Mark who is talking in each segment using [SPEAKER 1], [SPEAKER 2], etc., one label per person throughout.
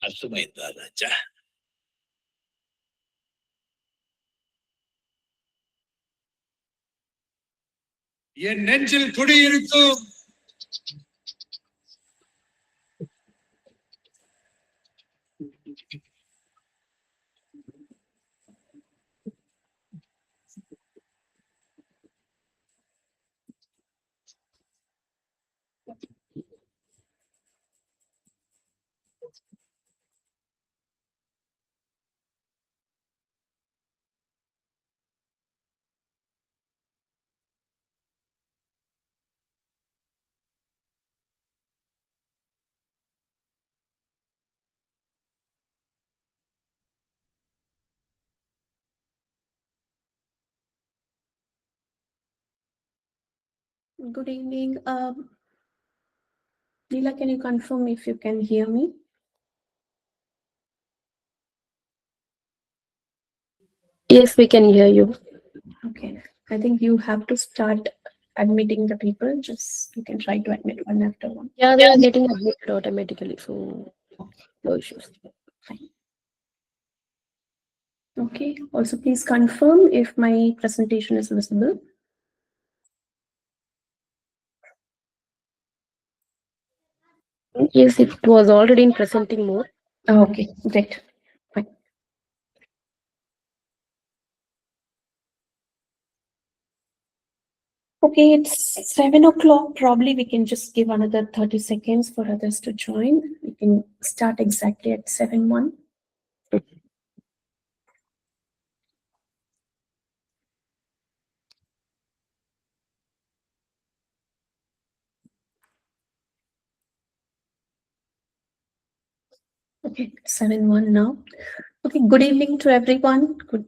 [SPEAKER 1] అర్థమైందా రాజా? என் நெஞ்சில் குடியிருக்கும்
[SPEAKER 2] Good evening. Leela, can you confirm if you can hear me?
[SPEAKER 3] Yes, we can hear you.
[SPEAKER 2] Okay. I think you have to start admitting the people. Just you can try to admit one after one.
[SPEAKER 3] Yeah, they are getting admitted automatically, so no issues.
[SPEAKER 2] Fine. Okay. Also, please confirm if my presentation is visible.
[SPEAKER 3] Yes, it was already in presenting mode.
[SPEAKER 2] Okay, great. Fine. Okay, it's 7 o'clock. Probably we can just give another 30 seconds for others to join. We can start exactly at 7:01. Okay, 7:01 now. Okay, good evening to everyone.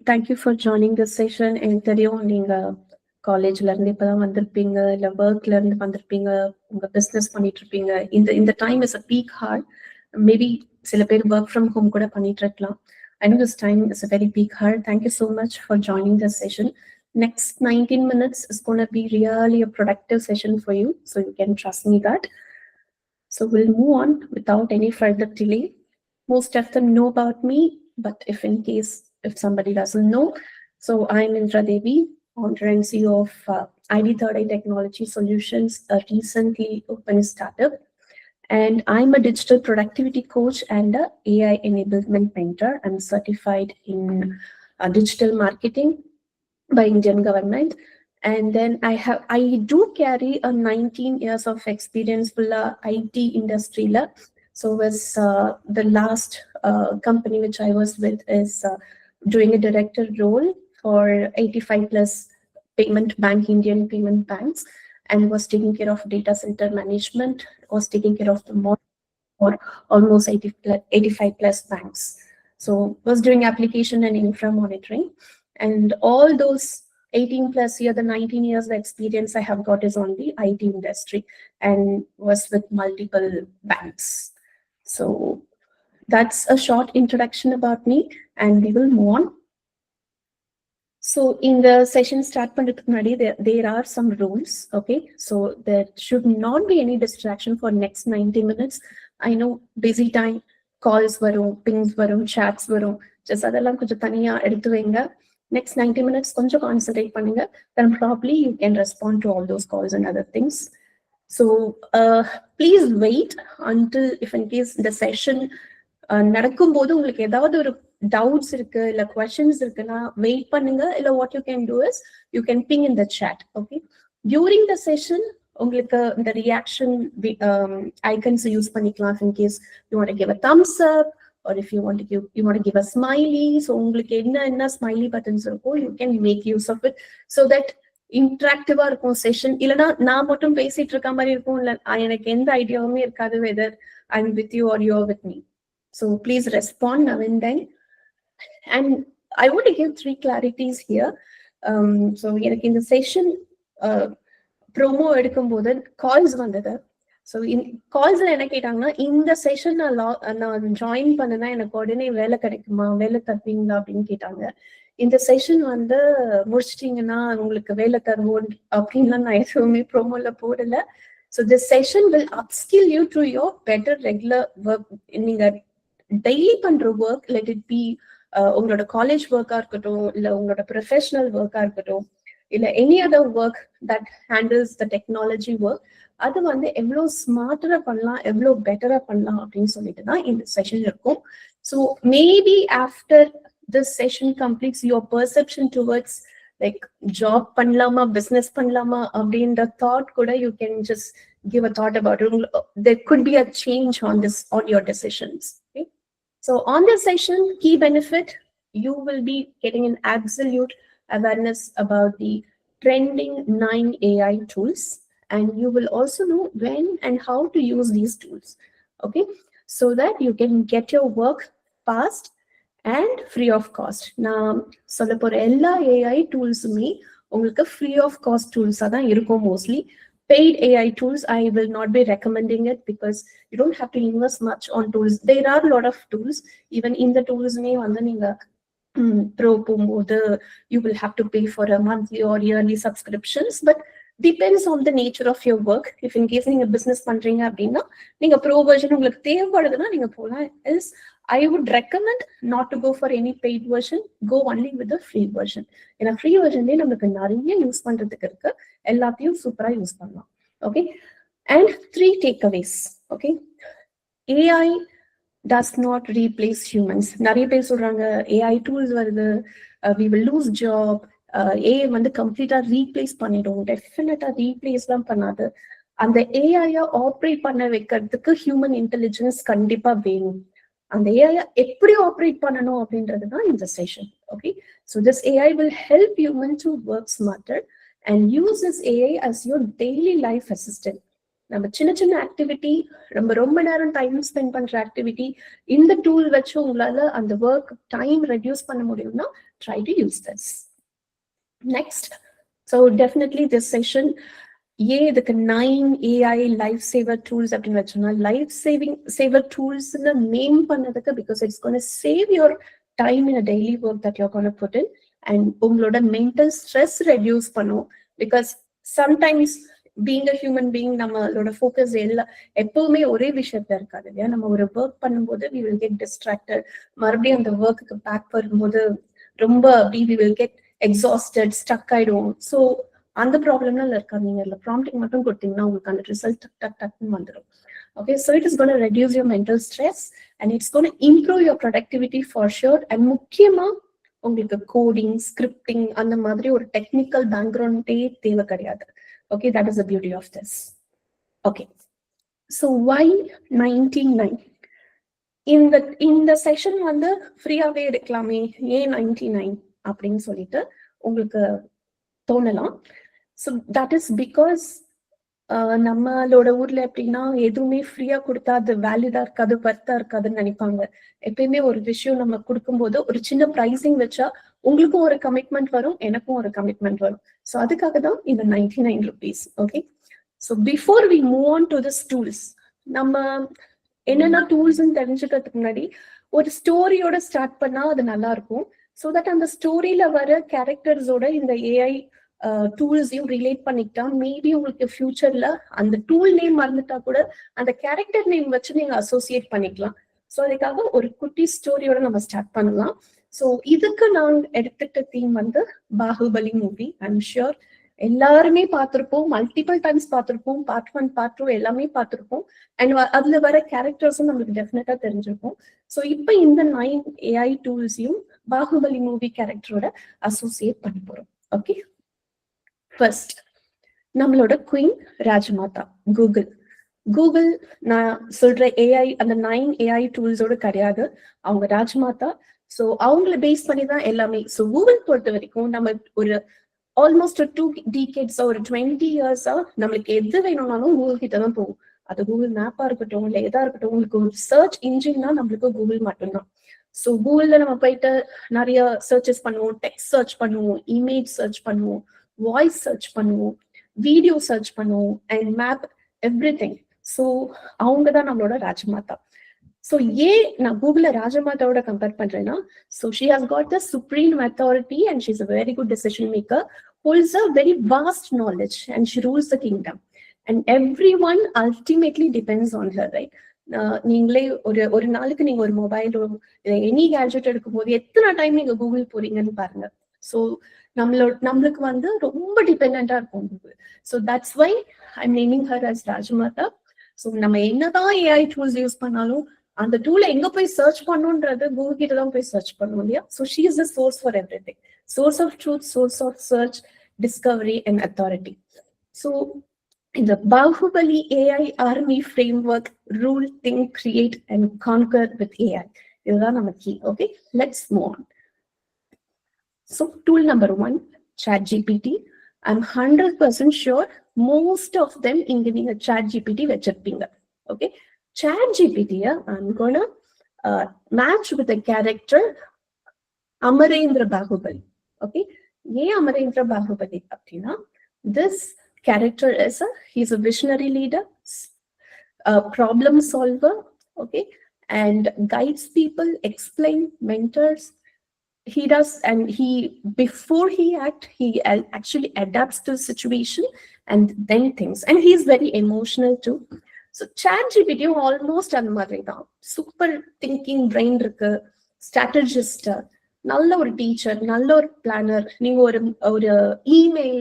[SPEAKER 2] Thank you for joining this session. And தெரியும் நீங்க காலேஜ்ல இருந்து இப்பதான் வந்திருப்பீங்க, இல்ல ஒர்க்ல இருந்து வந்திருப்பீங்க, உங்க பிசினஸ் பண்ணிட்டு இருப்பீங்க. இந்த time is a peak hour. Maybe சில பேர் ஒர்க் ஃப்ரம் ஹோம் கூட பண்ணிட்டு இருக்கலாம். I know this time is a very peak hour. Thank you so much for joining this session. Next 19 minutes is going to be really a productive session for you. So you can trust me that. So we'll move on without any further delay. Most of them know about me, but if somebody doesn't know, so I'm Indra Devi, founder and CEO of ID Third Eye Technology Solutions, a recently open startup. And I'm a digital productivity coach and a AI enablement mentor. I'm certified in digital marketing by Indian government. And then I do carry a 19 years of experience full IT industry. So was the last company which I was with is doing a director role for 85 plus Indian payment banks, and was taking care of data center management, was taking care of the for almost 85 plus banks. So was doing application and infra monitoring, and all those 18 plus years, the 19 years of experience I have got is on the IT industry and was with multiple banks. So that's a short introduction about me, and we will move on. So in the session start there are some rules. Okay, so there should not be any distraction for next 90 minutes. I know busy time, calls varum, pings varum, chats varum, just adallam konjam thaniya eduthu venga. next 90 minutes கொஞ்சம் concentrate பண்ணுங்க, then probably you can respond to all those calls and other things. So please wait until if in case the session நடக்கும்போது உங்களுக்கு ஏதாவது ஒரு doubts இருக்கு இல்ல questions இருக்குன்னா wait பண்ணுங்க, இல்ல what you can do is you can ping in the chat. Okay, during the session உங்களுக்கு இந்த reaction icons யூஸ் பண்ணிக்கலாம். In case you want to give a thumbs up or if you want to give a smiley, so உங்களுக்கு என்ன smiley buttons இருக்கோ you can make use of it so that இன்டராக்டிவா இருக்கும் session. இல்லைன்னா நான் மட்டும் பேசிட்டு இருக்க மாதிரி இருக்கும், இல்ல எனக்கு எந்த ஐடியாவுமே இருக்காது whether I'm with you or you're with me. So please respond now and then. And I want to give 3 clarities here. So எனக்கு இந்த செஷன் ப்ரோமோ எடுக்கும் போது கால்ஸ் வந்தது. ஸோ கால்ஸ்ல என்ன கேட்டாங்கன்னா, இந்த செஷன் நான் ஜாயின் பண்ணனா எனக்கு உடனே வேலை கிடைக்குமா, வேலை தருவீங்களா அப்படின்னு கேட்டாங்க. இந்த செஷன் முடிச்சிட்டீங்கன்னா உங்களுக்கு வேலை தருவோம் அப்படின்லாம் நான் எதுவுமே ப்ரோமோல போடல. So this session will upskill you to your better regular work. நீங்க டெய்லி பண்ற ஒர்க், லெட் இட் பி உங்களோட காலேஜ் ஒர்க்கா இருக்கட்டும், இல்ல உங்களோட ப்ரொஃபஷனல் ஒர்க்கா இருக்கட்டும், இல்ல any other work that handles the technology work, அது எவ்வளவு ஸ்மார்ட்டரா பண்ணலாம், எவ்வளவு பெட்டரா பண்ணலாம் அப்படின்னு சொல்லிட்டு தான் இந்த செஷன் இருக்கும். So maybe after this session completes your perception towards like job பண்ணலாமா, business பண்ணலாமா அப்படின்ற thought கூட you can just give a thought about it. There could be a change on your decisions. Okay, so on this session, key benefit, you will be getting an absolute awareness about the trending 9 AI tools, and you will also know when and how to use these tools. Okay, so that you can get your work fast and free of cost. நான் சொல்ல போற எல்லா AI டூல்ஸுமே உங்களுக்கு free of cost டூல்ஸா தான் இருக்கும். Mostly paid AI tools I will not be recommending it because you don't have to invest much on tools. There are a lot of tools. Even in the tools-மே நீங்க pro போகும்போது you will have to pay for a monthly or yearly subscriptions, but depends on the nature of your work. If in case நீங்க business பண்றீங்க அப்படின்னா நீங்க pro version உங்களுக்கு தேவைப்படுதுன்னா நீங்க போலாம். Else I would recommend not to go for any paid version. Go only with the free version. ஏன்னா free versionலே நமக்கு நிறைய யூஸ் பண்றதுக்கு இருக்கு, எல்லாத்தையும் சூப்பரா யூஸ் பண்ணலாம். Okay, and 3 takeaways. Okay, AI does not replace humans. நிறைய பேர் சொல்றாங்க AI tools வருது, we will lose job, AI கம்ப்ளீட்டா ரீப்ளேஸ் பண்ணிடும். டெஃபினட்டா ரீப்ளேஸ் தான் பண்ணாது. அந்த AI ஆப்ரேட் பண்ண வைக்கிறதுக்கு ஹியூமன் இன்டெலிஜென்ஸ் கண்டிப்பா வேணும். அந்த AI எப்படி ஆப்ரேட் பண்ணணும் அப்படின்றது தான் இந்த session. Okay, so this AI will help human to work smarter and use this AI as your daily life assistant. நம்ம சின்ன ஆக்டிவிட்டி, ரொம்ப நேரம் டைம் ஸ்பெண்ட் பண்ற ஆக்டிவிட்டி இந்த டூல் வச்சு உங்களால அந்த ஒர்க் டைம் ரெடியூஸ் பண்ண முடியும்னா try to use this. Next, so definitely this session இதுக்கு 9 AI லைஃப் சேவர் டூல்ஸ் அப்படின்னு வச்சோம்னா, லைஃப் சேவர் டூல்ஸ் நேம் பண்ணதுக்கு because it's gonna save your time in a daily work that you're gonna put in, and உங்களோட mental stress reduce பண்ணும். Because sometimes being a human being நம்மளோட focus எப்பவுமே ஒரே விஷயத்துல இருக்காது இல்லையா. நம்ம ஒரு ஒர்க் பண்ணும்போது we will get distracted, மறுபடியும் அந்த ஒர்க்குக்கு பேக் வரும்போது ரொம்ப we will get exhausted, stuck ஆயிடுவோம். ஸோ அந்த ப்ராப்ளம்லாம் இருக்காது. நீங்க இல்லை ப்ராம்ப்டிங் மட்டும் கொடுத்தீங்கன்னா உங்களுக்கு அந்த ரிசல்ட் டக்குன்னு வந்துடும். Okay, so it is gonna reduce your mental stress and it's gonna improve your productivity for sure. And முக்கியமா உங்களுக்கு கோடிங், ஸ்கிரிப்டிங் அந்த மாதிரி ஒரு டெக்னிக்கல் பேக்ரவுண்டே தேவை கிடையாது. Okay, that is the beauty of this. Okay, so why 99? இந்த session ஃப்ரீயாவே எடுக்கலாமே, ஏன் 99 அப்படின்னு சொல்லிட்டு உங்களுக்கு தோணலாம். ஸோ தட் இஸ் பிகாஸ் நம்மளோட ஊர்ல எப்படின்னா எதுவுமே ஃப்ரீயா கொடுத்தா அது வேலிடா இருக்காது, வர்த்தா இருக்காதுன்னு நினைப்பாங்க. எப்பயுமே ஒரு விஷயம் நம்ம கொடுக்கும்போது ஒரு சின்ன ப்ரைசிங் வச்சா உங்களுக்கும் ஒரு கமிட்மெண்ட் வரும், எனக்கும் ஒரு கமிட்மெண்ட் வரும். ஸோ அதுக்காக தான் இந்த 99 rupees. Okay, so before we move on to this tools, நம்ம என்னென்ன டூல்ஸ்ன்னு தெரிஞ்சுக்கிறதுக்கு முன்னாடி ஒரு ஸ்டோரியோட ஸ்டார்ட் பண்ணா அது நல்லா இருக்கும். ஸோ தட் அந்த ஸ்டோரியில வர கேரக்டர்ஸோட இந்த AI டூல்ஸையும் ரிலேட் பண்ணிக்கிட்டா மேபி உங்களுக்கு ஃபியூச்சர்ல அந்த டூல் நேம் மறந்துட்டா கூட அந்த கேரக்டர் நேம் வச்சு நீங்க அசோசியேட் பண்ணிக்கலாம். ஸோ அதுக்காக ஒரு குட்டி ஸ்டோரியோட நம்ம ஸ்டார்ட் பண்ணலாம். ஸோ இதுக்கு நான் எடுத்துட்ட தீம் வந்து பாகுபலி மூவி. ஐம் ஷியோர் எல்லாருமே பார்த்திருப்போம், மல்டிபிள் டைம்ஸ் பார்த்திருப்போம், பார்ட் 1 பார்ட் 2 எல்லாமே பார்த்திருப்போம். அண்ட் அதுல வர கேரக்டர்ஸும் நம்மளுக்கு டெஃபினட்டா தெரிஞ்சிருக்கும். ஸோ இப்போ இந்த 9 AI டூல்ஸையும் பாகுபலி மூவி கேரக்டரோட அசோசியேட் பண்ண போறோம். ஓகே, ஃபர்ஸ்ட் நம்மளோட குயின் ராஜமாதா கூகுள். நான் சொல்ற AI அந்த 9 AI டூல்ஸோட கிடையாது, அவங்க ராஜமாதா. ஸோ அவங்கள பேஸ் பண்ணி தான் எல்லாமே. ஸோ கூகுள் பொறுத்த வரைக்கும் நம்ம ஒரு ஆல்மோஸ்ட் 2 decades ஒரு 20 years நம்மளுக்கு எது வேணும்னாலும் கூகுள் கிட்ட தான் போகும். அது கூகுள் மேப்பா இருக்கட்டும், இல்ல எதா இருக்கட்டும், உங்களுக்கு ஒரு சர்ச் இன்ஜின்னா நம்மளுக்கு கூகுள் மட்டும்தான். ஸோ கூகுள்ல நம்ம போயிட்டு நிறைய சர்ச்சஸ் பண்ணுவோம், டெக்ஸ்ட் சர்ச் பண்ணுவோம், இமேஜ் சர்ச் பண்ணுவோம், வாய்ஸ் சர்ச் பண்ணுவோம், வீடியோ சர்ச் பண்ணுவோம், அண்ட் மேப் எவ்ரிதிங். ஸோ அவங்க தான் நம்மளோட ராஜமாதா. ஸோ ஏன் நான் கூகுள ராஜமாதாவோட கம்பேர் பண்றேன்னா, so she has got the supreme authority and she is a very good decision maker, holds a very vast knowledge and she rules the kingdom and everyone ultimately depends on her, right? நீங்களே ஒரு நாளுக்கு நீங்க ஒரு மொபைலோ any gadget எடுக்கும் போது எத்தனை time நீங்க Google போறீங்கன்னு பாருங்க. ஸோ நம்மளுக்கு வந்து ரொம்ப டிபெண்டா இருக்கும் Google. So that's why I'm naming her as Rajamata. So நம்ம என்னதான் AI டூல்ஸ் யூஸ் பண்ணாலும் அந்த டூலை எங்க போய் சர்ச் பண்ணுன்றது கூகுள் கிட்ட தான் போய் சர்ச் பண்ணுவோம் இல்லையா? So she is the source for everything, source of truth, source of search, discovery, and authority. So, in the Bahubali AI army framework, rule, think, create, and conquer with AI. This is our key. Okay, let's move on. So, tool number 1, ChatGPT. I'm 100% sure most of them in a ChatGPT vechirpinga. Okay, ChatGPT, I'm gonna match with the character Amarendra Bahubali. Okay, yeah, Amarendra Bahubali aptina. This character is he's a visionary leader, a problem solver, okay, and guides people, explain, mentors. He does, and before he acts, he actually adapts to the situation and then thinks. And he's very emotional too. So ChatGPT almost அந்த மாதிரி தான். Super thinking brain இருக்கு, strategist, நல்ல ஒரு teacher, நல்ல ஒரு planar. நீங்க ஒரு இமெயில்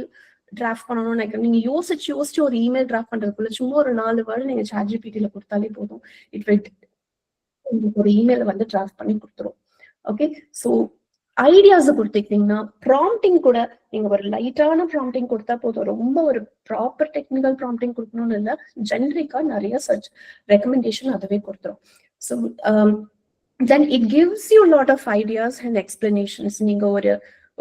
[SPEAKER 2] டிராஃப்ட் பண்ணணும்னு நினைக்கிறேன், நீங்க யோசிச்சு ஒரு இமெயில் டிராஃப்ட் பண்றதுக்குள்ள சும்மா ஒரு 4 வேர்டு நீங்க ChatGPT-ல கொடுத்தாலே போதும், இட் வில் உங்களுக்கு ஒரு இமெயில வந்து டிராஃப்ட் பண்ணி கொடுத்துரும். ஓகே, ஸோ ஐடியாஸ் கொடுத்துக்கிட்டீங்கன்னா ப்ராம்ப்டிங் கூட நீங்க ஒரு லைட்டான ப்ராம்ப்டிங் கொடுத்தா போதும். ரொம்ப ஒரு ப்ராப்பர் டெக்னிக்கல் ப்ராம்ப்டிங் கொடுக்கணும்னு இல்லை, ஜெனரிக்கா நிறைய சர்ச் ரெக்கமெண்டேஷன் அதுவே கொடுத்துரும். So then it gives you a lot of ideas and explanations. நீங்க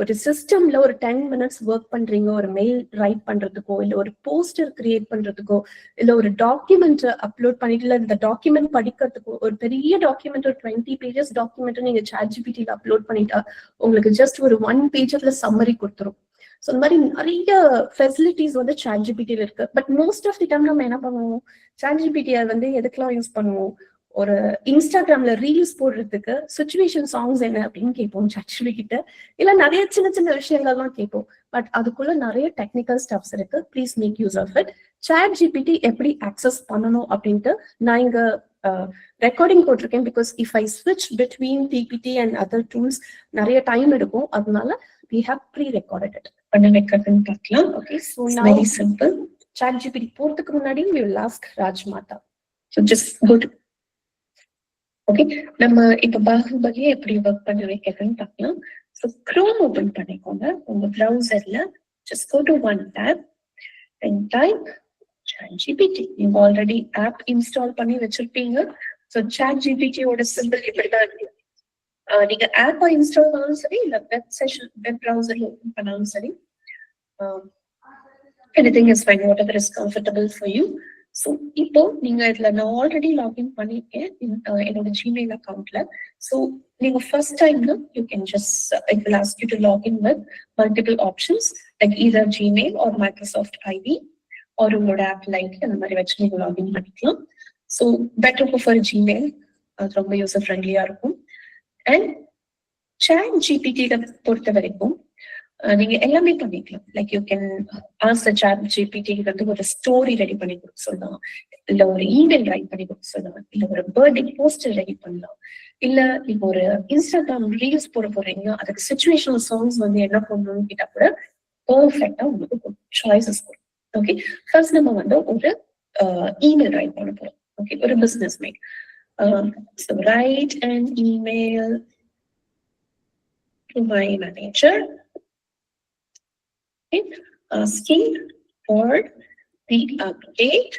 [SPEAKER 2] ஒரு சிஸ்டம்ல ஒரு 10 minutes ஒர்க் பண்றீங்க, ஒரு மெயில் ரைட் பண்றதுக்கோ, இல்ல ஒரு போஸ்டர் கிரியேட் பண்றதுக்கோ, இல்ல ஒரு டாக்குமெண்ட் அப்லோட் பண்ணிட்டு இல்ல இந்த டாக்குமெண்ட் படிக்கிறதுக்கோ, ஒரு பெரிய டாக்குமெண்ட் ஒரு 20 pages டாக்குமெண்ட் நீங்க ChatGPT-ல அப்லோட் பண்ணிட்டா உங்களுக்கு ஜஸ்ட் ஒரு 1 pageல சம்மரி கொடுத்துரும். ஸோ இந்த மாதிரி நிறைய ஃபெசிலிட்டிஸ் வந்து ChatGPT-ல இருக்கு. But most of the time நம்ம என்ன பண்ணுவோம், ChatGPT-ய வந்து எதுக்கெல்லாம் யூஸ் பண்ணுவோம், ஒரு இன்ஸ்டாகிராம்ல ரீல்ஸ் போடுறதுக்கு சிச்சுவேஷன் சாங்ஸ் என்ன அப்படின்னு கேட்போம் ChatGPT கிட்ட, இல்ல நிறைய சின்ன சின்ன விஷயங்கள்லாம் கேட்போம். பட் அதுக்குள்ள நிறைய டெக்னிக்கல் ஸ்டப்ஸ் இருக்கு. Please make use of it. ChatGPT எப்படி ஆக்சஸ் பண்ணணும் அப்படின்ட்டு நான் இங்க ரெக்கார்டிங் போட்டிருக்கேன். பிகாஸ் இஃப் ஐ ஸ்விட்ச் between PPT and other tools நிறைய டைம் எடுக்கும், அதனால we have pre-recorded it. பண்ண வைக்கிறதுன்னு பார்க்கலாம். Okay, so very simple. ChatGPT போறதுக்கு முன்னாடி we will ask Rajmata. So just go to okay, நம்ம இப்ப பாகுபலியை எப்படி ஒர்க் பண்ண வைக்கிறதுன்னு பார்க்கலாம். ஸோ Chrome ஓபன் பண்ணிக்கோங்க உங்க ப்ரௌசர்ல. Just go to one tab and type ChatGPT. நீங்க ஆல்ரெடி ஆப் இன்ஸ்டால் பண்ணி வச்சிருப்பீங்க. ஸோ ChatGPT-யோட சிம்பிள் இப்படிதான் இருக்கு. நீங்க ஆப்பா இன்ஸ்டால் பண்ணாலும் சரி, இல்ல வெப் ப்ரௌசர்ல ஓபன் பண்ணாலும் சரி, anything is fine, whatever is comfortable for you. So இப்போ நீங்க இதுல நான் ஆல்ரெடி லாகின் பண்ணிருக்கேன் என்னோட ஜிமெயில் அக்கௌண்ட்ல. ஸோ நீங்க ஃபர்ஸ்ட் டைம்னா you can just it will ask you to login with multiple options like either Gmail or Microsoft ID or உங்களோட ஆப்பிள் ஐடி அந்த மாதிரி வச்சு நீங்க லாகின் பண்ணிக்கலாம். ஸோ பெட்டர் ப்ரிஃபர் ஜிமெயில், அது ரொம்ப யூசர் ஃப்ரெண்ட்லியா இருக்கும். அண்ட் ChatGPT-ல பொறுத்த வரைக்கும் நீங்க எல்லாமே பண்ணிக்கலாம். Like you can ask ChatGPT வந்து ஒரு ஸ்டோரி ரெடி பண்ணி கொடுக்க சொல்லலாம், இல்ல ஒரு இமெயில் ரைட் பண்ணி கொடுக்க சொல்லலாம், இல்ல ஒரு பர்த்டே போஸ்டர் ரெடி பண்ணலாம், இல்ல நீங்க ஒரு இன்ஸ்டாகிராம் ரீல்ஸ் போட போறீங்க, அதுக்கு சிச்சுவேஷனல் சாங்ஸ் வந்து என்ன பண்ணணும்னு கேட்டா கூட பர்ஃபெக்டா உங்களுக்கு சாய்ஸஸ் வரும். ஓகே, ஃபர்ஸ்ட் நம்ம வந்து ஒரு இமெயில் ரைட் பண்ண போறோம். ஓகே, ஒரு business mail. So write an email to my manager, okay, asking for the update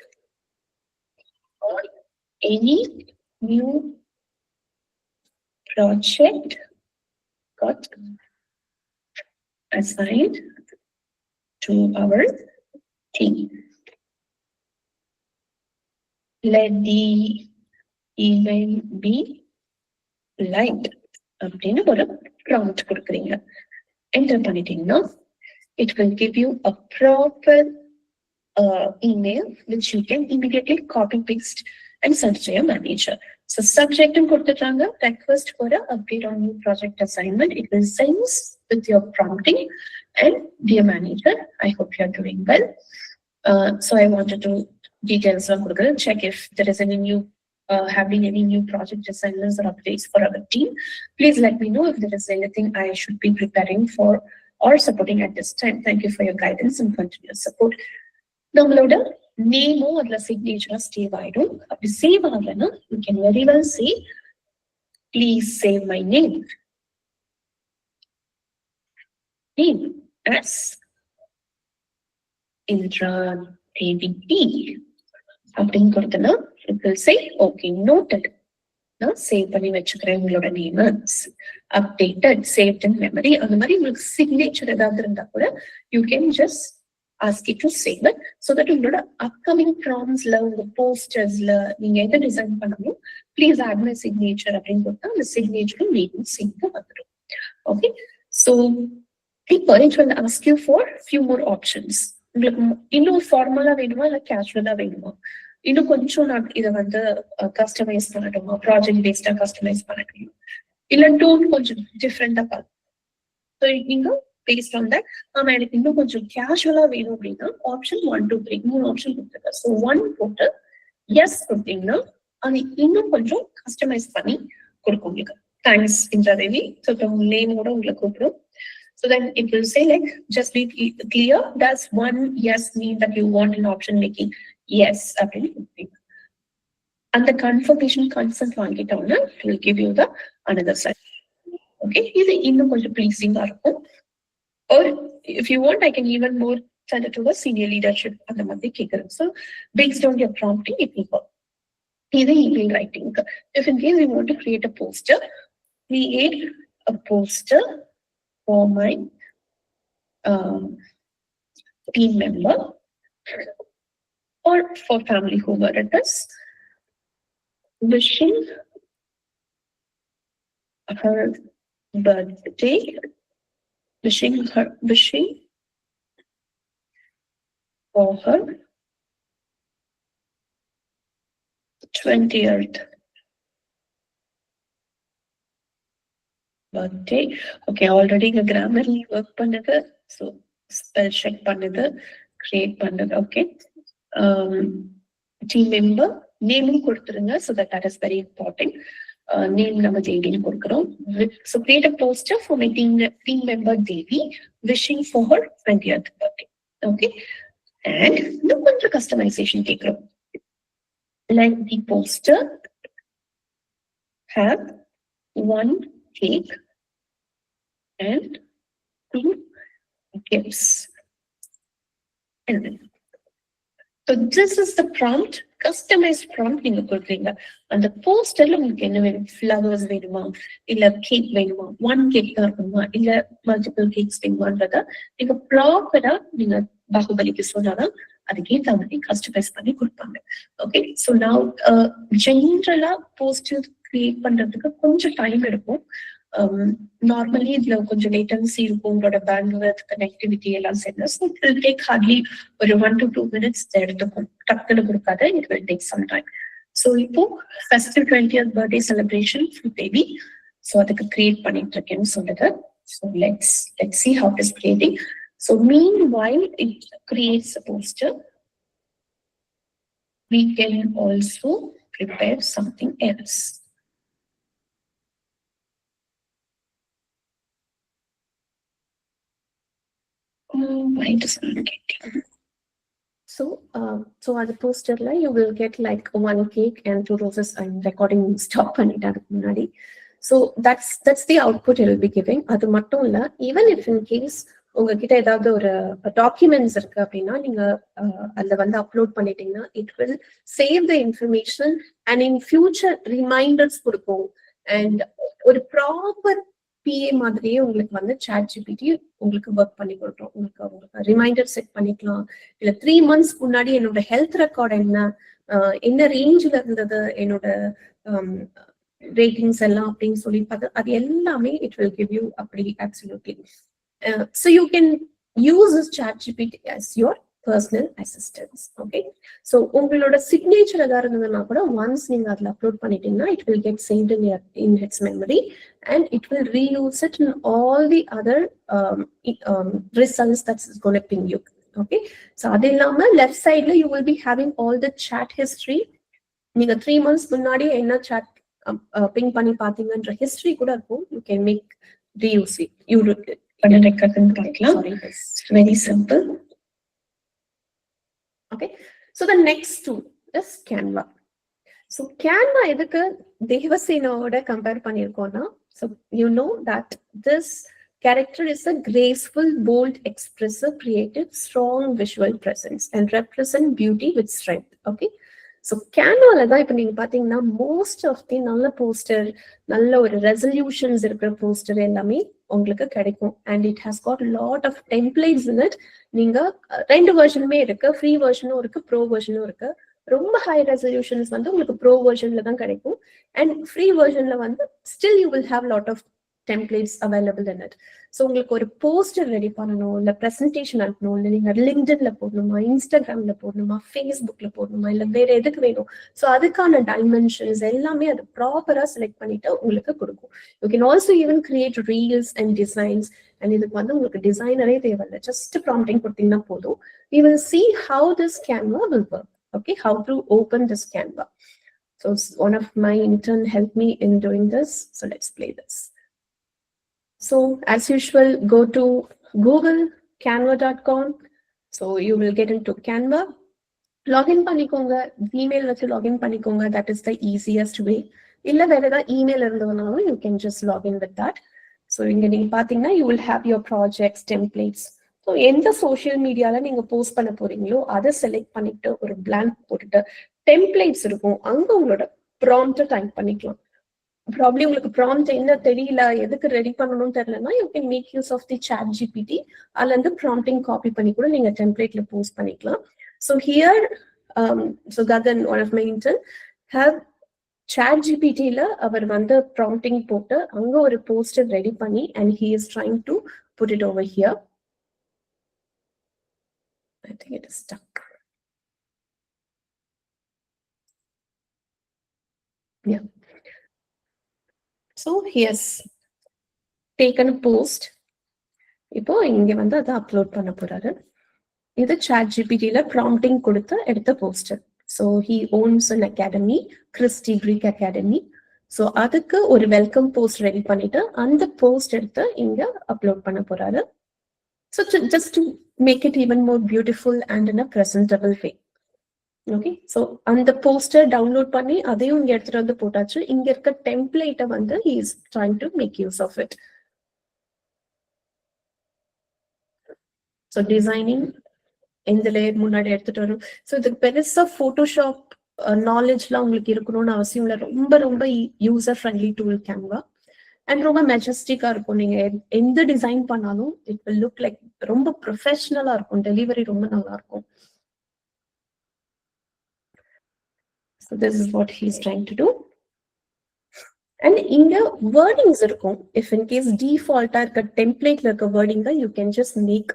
[SPEAKER 2] on any new project got assigned to our team. Let the email be light அப்படின்னு ஒரு prompt கொடுக்குறீங்க. Enter பண்ணிட்டீங்கன்னா it will give you a proper email which you can immediately copy paste and send to your manager. So subject கொடுத்துட்டாங்க, request for an update on new project assignment. It will sense with your prompting and dear manager, I hope you are doing well. So I wanted to details check if there is any new having any new project assignments or updates for our team. Please let me know if there is anything I should be preparing for or supporting at this time. Thank you for your guidance and continuous support. நம்மளோட நேமும் அதுல சிக்னேச்சரா save ஆயிடும். அப்படி save ஆகலன்னா you can very well say please save my name as Indra Devi P அப்படின்னு கொடுத்தனா it will say okay noted. நான் save பண்ணி வச்சுக்கிறேன் உங்களோட நேம், அப்டேட்டட், சேவ்ட் இன் மெமரி. அந்த மாதிரி உங்களுக்கு சிக்னேச்சர் ஏதாவது இருந்தா கூட you can just ask it to save it so that உங்களோட upcoming promptsல உங்க போஸ்டர்ஸ்ல நீங்க எதை டிசைன் பண்ணணும் ப்ளீஸ் ஆட் மை சிக்னேச்சர் அப்படின்னு கொடுத்தா அந்த சிக்னேச்சரும் நேமும் சேர்ந்து வந்துடும். ஓகே, ஸோ இப்போ it will ask you for few more options. உங்களுக்கு இன்னும் ஃபார்மலா வேணுமா இல்ல கேஷுவலா வேணுமா, இன்னும் கொஞ்சம் நான் இதை வந்து கஸ்டமைஸ் பண்ணட்டுமா, ப்ராஜெக்ட் பேஸ்டா கஸ்டமைஸ் பண்ணட்டுமா, இல்ல டோன் கொஞ்சம் டிஃப்ரெண்டா பார்க்கணும். நீங்க பேஸ்ட் ஆன் தட் ஆமா எனக்கு இன்னும் கொஞ்சம் கேஷுவலா வேணும் அப்படின்னா ஆப்ஷன் 1 2 3 மூணு ஆப்ஷன் கொடுத்துருக்கேன். ஸோ 1 போட்டு எஸ் கொடுத்தீங்கன்னா அது இன்னும் கொஞ்சம் கஸ்டமைஸ் பண்ணி கொடுக்கும் உங்களுக்கு. தேங்க்ஸ் இந்திரா தேவி. ஸோ நேமோட உங்களை கூப்பிடும். So then it will say like just be clear, does one yes mean that you want an option making yes அப்படின்னு and the confirmation consent வாங்கிட்டோம்னா it will give you the another side. Okay, இது இன்னும் கொஞ்சம் pleasing-ஆ இருக்கும். Or if you want I can even more send it to the senior leadership அந்த மாதிரி கேட்குறேன். So based on your prompting it will go. இது email writing. If in case you want to create a poster, create a poster for my team member or for family whoever it is, wishing her birthday, wishing for her 20th birthday. Okay, already இங்க grammarly work பண்ணுது, so spell check பண்ணுது, create பண்ணுது. Okay, team member நேமும் கொடுத்துருங்க, so that is very important. Name நம்ம தேவின்னு கொடுக்குறோம். So create a poster for my team member Devi wishing for her 20th birthday. Okay, and இன்னும் கொஞ்சம் customization கேட்குறோம். Let the poster have 1 cake and 2 gifts. So this is the prompt, customized prompt நீங்க கொடுக்குறீங்க. அந்த போஸ்டர்ல உங்களுக்கு என்ன வேணும், flowers வேணுமா இல்ல கேக் வேணுமா, 1 கேக் தான் இருக்கணுமா இல்ல மல்டிபிள் கேக்ஸ் வேணுமான்றத நீங்க ப்ராப்பரா நீங்க பாகுபலிக்கு சொன்னாதான் அதுக்கேற்ற மாதிரி கஸ்டமைஸ் பண்ணி கொடுப்பாங்க. ஓகே, ஸோ நான் ஜென்ரலா போஸ்டர் கிரியேட் பண்றதுக்கு கொஞ்சம் டைம் எடுக்கும். நார்மலி இதுல கொஞ்சம் லேட்டன்சி இருக்கும், உங்களோட பேண்ட்வித் கனெக்டிவிட்டி எல்லாம் சேர்ந்து. So it will take hardly ஒரு 1 to 2 minutes எடுத்துக்கும். டக்குன்னு கொடுக்காத, it will take some time. So இப்போ festive 20th birthday celebration baby, so அதுக்கு கிரியேட் பண்ணிட்டு இருக்கேன்னு சொல்லுது. So let's see how it is creating. So meanwhile it creates a poster, we can also prepare something else. So as a poster, you will get like 1 cake and 2 roses. I'm recording stop பண்ணிட்டேன் முன்னாடி. So that's the output it will be giving. அது மட்டும் இல்ல, even if in case உங்ககிட்ட ஏதாவது ஒரு documents இருக்கு அப்படின்னா நீங்க அதுல வந்து அப்லோட் பண்ணிட்டீங்கன்னா it will save the information and in future reminders கொடுக்கும். அண்ட் ஒரு ப்ராப்பர் பிஏ மாதிரியே உங்களுக்கு வந்து ChatGPT உங்களுக்கு ஒர்க் பண்ணி கொடுக்கும். உங்களுக்கு ரிமைண்டர் செட் பண்ணிக்கலாம். இல்ல 3 months முன்னாடி என்னோட ஹெல்த் ரெக்கார்ட் என்ன ரேஞ்சில் இருந்தது, என்னோட ரேட்டிங்ஸ் எல்லாம் அப்படின்னு சொல்லி பார்த்து அது எல்லாமே இட் வில் கிவ் யூ அப்படி absolutely. So you can use this ChatGPT as your personal assistants. Okay, so உங்களோட signature எதா இருந்ததுன்னா கூட once நீங்க அதுல அப்லோட் பண்ணிட்டீங்கன்னா it will get saved in its memory and it will reuse it in all the other results that's going to ping you. Okay, so அது இல்லாம left side ல you will be having all the chat history. நீங்க 3 months முன்னாடி என்ன chat ping பண்ணி பாத்தீங்கன்ற history கூட இருக்கும். You can make reuse it. You sorry, it's very simple. Okay, so the next tool is Canva. So Canva எதுக்கு தேவசேனாவோட compare பண்ணிருக்கோம்னா, so you know that this character is a graceful, bold, expressive, creative, strong visual presence and represent beauty with strength. Okay, so Canva தான் இப்ப நீங்க பாத்தீங்கன்னா most of the நல்ல poster, நல்ல ஒரு resolutions இருக்கிற poster எல்லாமே உங்களுக்கு கிடைக்கும். and it has got a lot of templates in it. நீங்க 2 வெர்ஷனுமே இருக்கு, ஃப்ரீ வெர்ஷனும் இருக்கு, ப்ரோ வெர்ஷனும் இருக்கு. ரொம்ப ஹை ரெசல்யூஷன்ஸ் வந்து உங்களுக்கு ப்ரோ வெர்ஷன்ல தான் கிடைக்கும். அண்ட் ஃப்ரீ வெர்ஷன்ல வந்து still you will have lot of templates available in it. So உங்களுக்கு ஒரு போஸ்டர் ரெடி பண்ணணும், இல்ல பிரசன்டேஷன் அனுப்பணும், இல்ல நீங்க லிங்க்டின்ல போடணுமா, இன்ஸ்டாகிராம்ல போடணுமா, ஃபேஸ்புக்ல போடணுமா, இல்ல வேற எதுக்கு வேணும், ஸோ அதுக்கான டைமென்ஷன்ஸ் எல்லாமே அது ப்ராப்பரா செலக்ட் பண்ணிட்டு உங்களுக்கு கொடுக்கும். You can also even create reels and designs. And இதுக்கு வந்து உங்களுக்கு டிசைனரே தேவையில்லை, ஜஸ்ட் ப்ராம்ப்டிங் கொடுத்தீங்கன்னா போதும். You will see how this Canva will work. Okay, how to open this Canva. So one of my intern helped me in doing this. So let's play this. So as usual, go to Google, canva.com. So you will get into Canva. Login பண்ணிக்கோங்க, email வச்சு login பண்ணிக்கோங்க. That is the easiest way. இல்ல வேற ஏதாவது email இருந்ததுனாலும் you can just log in with that. So இங்க நீங்க பாத்தீங்கன்னா you will have your projects, templates. So எந்த சோஷியல் மீடியால நீங்க போஸ்ட் பண்ண போறீங்களோ அதை செலக்ட் பண்ணிட்டு ஒரு பிளாங்க் போட்டுட்டு டெம்ப்ளேட்ஸ் இருக்கும், அங்க உங்களோட ப்ராம்ப்ட் டைப் பண்ணிக்கலாம். ப்ராப்ளி உங்களுக்கு ப்ராம்ப்ட் என்ன தெரியல, எதுக்கு ரெடி பண்ணணும்னு தெரியலன்னா you can make use of the ChatGPT. அதுல இருந்து ப்ராம்ப்டிங் காப்பி பண்ணி கூட நீங்க டெம்ப்ளேட்ல போஸ்ட் பண்ணிக்கலாம். So here so Gagan one of my intern have ChatGPT-ல அவர் வந்து ப்ராம்ப்டிங் போட்டு அங்க ஒரு போஸ்டர் ரெடி பண்ணி and he is trying to put it over here. I think it is stuck. Yeah. So he has taken a post. இப்போ இங்க வந்து அதை அப்லோட் பண்ண போறாரு. இது ChatGPT-ல ப்ராம்ப்டிங் கொடுத்து எடுத்த poster. So he owns an academy, Christy Greek Academy. So அதுக்கு ஒரு வெல்கம் போஸ்ட் ரெடி பண்ணிட்டு அந்த போஸ்ட் எடுத்து இங்க அப்லோட் பண்ண போறாரு. So just to make it even more beautiful and in a presentable way. Okay, so அந்த போஸ்டர் டவுன்லோட் பண்ணி அதையும் இங்க எடுத்துட்டு வந்து போட்டாச்சு. இங்க இருக்க டெம்ப்ளேட்டை வந்து he is trying to make use of it. So designing இந்த லேயர் முன்னாடி எடுத்துட்டு வரும். ஸோ இதுக்கு பெருசா போட்டோஷாப் நாலேஜ்லாம் உங்களுக்கு இருக்கணும்னு அவசியம் இல்லை. ரொம்ப ரொம்ப user friendly tool Canva. And ரொம்ப மெஜஸ்டிக்கா இருக்கும். நீங்க எந்த டிசைன் பண்ணாலும் இட் வில் லுக் லைக் ரொம்ப ப்ரொஃபஷனலா இருக்கும். டெலிவரி ரொம்ப நல்லா இருக்கும். So this is what he is trying to do. And இங்க வேர்டிங்ஸ் இருக்கும். If in case default-ஆ இருக்க டெம்ப்ளேட்ல இருக்க வேர்டிங்க you can just make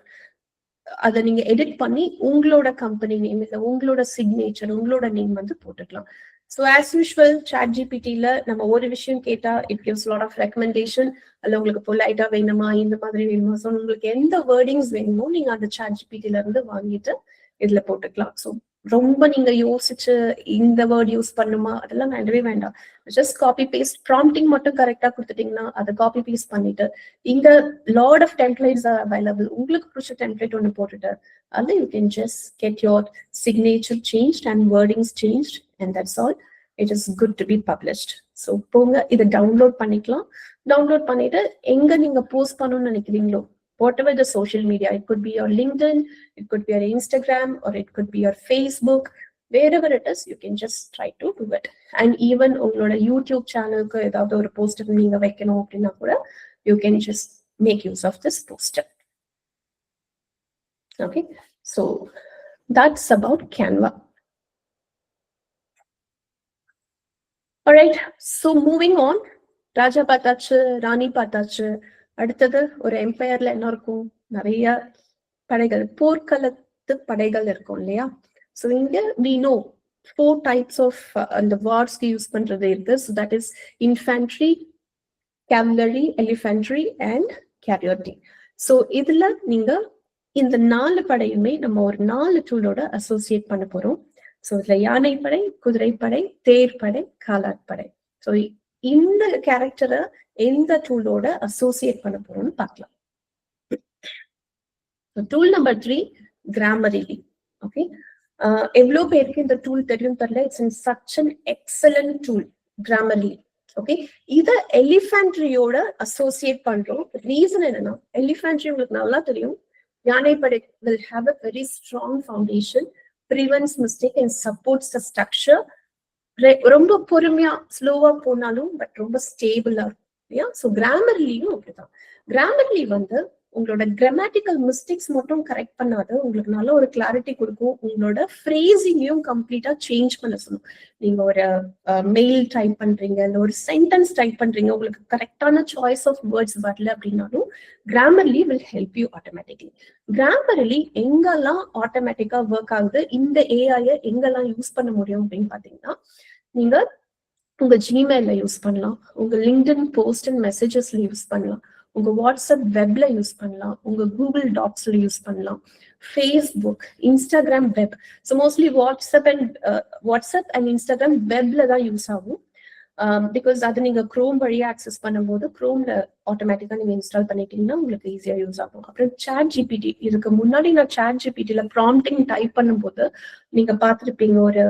[SPEAKER 2] அதை நீங்க எடிட் பண்ணி உங்களோட கம்பெனி நேம் இல்லை உங்களோட சிக்னேச்சர் உங்களோட நேம் வந்து போட்டுக்கலாம். ஸோ ஆஸ் யூஷுவல் ChatGPT-ல நம்ம ஒரு விஷயம் கேட்டா it gives lot of recommendation. அதில் உங்களுக்கு பொலைட்டா வேணுமா, இந்த மாதிரி வேணுமா, ஸோ உங்களுக்கு எந்த வேர்டிங்ஸ் வேணுமோ நீங்க அந்த ChatGPT-ல இருந்து வாங்கிட்டு இதுல போட்டுக்கலாம். ஸோ ரொம்ப நீங்க யோசிச்சு இந்த வேர்ட் யூஸ் பண்ணுமா அதெல்லாம் வேண்டவே வேண்டாம். ஜஸ்ட் காப்பி பேஸ்ட் ப்ராம்ப்டிங் மட்டும் கரெக்டா கொடுத்துட்டீங்கன்னா அதை காப்பி பேஸ்ட் பண்ணிட்டு இங்க lot of templates are available. உங்களுக்கு பிடிச்ச டெம்ப்ளேட் ஒன்று போட்டுட்டு அது you can just get your signature changed and wordings changed and that's all. It is good to be published. So போங்க இதை டவுன்லோட் பண்ணிக்கலாம். டவுன்லோட் பண்ணிட்டு எங்க நீங்க போஸ்ட் பண்ணணும்னு நினைக்கிறீங்களோ whatever the social media, it could be your LinkedIn, it could be your Instagram, or it could be your Facebook, wherever it is, you can just try to do it. And even உங்களோட YouTube சேனலுக்கு ஏதாவது ஒரு poster நீங்க வைக்கணும் அப்படின்னா கூட you can just make use of this poster. Okay, so that's about Canva. All right, so moving on, ராஜா பார்த்தாச்சு, ராணி பார்த்தாச்சு. அடுத்தது ஒரு எம்பையர்ல என்ன இருக்கும், நிறைய படைகள், போர்க்களத்து படைகள் இருக்கும் இல்லையா. ஸோ இங்க we know 4 types of அந்த வார்ஸ்க்கு யூஸ் பண்றது இருக்கு. So that is infantry, cavalry, elephantry and chariotry. So இதுல நீங்க இந்த 4 படையுமே நம்ம ஒரு 4 டூலோட அசோசியேட் பண்ண போறோம். ஸோ இதுல யானைப்படை, குதிரைப்படை, தேர்ப்படை, காலாட்படை. ஸோ இந்த கேரக்டரை எந்த டூலோட அசோசியேட் பண்ண போறோம்னு பார்க்கலாம். Tool number 3, கிராமரிலி. ஓகே, எவ்வளவு பேருக்கு இந்த டூல் தெரியும் தெரியல. It's such an excellent tool, Grammarly. Okay, இத எலிஃபென்ட்ரியோட அசோசியேட் பண்றோம். ரீசன் என்னன்னா, எலிஃபென்ட்ரி உங்களுக்கு நல்லா தெரியும், யானைப்படை will have a very strong foundation, prevents mistake and supports the structure. ரொம்ப பொறுமையா ஸ்லோவா போனாலும் பட் ரொம்ப ஸ்டேபிளா இருக்கும் இல்லையா. ஸோ கிராமர்லியும் அப்படிதான். கிராமர்லி வந்து உங்களோட கிராமட்டிக்கல் மிஸ்டேக்ஸ் மட்டும் கரெக்ட் பண்ணாது, உங்களுக்கு நல்ல ஒரு கிளாரிட்டி கொடுக்கும். உங்களோட ஃப்ரேசிங்கையும் கம்ப்ளீட்டா சேஞ்ச் பண்ண சொல்லும். நீங்க ஒரு மெயில் டைப் பண்றீங்க, இல்லை ஒரு சென்டென்ஸ் டைப் பண்றீங்க, உங்களுக்கு கரெக்டான சாய்ஸ் ஆஃப் வேர்ட்ஸ் வரல அப்படின்னாலும் Grammarly will help you automatically. Grammarly எங்கெல்லாம் ஆட்டோமேட்டிக்கா ஒர்க் ஆகுது, இந்த ஏஐயை எங்கெல்லாம் யூஸ் பண்ண முடியும் அப்படின்னு பாத்தீங்கன்னா, நீங்க உங்க ஜிமெயில்ல யூஸ் பண்ணலாம், உங்க லிங்க்டின் போஸ்ட் அண்ட் மெசேஜஸ்ல யூஸ் பண்ணலாம், உங்க வாட்ஸ்அப் வெப்ல யூஸ் பண்ணலாம், உங்க கூகுள் டாக்ஸ்ல யூஸ் பண்ணலாம், Facebook, Instagram web. So mostly WhatsApp and Instagram வெப்ல தான் யூஸ் ஆகும். பிகாஸ் அது நீங்க குரோம் வழியா ஆக்சஸ் பண்ணும்போது குரோம்ல ஆட்டோமேட்டிக்கா நீங்க இன்ஸ்டால் பண்ணிட்டீங்கன்னா உங்களுக்கு ஈஸியா யூஸ் ஆகும். அப்புறம் சாட் ஜிபிடி, இதுக்கு முன்னாடி நான் சாட் ஜிபிடில ப்ராம்ப்டிங் டைப் பண்ணும்போது நீங்க பார்த்துருப்பீங்க, ஒரு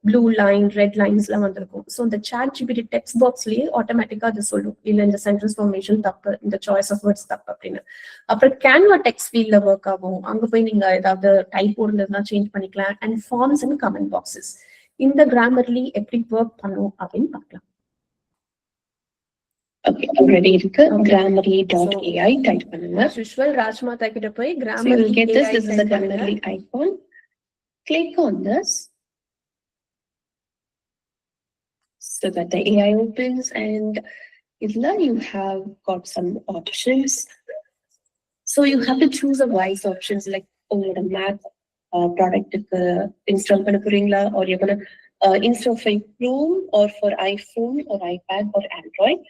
[SPEAKER 2] ப்ளூ லைன், ரெட் லைன்ஸ்லாம் வந்திருக்கும். ஸோ இந்த சாட் ஜிபிடி டெக்ஸ்ட் பாக்ஸ்லயே ஆட்டோமேட்டிக்கா அது சொல்லும், இல்ல இந்த சென்டென்ஸ் ஃபார்மேஷன் தப்பு, இந்த சாய்ஸ் ஆஃப் வேர்ட்ஸ் தப்பு அப்படின்னு. அப்புறம் கேன்வா டெக்ஸ்ட் ஃபீல்ட்ல ஒர்க் ஆகும், அங்க போய் நீங்க ஏதாவது டைப் இருந்ததுன்னா சேஞ்ச் பண்ணிக்கலாம். And forms and comment boxes, இந்த கிராமர்லி எப்படி ஒர்க் பண்ணும் அப்படின்னு பார்க்கலாம்.
[SPEAKER 3] Okay, already இருக்கு. Grammarly.ai type பண்ணுங்க.
[SPEAKER 2] As usual, ராஜ்மாதா கிட்ட போய்
[SPEAKER 3] So
[SPEAKER 2] Grammarly
[SPEAKER 3] you will get this.
[SPEAKER 2] AI
[SPEAKER 3] This is the
[SPEAKER 2] type பண்ணுங்க.
[SPEAKER 3] Grammarly icon. Click on this so that the AI opens, and here you have got some options. So you have to choose a wise options like உங்களோட Mac product install பண்ண போறீங்களா, or you're gonna install for Chrome or for iPhone or iPad or Android.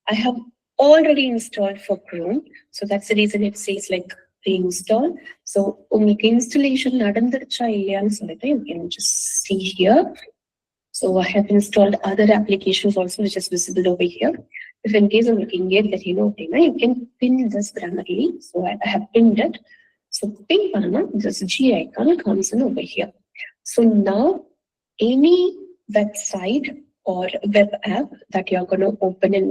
[SPEAKER 3] I have already installed for Chrome, so that's the reason it says like reinstall. So உங்களுக்கு installation நடந்துருச்சா இல்லையான்னு சொல்லிட்டு you can just see here. So I have installed other applications also which is visible over here. If in case உங்களுக்கு இங்கே தெரியணும் அப்படின்னா you can pin this Grammarly. So I have pinned it. So pin பண்ணா this G icon comes in over here. So now any website or web app that you're going to open in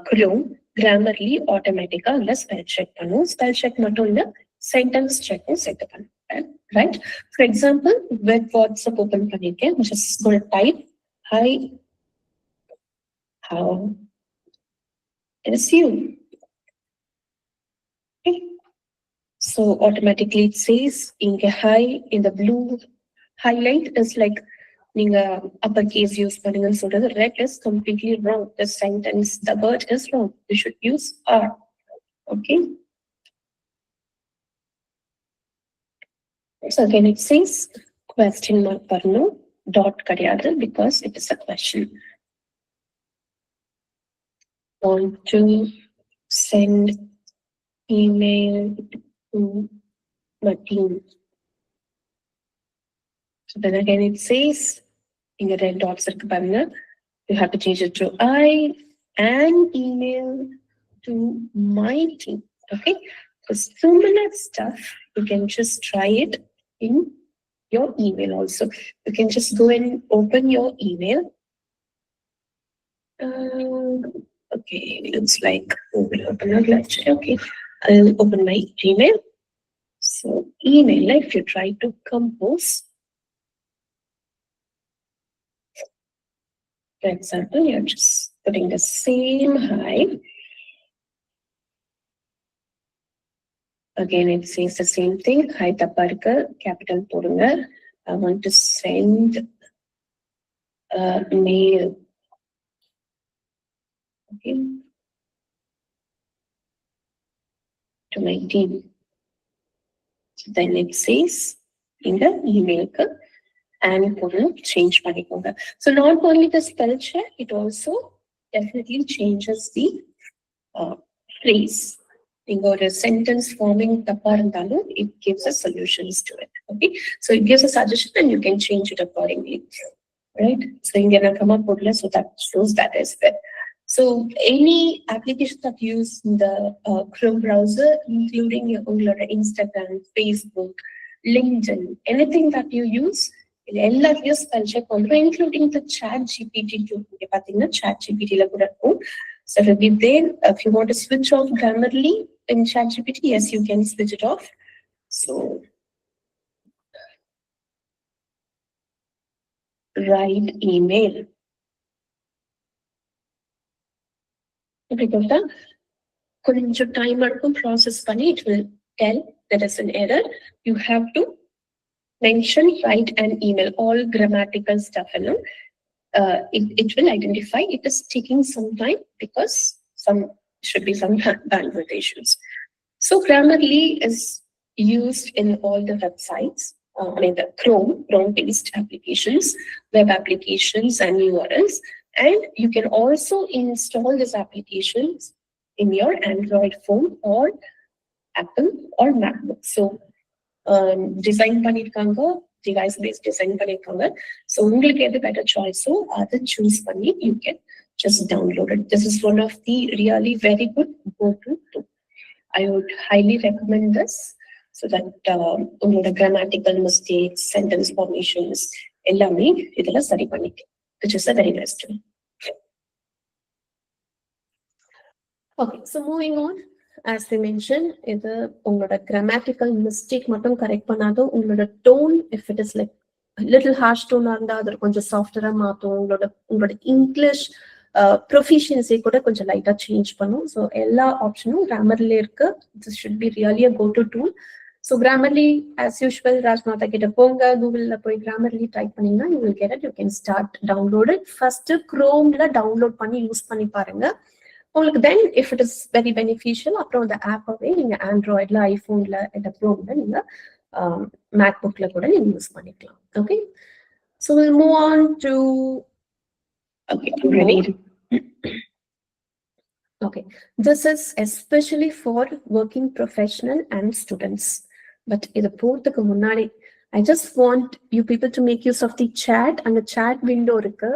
[SPEAKER 3] Chrome, Grammarly automatically இல்ல spell check பண்ணும். Spell check மட்டும் இல்ல, sentence check set பண்ணும். Right? For example, web WhatsApp open பண்ணிருக்கேன். I'm just going to type hi, how is you? Okay. So automatically it says inge hi in the blue highlight is like நீங்க uppercase use பண்ணுங்கன்னு சொல்றது. Red is completely wrong. The sentence, the word is wrong. You should use R. Okay. So again it says question mark பண்ணணும், dot கிடையாது, because it is a question. Want to send email to my team. So then again it says in the red dots irukku parunga, you have to change it to I and email to my team. Okay, so similar stuff you can just try it in your email also. You can just go and open your email. Okay, looks like Google open not lecture. Okay, I'll open my Gmail. So email, if you try to compose, for example, you're just putting the same hi. Again, it says the same thing. Hi taparka, capital porunga. I want to send a mail. Okay. To my team. So then it says in the email and change panikonga. So not only the spell check, it also definitely changes the phrase. In a sentence forming taparandalo, it gives us solutions to it. Okay, so it gives a suggestion and you can change it accordingly. Right? So in come up so that shows that as well. So any application that you use in the Chrome browser, including your Instagram, Facebook, LinkedIn, anything that you use, spell check including the ChatGPT too. ChatGPT so it will be there. If you want to switch off Grammarly in ChatGPT, yes, you can switch it off. So write email. கொஞ்சம் time எடுக்கும் process பண்ணி it will tell there is an error. You have to mention, write an email, all grammatical stuff. It will identify it is taking some time because should be some bandwidth issues. So Grammarly is used in all the websites. I mean the Chrome-based applications, web applications and URLs. And you can also install these applications in your Android phone or Apple or MacBook. So, design pannirukanga, device-based design pannirukanga. So, ungalku edhu better choice, so adha choose panni you can just download it. This is one of the really very good go-to tool. I would highly recommend this so that ungala grammatical mistakes, sentence formations, ellame idella sari pannikku, which is a very nice tool. Okay, so moving on, as we mentioned, இது உங்களோட grammatical mistake மட்டும் correct பண்ணாதோ உங்களோட tone, if it is like little harsh tone இருந்தா அது கொஞ்சம் சாஃப்டரா மாத்தும். உங்களோட English proficiency கூட கொஞ்சம் லைட்டா சேஞ்ச் பண்ணும். ஸோ எல்லா ஆப்ஷனும் Grammarly இருக்கு. This should be really a go-to tool. So Grammarly, as usual, Rajmata கிட்ட போங்க, கூகுள்ல போய் Grammarly டைப் பண்ணீங்கன்னா you will get it. You can start download it. First Chromeல டவுன்லோட் பண்ணி யூஸ் பண்ணி பாருங்க. உங்களுக்கு then if it is very beneficial, அப்புறம் அந்த ஆப்பாவே நீங்க ஆண்ட்ராய்ட்ல, ஐபோன்ல, இந்த க்ரோம்ல நீங்க மேக்புக்ல கூட நீங்க யூஸ் பண்ணிக்கலாம். Okay, so we'll move on to okay, this is especially for working professional and students. But இத போறதுக்கு முன்னாடி I just want you people to make use of the chat. and the chat window இருக்கு,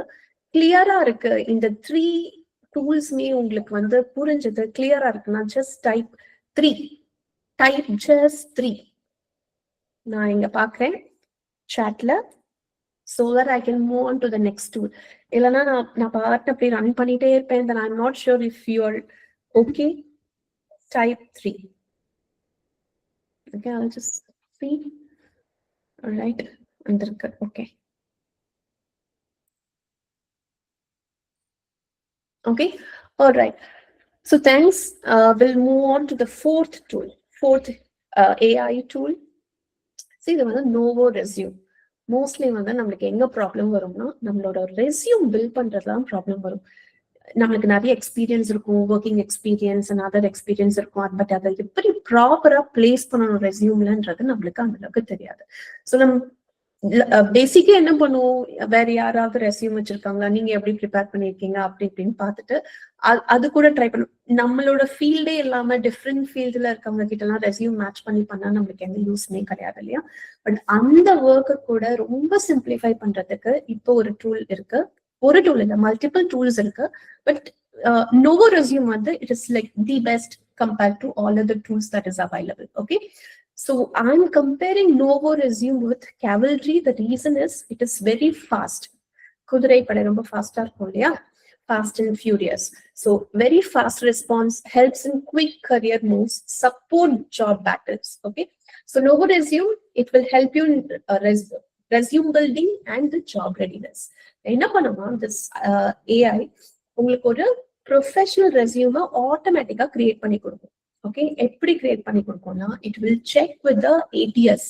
[SPEAKER 3] கிளியரா இருக்கு. இந்த 3 tools உங்களுக்கு புரிஞ்சது, கிளியரா இருக்குன்னா just type 3. Type just 3. நான் இங்க பாக்குறேன் chatல, so that I can move on to the next tool. இல்லனா நான் பாட்டு அப்படியே ரன் பண்ணிட்டே இருப்பேன். then I'm not sure if you are okay. Type 3. Okay, I'll just see. All right, வந்திருக்கு. Okay. Okay, all right. So thanks. We'll move on to the fourth AI tool. See, the one Novo Resume. Mostly நம்மளுக்கு எங்க problem வரும்னா நம்மளோட resume build பண்றதுதான் problem வரும். நம்மளுக்கு நிறைய experience இருக்கும், working experience and other experience இருக்கும். பட் அதை எப்படி ப்ராப்பரா பிளேஸ் பண்ணணும் ரெஸ்யூம்லன்றது நம்மளுக்கு அந்த அளவுக்கு தெரியாது. ஸோ நம்ம
[SPEAKER 2] பேசிக்கா என்ன பண்ணுவோம், வேற யாராவது ரெஸ்யூம் வச்சிருக்காங்களா, நீங்க எப்படி ப்ரிப்பேர் பண்ணிருக்கீங்க அப்படி இப்படின்னு பார்த்துட்டு அது கூட ட்ரை பண்ணும். நம்மளோட ஃபீல்டே இல்லாம டிஃப்ரெண்ட் ஃபீல்டுல இருக்கவங்க கிட்ட எல்லாம் ரெஸ்யூம் மேட்ச் பண்ணா நம்மளுக்கு எந்த யூஸ்மே கிடையாது இல்லையா. பட் அந்த ஒர்க்கை கூட ரொம்ப சிம்பிளிஃபை பண்றதுக்கு இப்போ ஒரு டூல் இருக்கு. ஒரு டூல் இல்ல, மல்டிபிள் டூல்ஸ் இருக்கு. பட் Novo Resume வந்து it is like the best compared to all other tools that is available. Okay, so I'm comparing Novo Resume with Cavalry. The reason is it is very fast. குதிரை படை ரொம்ப ஃபாஸ்டா இருக்கும் இல்லையா, fast and furious. So very fast response, helps in quick career moves, support job battles. Okay, so Novo Resume, it will help you in resume building and the job readiness. என்ன பண்ணுமா, this AI உங்களுக்கு ஒரு professional ரெஸ்யூமை ஆட்டோமேட்டிக்கா create பண்ணி கொடுக்கும். Okay, எப்படி create பண்ணி கொடுக்கும்னா, it will check with ATS,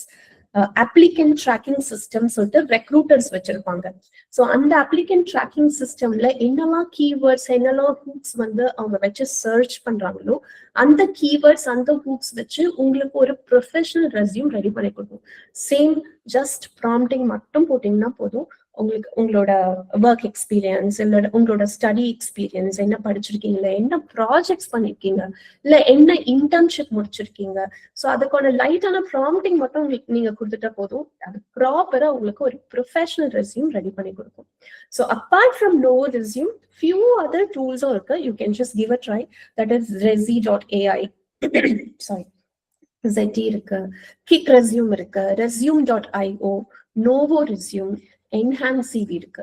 [SPEAKER 2] applicant tracking system சொல்லிட்டு ரெக்ரூட்டர்ஸ் வச்சிருப்பாங்க. ஸோ அந்த அப்ளிகன்ட் ட்ராக்கிங் சிஸ்டம்ல என்னெல்லாம் கீவேர்ட்ஸ், என்னெல்லாம் ஹூக்ஸ் வந்து அவங்க வச்சு சர்ச் பண்றாங்களோ அந்த கீவேர்ட்ஸ், அந்த ஹூக்ஸ் வச்சு உங்களுக்கு ஒரு ப்ரொஃபஷனல் ரெஸ்யூம் ரெடி பண்ணி கொடுக்கும். சேம் ஜஸ்ட் ப்ராம்ப்டிங் மட்டும் போட்டீங்கன்னா போதும், உங்களுக்கு உங்களோட ஒர்க் எக்ஸ்பீரியன்ஸ், இல்ல உங்களோட ஸ்டடி எக்ஸ்பீரியன்ஸ், என்ன படிச்சிருக்கீங்க, என்ன ப்ராஜெக்ட்ஸ் பண்ணிருக்கீங்க, இல்ல என்ன இன்டர்ன்ஷிப் முடிச்சிருக்கீங்க, ஸோ அதுக்கான லைட்டான ப்ராம்ப்டிங் மட்டும் உங்களுக்கு நீங்க கொடுத்துட்டா போதும், அது ப்ராப்பரா உங்களுக்கு ஒரு ப்ரொஃபஷனல் ரெஸ்யூம் ரெடி பண்ணி கொடுக்கும். So apart from Novo Resume, few other tools இருக்கு. You can just give a try. That is Resi.ai. Sorry, ZT இருக்கு, Kick Resume இருக்கு, Resume.io, Novo Resume, Enhance CV இருக்கு.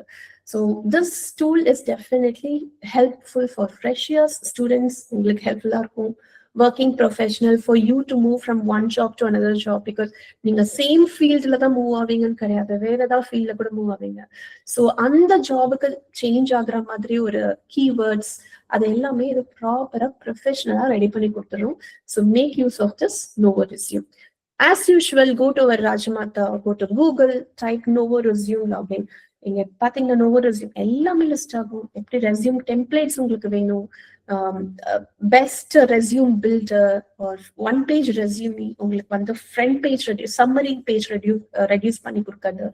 [SPEAKER 2] So this tool is definitely helpful for freshers, students, உங்களுக்கு ஹெல்ப்ஃபுல்லா இருக்கும். Working professional, for you to move from one job to another job, because நீங்க same ஃபீல்ட்ல தான் move ஆவீங்கன்னு கிடையாது, வேற ஏதாவது ஃபீல்ட்ல கூட மூவ் ஆவீங்க. ஸோ அந்த ஜாபுக்கு சேஞ்ச் ஆகுற மாதிரி ஒரு கீவேர்ட்ஸ், அது எல்லாமே இது ப்ராப்பரா ப்ரொஃபஷனலா ரெடி பண்ணி கொடுத்துரும். So make use of this Novo Resume. As usual, go to our Rajamata, go to Google, type Novo Resume login. இங்க பாத்தீங்கன்னா Novo Resume எல்லாமே லிஸ்ட் ஆகும். எப்படி ரெஸ்யூம் டெம்ப்ளேட்ஸ் உங்களுக்கு வேணும், best resume builder or one page resume, உங்களுக்கு வந்து front page summary page reduce பண்ணி கொடுக்காது.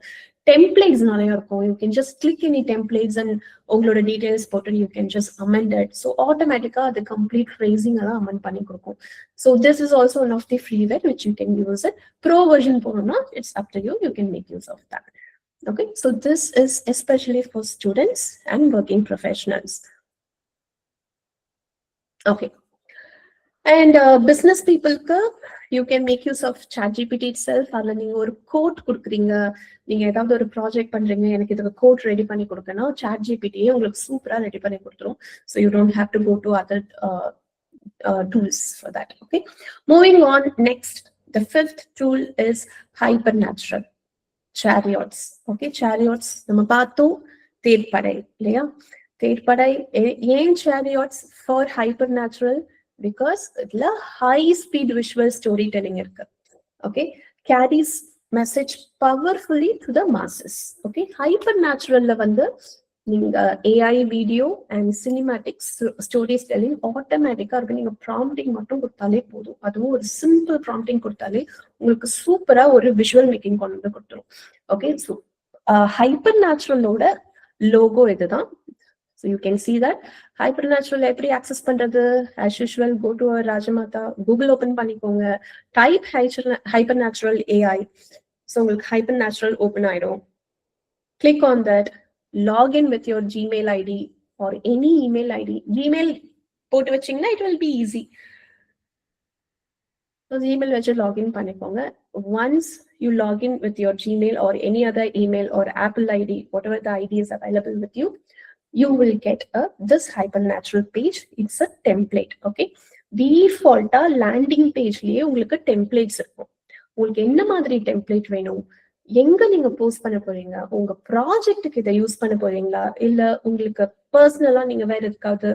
[SPEAKER 2] டெம்ப்ளேட்ஸ் நிறைய இருக்கும். You can just click any templates and உங்களோட டீடைல்ஸ் போட்டு you can just amend it. So ஆட்டோமேட்டிக்கா அது கம்ப்ளீட் ஃப்ரேசிங் எல்லாம் அமெண்ட் பண்ணி கொடுக்கும். So this is also one of the freeware which you can use it. Pro version போகணும்னா it's up to you, you can make use of that. Okay, so this is especially for students and working professionals. Okay, and business people you can make use of ChatGPT itself. அதுல நீங்க ஒரு code கொடுக்குறீங்க, நீங்க ஏதாவது ஒரு project பண்றீங்க, எனக்கு இதுக்கு கோட் ரெடி பண்ணி கொடுக்கணும், ChatGPT உங்களுக்கு சூப்பரா ரெடி பண்ணி கொடுத்துரும். So you don't have to go to other tools for that. Okay, moving on, next, the fifth tool is Hypernatural. Chariots. Okay, chariots நம்ம பார்த்தோம், தேர்ப்படை இல்லையா. தேர்ப்படை ஏன் chariots for Hypernatural? Because இதுல high speed visual storytelling இருக்கு. Okay, carries message powerfully to the masses. Okay, Hypernaturalல வந்து நீங்க AI video and cinematic stories telling ஆட்டோமேட்டிக்கா இருக்கு. நீங்க ப்ராம்ப்டிங் மட்டும் கொடுத்தாலே போதும், அதுவும் ஒரு சிம்பிள் ப்ராம்ப்டிங் கொடுத்தாலே உங்களுக்கு சூப்பரா ஒரு விஷுவல் மேக்கிங் கொண்டு வந்து கொடுத்துரும். ஓகே, ஸோ ஹைப்பர்நேச்சுரலோட லோகோ இதுதான். So you can see that. Hypernatural எப்படி ஆக்சஸ் பண்றது? As usual, go to Rajamata, Google open பண்ணிக்கோங்க, டைப் ஹைப்பர்நேச்சுரல் AI. ஸோ உங்களுக்கு ஹைப்பர்நேச்சுரல் ஓபன் ஆயிடும். Click on that. Log in with your Gmail ID or any email ID. Gmail போட்டு வச்சீங்கன்னா it will be easy. So Gmail வச்சு login பண்ணிக்கோங்க. Once you log in with your Gmail or any other email or Apple ID, whatever the ID is available with you, you will get this Hypernatural page. It's a template. Okay, default landing page லயே உங்களுக்கு templates இருக்கும். உங்களுக்கு என்ன மாதிரி template வேணும், எங்க நீங்க post பண்ண போறீங்க, உங்க ப்ராஜெக்டுக்கு இதை யூஸ் பண்ண போறீங்களா, இல்ல உங்களுக்கு பர்சனலா நீங்க வேற எதுக்காவது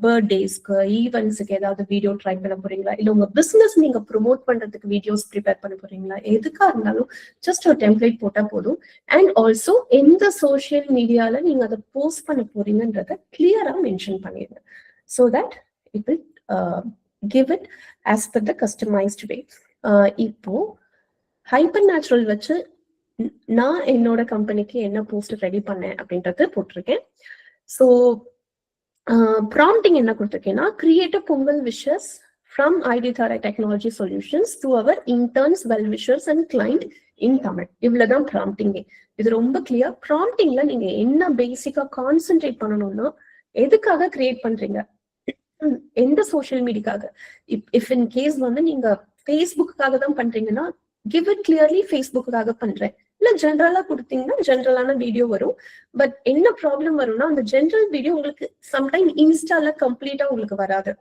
[SPEAKER 2] பர்த்டேஸ்க்கு, ஈவெண்ட்ஸுக்கு ஏதாவது வீடியோ ட்ரை பண்ண போறீங்களா, இல்ல உங்க பிசினஸ் நீங்க ப்ரொமோட் பண்றதுக்கு வீடியோஸ் ப்ரிப்பேர் பண்ண போறீங்களா, எதுக்கா இருந்தாலும் ஜஸ்ட் ஒரு டெம்ப்ளேட் போட்டா போதும். அண்ட் ஆல்சோ எந்த சோசியல் மீடியால நீங்க அதை போஸ்ட் பண்ண போறீங்கன்றத கிளியரா மென்ஷன் பண்ணிடுங்க. So that it will give it as per the customised way. இப்போ ஹைப்பர்நேச்சுரல் வச்சு நான் என்னோட கம்பெனிக்கு என்ன போஸ்ட் ரெடி பண்ணேன் அப்படின்றது போட்டிருக்கேன். ஸோ ப்ராம்ப்டிங் என்ன கொடுத்துருக்கேன்னா, create a Pongal wishes from ID Thara Technology Solutions to our interns, well-wishers and client in Tamil. இவ்வளவுதான் ப்ராம்ப்டிங்கே. இது ரொம்ப கிளியர். ப்ராம்ப்டிங்ல நீங்க என்ன பேசிக்கா கான்சென்ட்ரேட் பண்ணணும்னா, எதுக்காக கிரியேட் பண்றீங்க, எந்த சோஷியல் மீடியாக்காக. இஃப் இன் கேஸ் வந்து நீங்க ஃபேஸ்புக்காக தான் பண்றீங்கன்னா, கிவ் இட் கிளியர்லி ஃபேஸ்புக்காக பண்றேன், இல்ல ஜென்ரலா கொடுத்தீங்கன்னா ஜென்ரலான வீடியோ வரும். பட் என்ன ப்ராப்ளம் வரும்னா, அந்த ஜென்ரல் வீடியோ உங்களுக்கு சம்டைம் இன்ஸ்டால கம்ப்ளீட்டா உங்களுக்கு வராது,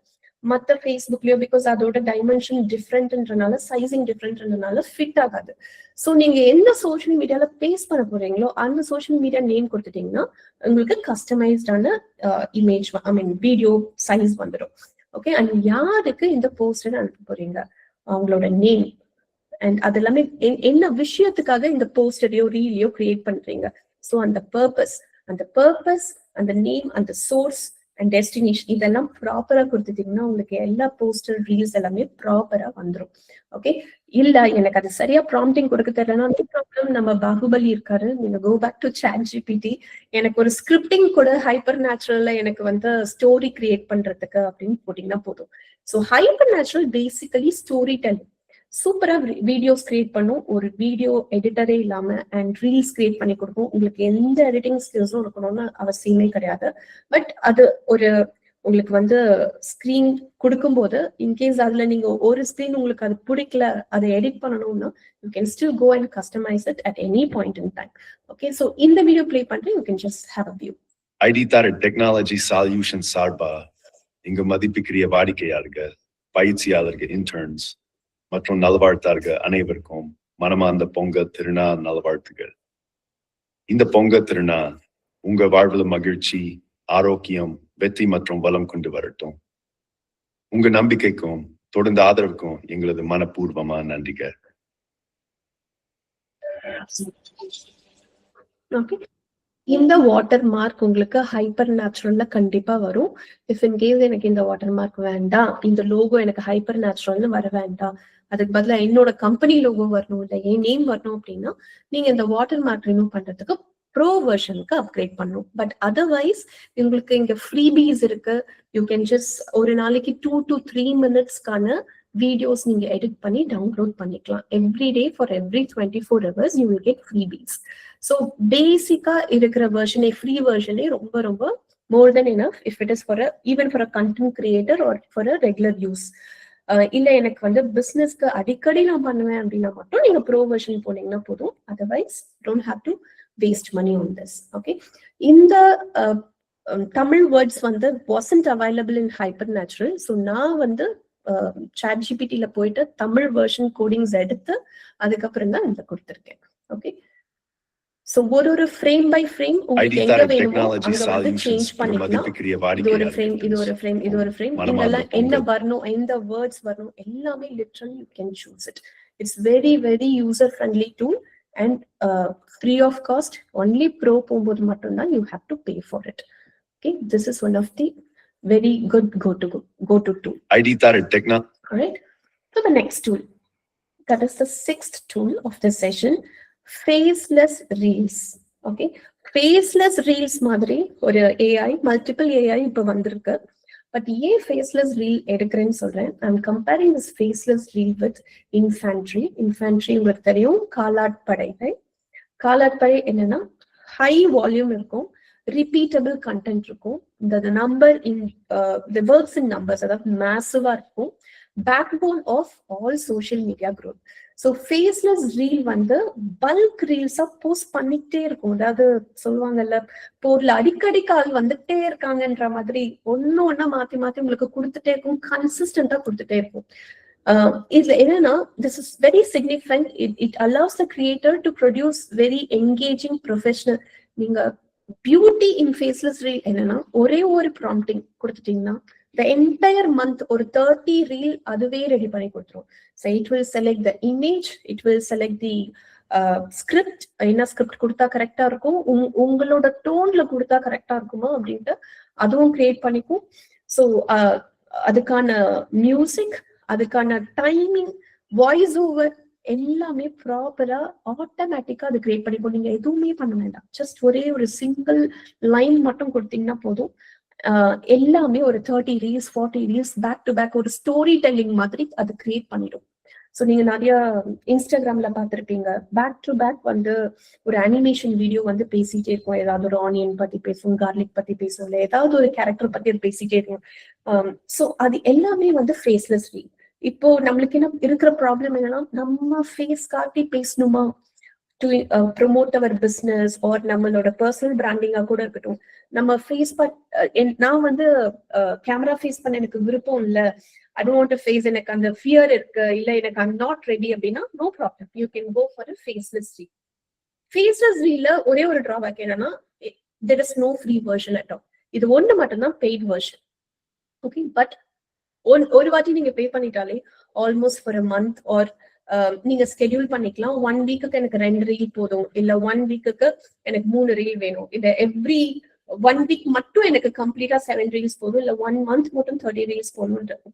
[SPEAKER 2] மற்ற ஃபேஸ்புக்லயோ, பிகாஸ் அதோட டைமென்ஷன் டிஃப்ரெண்ட்ன்றனால, சைசிங் டிஃப்ரெண்ட்ன்றனால ஃபிட் ஆகாது. ஸோ நீங்க எந்த சோஷியல் மீடியால பேஸ் பண்ண போறீங்களோ அந்த சோஷியல் மீடியா நேம் கொடுத்துட்டீங்கன்னா உங்களுக்கு கஸ்டமைஸ்டான இமேஜ், ஐ மீன் வீடியோ சைஸ் வந்துடும். ஓகே, அண்ட் யாருக்கு இந்த போஸ்டர் அனுப்ப போறீங்க, அவங்களோட நேம் அண்ட் அது எல்லாமே என்ன விஷயத்துக்காக இந்த போஸ்டரையோ ரீலையோ கிரியேட் பண்றீங்க. ஸோ அந்த பர்பஸ், அந்த நேம், அந்த சோர்ஸ் அண்ட் டெஸ்டினேஷன் இதெல்லாம் ப்ராப்பரா கொடுத்துட்டீங்கன்னா உங்களுக்கு எல்லா போஸ்டர் ரீல்ஸ் எல்லாமே ப்ராப்பரா வந்துடும். ஓகே, இல்ல எனக்கு அது சரியா ப்ராம்ப்டிங் கொடுக்க தெரியலன்னா, ப்ராப்ளம், நம்ம பாகுபலி இருக்காரு, நீங்க கோ பேக் டு ChatGPT, எனக்கு ஒரு ஸ்கிரிப்டிங் கூட ஹைப்பர் நேச்சுரல்ல எனக்கு வந்து ஸ்டோரி கிரியேட் பண்றதுக்கு அப்படின்னு போட்டீங்கன்னா போதும். So hyper natural basically story telling, சூப்பரா வீடியோஸ் கிரியேட் பண்ணும், ஒரு வீடியோ எடிட்டரே இல்லாம, அண்ட் ரீல்ஸ் கிரியேட் பண்ணி கொடுக்கும். உங்களுக்கு எந்த எடிட்டிங் ஸ்கில்ஸும் இருக்கணும்னு அவசியமே கிடையாது. பட் அது ஒரு உங்களுக்கு வந்து ஸ்கிரீன் கொடுக்கும்போது, இன்கேஸ் அதுல நீங்க ஒரு ஸ்கிரீன் உங்களுக்கு அது பிடிக்கல, அதை எடிட் பண்ணணும்னா, you can still go and customise it at any point in time. Okay, so இந்த வீடியோ பிளே பண்றேன், you can just have a view.
[SPEAKER 4] ID Thara Technology Solutions சார்பா இங்க மதிப்புக்குரிய வாடிக்கையாளர்கள், பயிற்சியாளர்கள், இன்டர்ன்ஸ் மற்றும் நல்வாழ்த்தார்கள் அனைவருக்கும் மனமார்ந்த பொங்கல் திருநாள் நல்வாழ்த்துகள். இந்த பொங்கல் திருநாள் உங்க வாழ்வில் மகிழ்ச்சி, ஆரோக்கியம், வெற்றி மற்றும் வளம் கொண்டு வரட்டும். உங்க நம்பிக்கைக்கும் தொடர்ந்து ஆதரவுக்கும் எங்களது மனப்பூர்வமான நன்றிகள்.
[SPEAKER 2] ஓகே, இந்த வாட்டர் மார்க் உங்களுக்கு ஹைப்பர் நேச்சுரல்ல கண்டிப்பா வரும். இஃப் இன் கேஸ் எனக்கு இந்த வாட்டர் மார்க் வேண்டாம், இந்த லோகோ எனக்கு ஹைப்பர் நேச்சுரல்னு வர வேண்டாம், அதுக்கு பதிலா என்னோட கம்பெனி லோகோ வரணும், இல்லை என் நேம் வரணும் அப்படின்னா நீங்க இந்த வாட்டர் மார்க் ரிமூவ் பண்றதுக்கு ப்ரோ வெர்ஷனுக்கு அப்கிரேட் பண்ணணும். பட் அதர்வைஸ் உங்களுக்கு இங்க ஃப்ரீபீஸ் இருக்கு. யூ கேன் ஜஸ்ட் ஒரு நாளைக்கு 2 to 3 minutesக்கான வீடியோஸ் நீங்க எடிட் பண்ணி டவுன்லோட் பண்ணிக்கலாம். Every day for every 24 hours you will get freebies. So பேசிக்கா இருக்கிற வெர்ஷனே, ஃப்ரீ வெர்ஷனே ரொம்ப ரொம்ப more than enough if it is for a, even for a content creator or for a regular use. இல்ல எனக்கு வந்து பிசினஸ்க்கு அடிக்கடி நான் பண்ணுவேன் அப்படின்னா மட்டும் நீங்க ப்ரோ வெர்ஷன் போனீங்கன்னா போதும். Otherwise don't have to waste money on this. Okay, இந்த தமிழ் வேர்ட்ஸ் வந்து wasn't available in Hypernatural. So நான் வந்து ChatGPT-ல போயிட்டு தமிழ் வெர்ஷன் கோடிங்ஸ் எடுத்து அதுக்கப்புறம் தான் இந்த கொடுத்துருக்கேன். ஓகே, சோ ஒரு ஃப்ரேம் பை ஃப்ரேம் உங்களுக்கு எங்க வேணுமோ அங்க வந்து சேஞ்ச் பண்ணிக்கலாம். இது ஒரு ஃப்ரேம், இது ஒரு ஃப்ரேம், இது ஒரு ஃப்ரேம், இதெல்லாம் என்ன வரணும், எந்த வேர்ட்ஸ் வரணும், எல்லாமே literally you can choose it. It's very very user friendly tool and free of cost. Only pro போகும்போது மட்டும்தான் you have to pay for it. Okay, this is one of the very good go to tool.
[SPEAKER 4] ID Thara Technology.
[SPEAKER 2] All right, so the next tool, that is the 6th tool of this session, faceless reels. Okay, faceless reels மாதிரி ஒரு AI, multiple AI இப்ப வந்திருக்கு. But ஏன் faceless reel எடுக்கிறேன்னு சொல்றேன். I'm comparing this faceless reel with infantry. உங்களுக்கு தெரியும், காலாட்படைகள். காலாட்படை என்னன்னா ஹை வால்யூம் இருக்கும், repeatable content இருக்கும், the number in the words in numbers, அதாவது massive இருக்கும், backbone of all social media growth. So faceless reel வந்து bulk reels போஸ்ட் பண்ணிட்டே இருக்கும். அதாவது சொல்லுவாங்கல்ல, போர்ல அடிக்கடி கால் வந்துட்டே இருக்காங்கன்ற மாதிரி ஒன்னா மாத்தி மாத்தி உங்களுக்கு கொடுத்துட்டே இருக்கும், கன்சிஸ்டன்டா கொடுத்துட்டே இருக்கும். இதுல என்னன்னா, this is very significant. It allows the creator to produce very engaging professional. நீங்க பியூட்டி இன் ஃபேஸ்லெஸ் ரீல் என்னன்னா, ஒரே ஒரு ப்ராம்ப்டிங் கொடுத்துட்டீங்கன்னா the entire month ஒரு 30 reel அதுவே ரெடி பண்ணி கொடுத்துரும். So it will select the image, it will select the script, என்ன ஸ்கிரிப்ட் கொடுத்தா கரெக்டா இருக்கும், உங்களோட டோன்ல கொடுத்தா கரெக்டா இருக்குமா அப்படின்ட்டு அதுவும் கிரியேட் பண்ணிக்கும். ஸோ அதுக்கான மியூசிக், அதுக்கான டைமிங், வாய்ஸ் ஓவர், எல்லாமே ப்ராப்பரா ஆட்டோமேட்டிக்கா அது கிரியேட் பண்ணிப்போம். நீங்க எதுவுமே பண்ண வேண்டாம். ஜஸ்ட் ஒரே ஒரு சிங்கிள் லைன் மட்டும் கொடுத்தீங்கன்னா போதும். எல்லாமே ஒரு 30 reels 40 reels back to back ஒரு ஸ்டோரி டெல்லிங் மாதிரி அது கிரியேட் பண்ணிடும். ஸோ நீங்க நிறைய இன்ஸ்டாகிராம்ல பார்த்துருப்பீங்க, பேக் டு பேக் வந்து ஒரு அனிமேஷன் வீடியோ வந்து பேசிட்டே இருக்கும். ஏதாவது ஒரு ஆனியன் பத்தி பேசும், கார்லிக் பத்தி பேசும், இல்லை ஏதாவது ஒரு கேரக்டர் பத்தி அது பேசிட்டே இருக்கும். ஸோ அது எல்லாமே வந்து ஃபேஸ்லெஸ் ரீல். இப்போ நம்மளுக்கு என்ன இருக்கிற ப்ராப்ளம் என்னன்னா, நம்ம ஃபேஸ் காட்டி பேசணுமா to promote our business or நம்மளோட பர்சனல் பிராண்டிங்கா கூட இருக்கட்டும். நம்ம ஃபேஸ் நான் வந்து கேமரா ஃபேஸ் பண்ண எனக்கு விருப்பம் இல்லை, I don't want to face எனக்கு அந்த ஃபியர் இருக்கு, இல்ல எனக்கு I'm not ready அப்படின்னா no problem, you can go for a faceless reel. faceless reel ஒரே ஒரு டிராபேக் என்னன்னா, there is no free version at all. இது ஒண்ணு மட்டும்தான் பெய்ட் வெர்ஷன். ஓகே, பட் ஒரு வாட்டி நீங்க பே பண்ணிட்டாலே almost for a month or நீங்க ஸ்கெடியூல் பண்ணிக்கலாம். 1 வீக்குக்கு எனக்கு 2 ரீல் போதும், இல்ல 1 வீக்குக்கு எனக்கு 3 ரீல் வேணும், இல்ல எவ்ரி 1 வீக் மட்டும் எனக்கு கம்ப்ளீட்டா 7 ரீல்ஸ் போதும், இல்ல 1 மந்த் மட்டும் 30 ரீல்ஸ்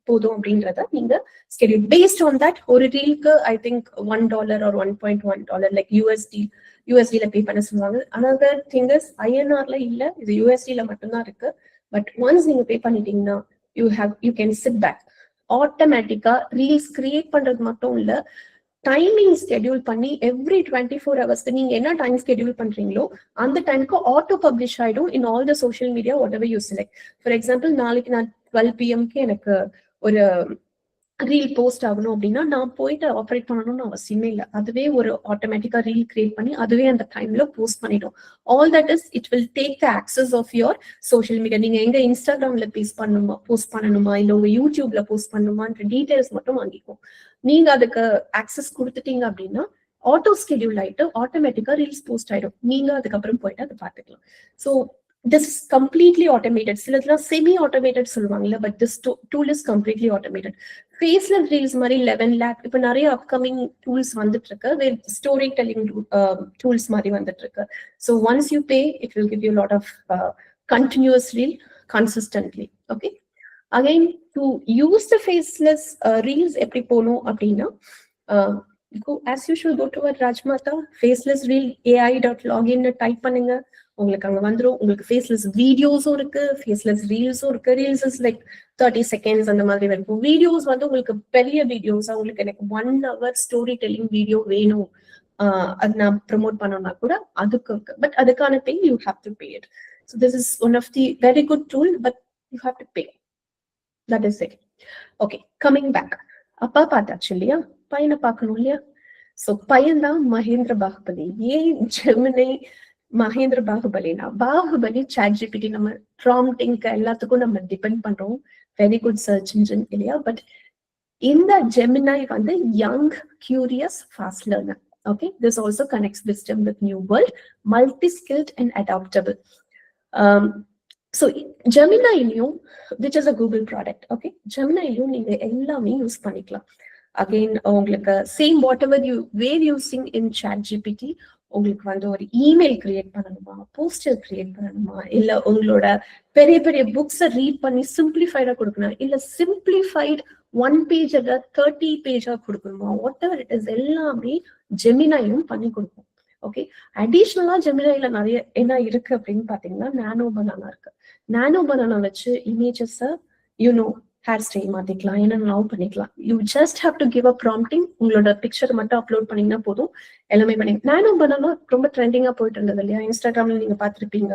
[SPEAKER 2] போதும் அப்படின்றத நீங்க ஸ்கெடியூல் பேஸ்ட் ஆன் தட். ஒரு ரீலுக்கு ஐ திங்க் $1 or $1.1 லைக் யூஎஸ்டில பே பண்ண சொல்லுவாங்க. அனதர் திங் இஸ் INRல இல்ல, இது USDல மட்டும்தான் இருக்கு. பட் ஒன்ஸ் நீங்க பே பண்ணிட்டீங்கன்னா யூ கேன் சிட் பேக். ஆட்டோமேட்டிக்கா ரீல்ஸ் கிரியேட் பண்றது மட்டும் இல்ல, டைமிங் ஸ்கெடியூல் பண்ணி எவ்ரி 24 ஹவர்ஸ்க்கு நீங்க என்ன டைம் ஸ்கெடியூல் பண்றீங்களோ அந்த டைமுக்கு ஆட்டோ பப்ளிஷ் ஆயிடும் in all the social media what ever you select. For example, நாளைக்கு நான் 12 PM எனக்கு ஒரு ரீல் போஸ்ட் ஆகணும் அப்படின்னா நான் போயிட்டு ஆப்ரேட் பண்ணணும்னு அவசியமே இல்லை. அதுவே ஒரு ஆட்டோமேட்டிக்கா ரீல் கிரியேட் பண்ணி அதுவே அந்த டைம்ல போஸ்ட் பண்ணிடும். All that is it will take the access of your social media. நீங்க எங்க இன்ஸ்டாகிராம்ல போஸ்ட் பண்ணணுமா இல்ல உங்க யூடியூப்ல போஸ்ட் பண்ணணுமான்ற டீடைல்ஸ் மட்டும் வாங்கிக்கும். நீங்க அதுக்கு ஆக்சஸ் கொடுத்துட்டீங்க அப்படின்னா ஆட்டோ ஸ்கெடியூல் ஆயிட்டு ஆட்டோமேட்டிக்கா ரீல்ஸ் போஸ்ட் ஆயிடும். நீங்க அதுக்கப்புறம் போயிட்டு அதை பார்த்துக்கலாம். So this is completely automated. சிலதுலாம் semi automated சொல்லுவாங்கல்ல, but this tool is completely automated. faceless reels மாதிரி 11 lakh இப்ப நிறைய அப்கமிங் டூல்ஸ் வந்துட்டு இருக்கு, ஸ்டோரி டெல்லிங் டூல்ஸ் மாதிரி வந்துட்டு இருக்கு. So once you pay, it will give you a lot of continuous reel consistently. Okay, again to use the faceless reels எப்படி போகணும் அப்படின்னா, as usual go to our Rajmata faceless reel ai.login type பண்ணுங்க. உங்களுக்கு அங்க வந்துடும். உங்களுக்கு faceless வீடியோஸும் இருக்கு, ஃபேஸ்லெஸ் ரீல்ஸும் இருக்கு. ரீல்ஸ் இஸ் லைக் 30 செகண்ட்ஸ் அந்த மாதிரி இருக்கும். வீடியோஸ் வந்து உங்களுக்கு பெரிய வீடியோஸா, உங்களுக்கு எனக்கு 1 hour ஸ்டோரி டெல்லிங் வீடியோ வேணும், அது நான் ப்ரமோட் பண்ணணும்னா கூட அதுக்கு இருக்கு. பட் அதுக்கான pay you have to pay it. So this is one of the very good tool, but you have to pay. That is it. Okay, coming back. அப்பா பார்த்தாச்சு இல்லையா, பையனை பார்க்கணும் இல்லையா? ஸோ பையன் தான் மகேந்திர பாகுபலி. ஏன் ஜெமினி மகேந்திர பாகுபலினா, பாகுபலி ChatGPT நம்ம ப்ராம்ப்டிங்க்கு எல்லாத்துக்கும் நம்ம டிபெண்ட் பண்றோம், வெரி குட் சர்ச் இன்ஜின் இல்லையா? பட் இந்த ஜெமினி வந்து young, curious, fast learner. Okay, this also connects wisdom with new world, multi skilled and adaptable. So ஜெமினிலையும், which is a Google product. Okay, ஜெமினிலையும் நீங்க எல்லாமே யூஸ் பண்ணிக்கலாம். Again உங்களுக்கு same whatever you were using in ChatGPT, உங்களுக்கு வந்து ஒரு email create பண்ணணுமா, போஸ்டர் கிரியேட் பண்ணணுமா, இல்ல உங்களோட பெரிய பெரிய புக்ஸை ரீட் பண்ணி சிம்பிளிஃபைடா கொடுக்கணும், இல்ல சிம்பிளிஃபைட் 1 page 30 பேஜா கொடுக்கணுமா, வாட் எவர் இட் இஸ், எல்லாமே ஜெமினியும் பண்ணி கொடுக்கும். ஓகே, அடிஷ்னலா ஜெமினில நிறைய என்ன இருக்கு அப்படின்னு பாத்தீங்கன்னா, நானோ பனானா இருக்கு. நானோ பனானா வச்சு இமேஜஸ் ஹேர் ஸ்டைல் மாத்திக்கலாம், என்னென்னலாம் பண்ணிக்கலாம். You just have to give a prompting. உங்களோட பிக்சர் மட்டும் அப்லோட் பண்ணீங்கன்னா போதும், எல்லாமே பண்ணி. நானோ பனானா ரொம்ப ட்ரெண்டிங்கா போயிட்டு இருந்தது இல்லையா, இன்ஸ்டாகிராம்ல நீங்க பார்த்துருப்பீங்க.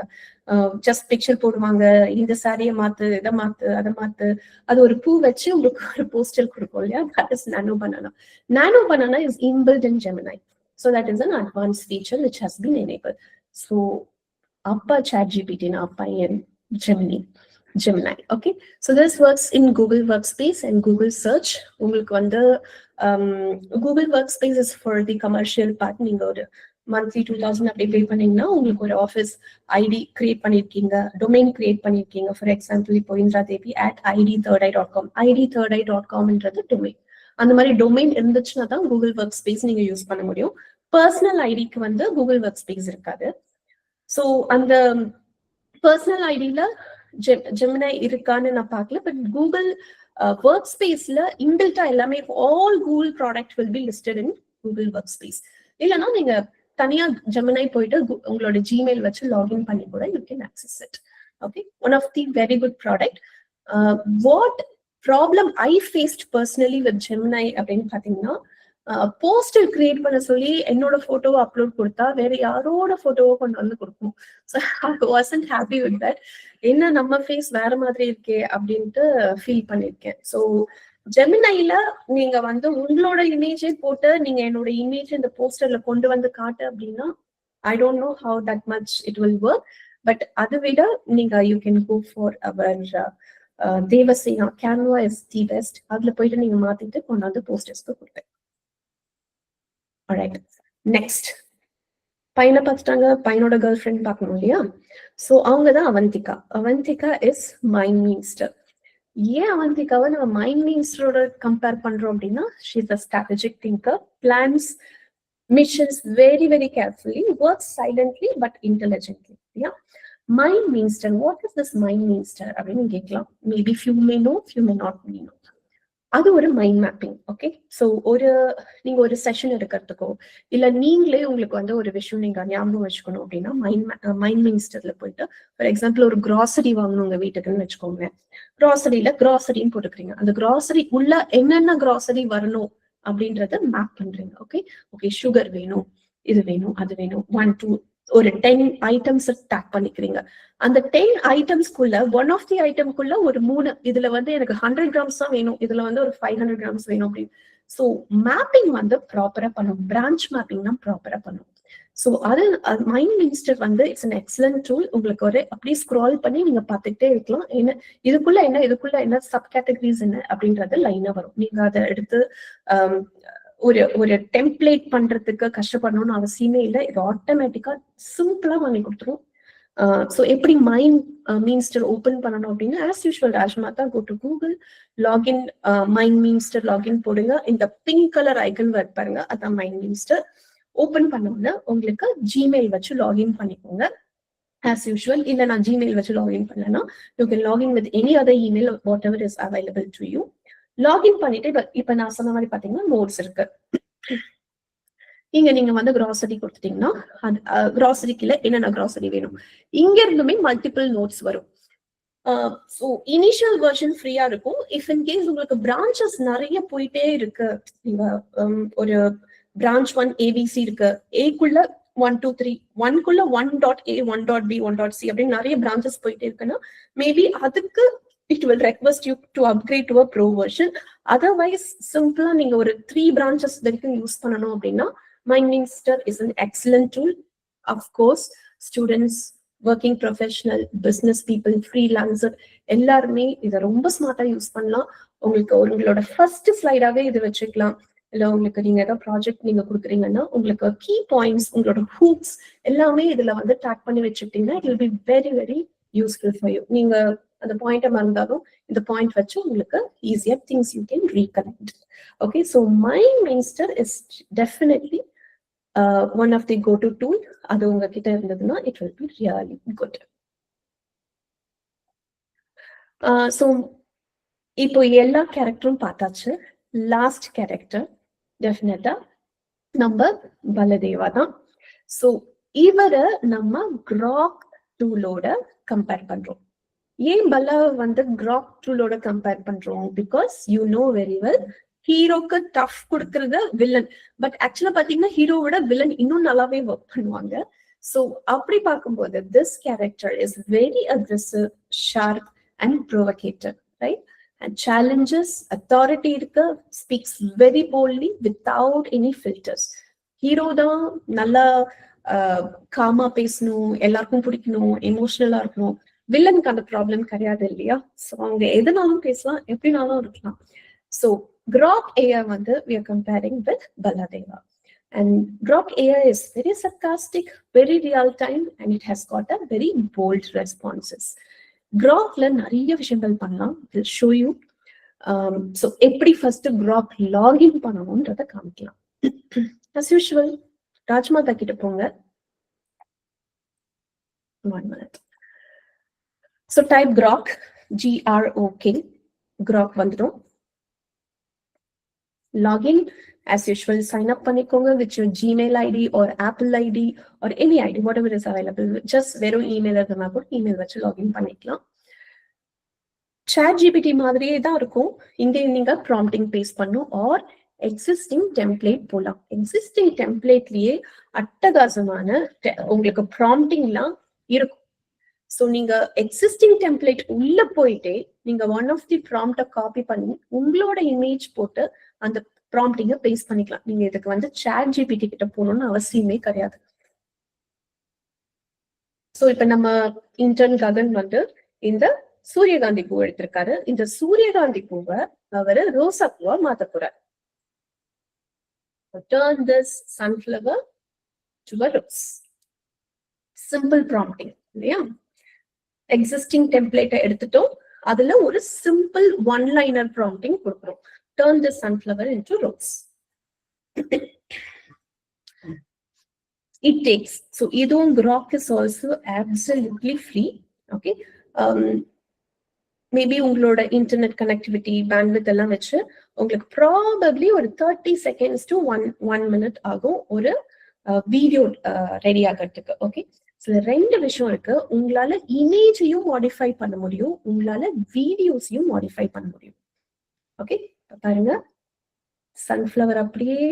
[SPEAKER 2] ஜஸ்ட் பிக்சர் போடுவாங்க, இந்த சாரியை மாத்து, இதை மாத்து, அதை மாத்து, அது ஒரு பூ வச்சு உங்களுக்கு ஒரு போஸ்டர் கொடுக்கும் இல்லையா, that is nano banana. Nano banana is inbuilt in Gemini. So that is an advanced feature which has been enabled. So appa ChatGPT na appa in Gemini. Okay, so this works in Google Workspace and Google Search. உங்களுக்கு வந்து Google Workspace is for the commercial part. நீங்க ஒரு monthly 2000 அப்படி பே பண்ணீங்கன்னா உங்களுக்கு ஒரு office ID create பண்ணிருக்கீங்க, domain create பண்ணிருக்கீங்க. ஃபார் எக்ஸாம்பிள், இப்போ இந்திராதேவி @idthirdeye.com, idthirdeye.comன்றது டொமைன். அந்த மாதிரி டொமைன் இருந்துச்சுன்னா தான் கூகுள் ஒர்க் ஸ்பேஸ் நீங்க யூஸ் பண்ண முடியும். பர்சனல் ஐடிக்கு வந்து கூகுள் ஒர்க் ஸ்பேஸ் இருக்காது. ஸோ அந்த பர்சனல் ஐடியில ஜெமினி இருக்கான்னு நான் பார்க்கல, பட் கூகுள் ஒர்க் ஸ்பேஸ்ல இன்பில்ட்டா எல்லாமே all Google product will be listed in Google work space. இல்லைன்னா நீங்க தனியா ஜெமினி போயிட்டு உங்களோட ஜிமெயில் வச்சு லாகின் பண்ணி கூட you can access it. Okay, one of the very good product. What problem I faced personally with Gemini அப்படின்னு பாத்தீங்கன்னா, போஸ்டர் கிரியேட் பண்ண சொல்லி என்னோட போட்டோவை அப்லோட் கொடுத்தா வேற யாரோட போட்டோவை கொண்டு வந்து கொடுக்கும். So I wasn't happy with that. என்ன நம்ம ஃபேஸ் வேற மாதிரி இருக்கே அப்படின்ட்டு ஃபீல் பண்ணிருக்கேன். ஸோ ஜெமினில நீங்க வந்து உங்களோட இமேஜே போட்டு நீங்க என்னோட இமேஜ் இந்த போஸ்டர்ல கொண்டு வந்து காட்டு அப்படின்னா I don't know how that much it will work. But அதை விட நீங்க you can go for our Devasena. Canva is the best. அதுல போயிட்டு நீங்க மாத்திட்டு கொண்டாந்து போஸ்டர்ஸ்க்கு கொடுப்பேன். Alright, next. பையனை பார்த்துட்டாங்க, பையனோட கேர்ள் ஃப்ரெண்ட் பார்க்கணும் இல்லையா? ஸோ அவங்க தான் Avantika. Avantika is Mind Minister. ஏன் அவந்திகாவை நம்ம மைண்ட் மீன்ஸ்டரோட கம்பேர் பண்றோம் அப்படின்னா, she is a strategic thinker, plans missions very, very carefully, works silently but intelligently. Yeah. Mind Minster. What is this Mind Minster? அப்படின்னு கேட்கலாம். Maybe few may know, few may not know. அது ஒரு mind mapping. Okay, so நீங்க ஒரு session எடுக்கிறதுக்கோ இல்ல நீங்களே உங்களுக்கு வந்து ஒரு விஷயம் நீங்க ஞாபகம் வச்சுக்கணும் அப்படின்னா மைண்ட் மினிஸ்டர்ல போயிட்டு, ஃபார் எக்ஸாம்பிள் ஒரு கிராசரி வாங்கணும் உங்க வீட்டுக்குன்னு வச்சுக்கோங்க. கிராசரியில கிராசரின்னு போட்டுக்கிறீங்க. அந்த கிராசரி உள்ள என்னென்ன கிராசரி வரணும் அப்படின்றத மேப் பண்றீங்க. ஓகே ஓகே, சுகர் வேணும், இது வேணும், அது வேணும், 1 2 ஒரு 10 ஐட்டம்ஸ் டேக் பண்ணிக்கிறீங்க. அந்த 10 ஐட்டம்ஸ்குள்ள ஒன் ஆஃப் தி ஐட்டம்குள்ள ஒரு 3 இதுல வந்து எனக்கு 100 கிராம்ஸ் தான் வேணும், இதுல வந்து ஒரு 500 கிராம்ஸ் வேணும் அப்படின்னு. ஸோ மேப்பிங் வந்து ப்ராப்பரா பண்ணும். பிரான்ச் மேப்பிங் தான் ப்ராப்பரா பண்ணும். ஸோ அது மைண்ட் மினிஸ்டர் வந்து இட்ஸ் அன் எக்ஸலன்ட் டூல். உங்களுக்கு ஒரு அப்படியே ஸ்க்ரால் பண்ணி நீங்க பார்த்துட்டே இருக்கலாம். என்ன இதுக்குள்ள என்ன சப் கேட்டகரிஸ் என்ன அப்படின்றது லைனா வரும். நீங்க அதை எடுத்து ஒரு டெம்ப்ளேட் பண்றதுக்கு கஷ்டப்படணும்னு அவசியமே இல்லை. இது ஆட்டோமேட்டிக்கா சிம்பிளா வாங்கி கொடுத்துரும். ஸோ எப்படி மைண்ட் மீன்ஸ்டர் ஓபன் பண்ணணும் அப்படின்னா, as usual Rajmata go to Google, login Mind Minister login போடுங்க. இந்த பிங்க் கலர் ஐக்கன் ஒர்க் பாருங்க, அதான் மைண்ட் மீன்ஸ்டர். ஓபன் பண்ணோம்னா உங்களுக்கு ஜிமெயில் வச்சு லாகின் பண்ணிக்கோங்க ஆஸ் யூஷுவல். இல்ல நான் ஜிமெயில் வச்சு லாகின் பண்ணலன்னா you can login with any other email what ever is available to you. Login பண்ணிட்டு இப்ப நான் சொன்ன மாதிரி பாத்தீங்கன்னா நோட்ஸ் இருக்கு. நீங்க வந்து கிராசரி கொடுத்துட்டீங்கன்னா கிராசரிக்குள்ள என்னென்ன கிராசரி வேணும், இங்க இருந்துமே மல்டிபிள் நோட்ஸ் வரும். ஸோ இனிஷியல் வெர்ஷன் ஃப்ரீயா இருக்கும். இஃப் இன் கேஸ் உங்களுக்கு பிரான்ச்சஸ் நிறைய போயிட்டே இருக்கு, நீங்க ஒரு பிரான்ச் 1 ABC இருக்கு, ஏக்குள்ள 1 2 3 1குள்ள 1.A 1.B 1.C அப்படின்னு நிறைய பிரான்ச்சஸ் போயிட்டே இருக்குன்னா மேபி அதுக்கு it will request you to upgrade to a pro version. Otherwise simple நீங்க ஒரு 3 branches வரைக்கும் யூஸ் பண்ணணும் அப்படின்னா Mind Minster is an excellent tool. Of course, students, working professional, business people, freelancer எல்லாருமே இதை ரொம்ப ஸ்மார்ட்டா யூஸ் பண்ணலாம். உங்களுக்கு உங்களோட ஃபர்ஸ்ட் ஸ்லைடாவே இது வச்சுக்கலாம். இல்ல உங்களுக்கு நீங்க ஏதாவது ப்ராஜெக்ட் நீங்க கொடுக்குறீங்கன்னா உங்களுக்கு கீ பாயிண்ட்ஸ், உங்களோட ஹூக்ஸ் எல்லாமே இதுல வந்து டேக் பண்ணி வச்சுக்கிட்டீங்கன்னா it will be very, very useful for you. நீங்க அந்த பாயிண்ட மறந்தாலும் இந்த பாயிண்ட் வச்சு உங்களுக்கு ஈஸியா things you can reconnect. Okay, so mind minister is definitely one of the go to tool. அது உங்ககிட்ட இருந்ததுன்னா it will be really good. So இப்போ எல்லா கேரக்டரும் பார்த்தாச்சு. லாஸ்ட் கேரக்டர் டெஃபினட்டா நம்ம பலதேவா தான். ஸோ இவரை நம்ம கிராக் டூலோட கம்பேர் பண்றோம். ஏன் பல்லா வந்து கிராக் டூலோட கம்பேர் பண்றோம்? Because you know very well ஹீரோக்கு டஃப் கொடுக்கறது வில்லன். பட் ஆக்சுவலா பாத்தீங்கன்னா ஹீரோவோட வில்லன் இன்னும் நல்லாவே ஒர்க் பண்ணுவாங்க. ஸோ அப்படி பார்க்கும்போது this character is very aggressive, sharp and provocative, right? And challenges, authority இருக்கு, speaks very boldly without any filters. Hero தான் நல்லா காமா பேசணும், எல்லாருக்கும் பிடிக்கணும், எமோஷனலா இருக்கணும். வில்லனுக்கு அந்த ப்ராப்ளம் கிடையாது இல்லையா? ஸோ அவங்க எதுனாலும் பேசலாம், எப்படினாலும் இருக்கலாம். ஸோ கிராக் AI வந்து we are comparing with Baladeva. And Grok AI is very sarcastic, very real time, and it has got a very bold responses. Grokல நிறைய விஷயங்கள் பண்ணலாம். Will show you. So எப்படி ஃபர்ஸ்ட் Grok லாகின் பண்ணணும்ன்றத காமிக்கலாம். As usual, Rajmata கிட்ட போங்க. 1 minute. So type Grok, GROK, Grok வந்துடும். Login, as usual sign up பண்ணிக்கோங்க with your Gmail ID or Apple ID or any ID whatever is available. Just வெறும் email இருந்தா கூட email வச்சு login பண்ணிக்கலாம். ChatGPT மாதிரியே தான் இருக்கும். இங்க நீங்க prompting paste பண்ணும் or existing template போலாம். existing templateலயே அட்டகாசமான உங்களுக்கு promptingலாம் இருக்கும். So நீங்க existing template உள்ள போயிட்டே நீங்க one of the prompt copy பண்ணி உங்களோட இமேஜ் போட்டு அந்த prompting பேஸ்ட் பண்ணிக்கலாம். நீங்க இதுக்கு வந்து ChatGPT கிட்ட போகணும்னு அவசியமே கிடையாது. சோ இப்ப நம்ம இன்டர்ன் ககன் வந்து இந்த சூரியகாந்தி பூ எடுத்திருக்காரு. இந்த சூரியகாந்தி பூவை அவரு ரோசா பூவா மாத்த போறாரு. Turn this sunflower to a rose. Simple prompting இல்லையா? எக்ஸிஸ்டிங் டெம்ப்ளேட்டை எடுத்துட்டோம். அதுல ஒரு சிம்பிள் ஒன் லைனர் ப்ராம்ப்டிங் கொடுக்குறோம். Turn the sunflower into rose. It takes. So இதுவும் Grok is also absolutely free. Okay. Maybe உங்களோட இன்டர்நெட் கனெக்டிவிட்டி பேண்ட்வித் எல்லாம் வச்சு உங்களுக்கு ப்ராபப்ளி ஒரு 30 seconds to 1 minute ஆகும் ஒரு வீடியோ ரெடி ஆகிறதுக்கு. ஓகே, ரெண்டு விஷயம் இருக்கு. உங்களால இமேஜையும் மாடிஃபை பண்ண முடியும், உங்களால வீடியோஸையும் மாடிஃபை பண்ண முடியும். ஓகே, பாருங்க சன்ஃபிளவர் அப்படியே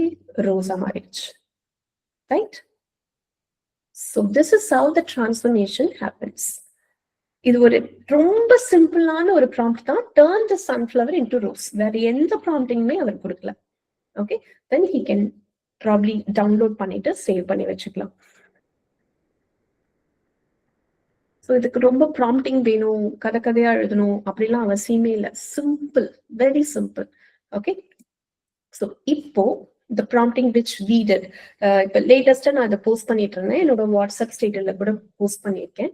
[SPEAKER 2] ரோஸா மாறிடுச்சு. Right? So this is how the transformation happens. இது ஒரு ரொம்ப சிம்பிளான ஒரு ப்ராம்ப்ட் தான். Turn the sunflower into rose. வேற எந்த ப்ராம்ப்டிங்குமே அவர் கொடுக்கல. Okay, then he can probably download பண்ணிட்டு சேவ் பண்ணி வச்சுக்கலாம். ஸோ இதுக்கு ரொம்ப ப்ராம்ப்டிங் வேணும், கதையா எழுதணும் அப்படிலாம் அவசியமே இல்லை. Simple, very simple. Okay, so இப்போ the prompting which we did, இப்போ லேட்டஸ்டா நான் அதை போஸ்ட் பண்ணிட்டு இருந்தேன், என்னோட வாட்ஸ்அப் ஸ்டேட்டஸ்ல கூட போஸ்ட் பண்ணியிருக்கேன்.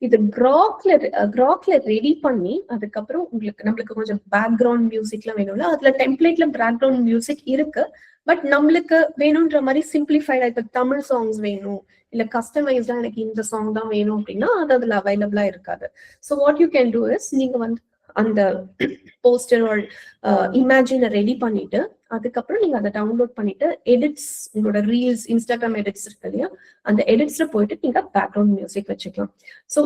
[SPEAKER 2] இது கிராக்ல ரெடி பண்ணி அதுக்கப்புறம் நம்மளுக்கு கொஞ்சம் பேக்ரவுண்ட் மியூசிக்லாம் வேணும்ல, அதுல டெம்ப்ளேட்ல பேக்ரவுண்ட் மியூசிக் இருக்கு. பட் நம்மளுக்கு வேணும்ன்ற மாதிரி சிம்பிளிஃபைடா இப்ப தமிழ் சாங்ஸ் வேணும் இல்ல கஸ்டமைஸ்டா எனக்கு இந்த சாங் தான் வேணும் அப்படின்னா அது அதுல அவைலபிளா இருக்காது. So what you can do is, நீங்க வந்து அந்த போஸ்டர் ஆர் இமேஜினை ரெடி பண்ணிட்டு அதுக்கப்புறம் நீங்க அதை டவுன்லோட் பண்ணிட்டு எடிட்ஸ், உங்களோட ரீல்ஸ் இன்ஸ்டாகிராம் எடிட்ஸ் இருக்கு இல்லையா, அந்த எடிட்ஸ்ல போயிட்டு நீங்க பேக்ரவுண்ட் மியூசிக் வச்சுக்கலாம். ஸோ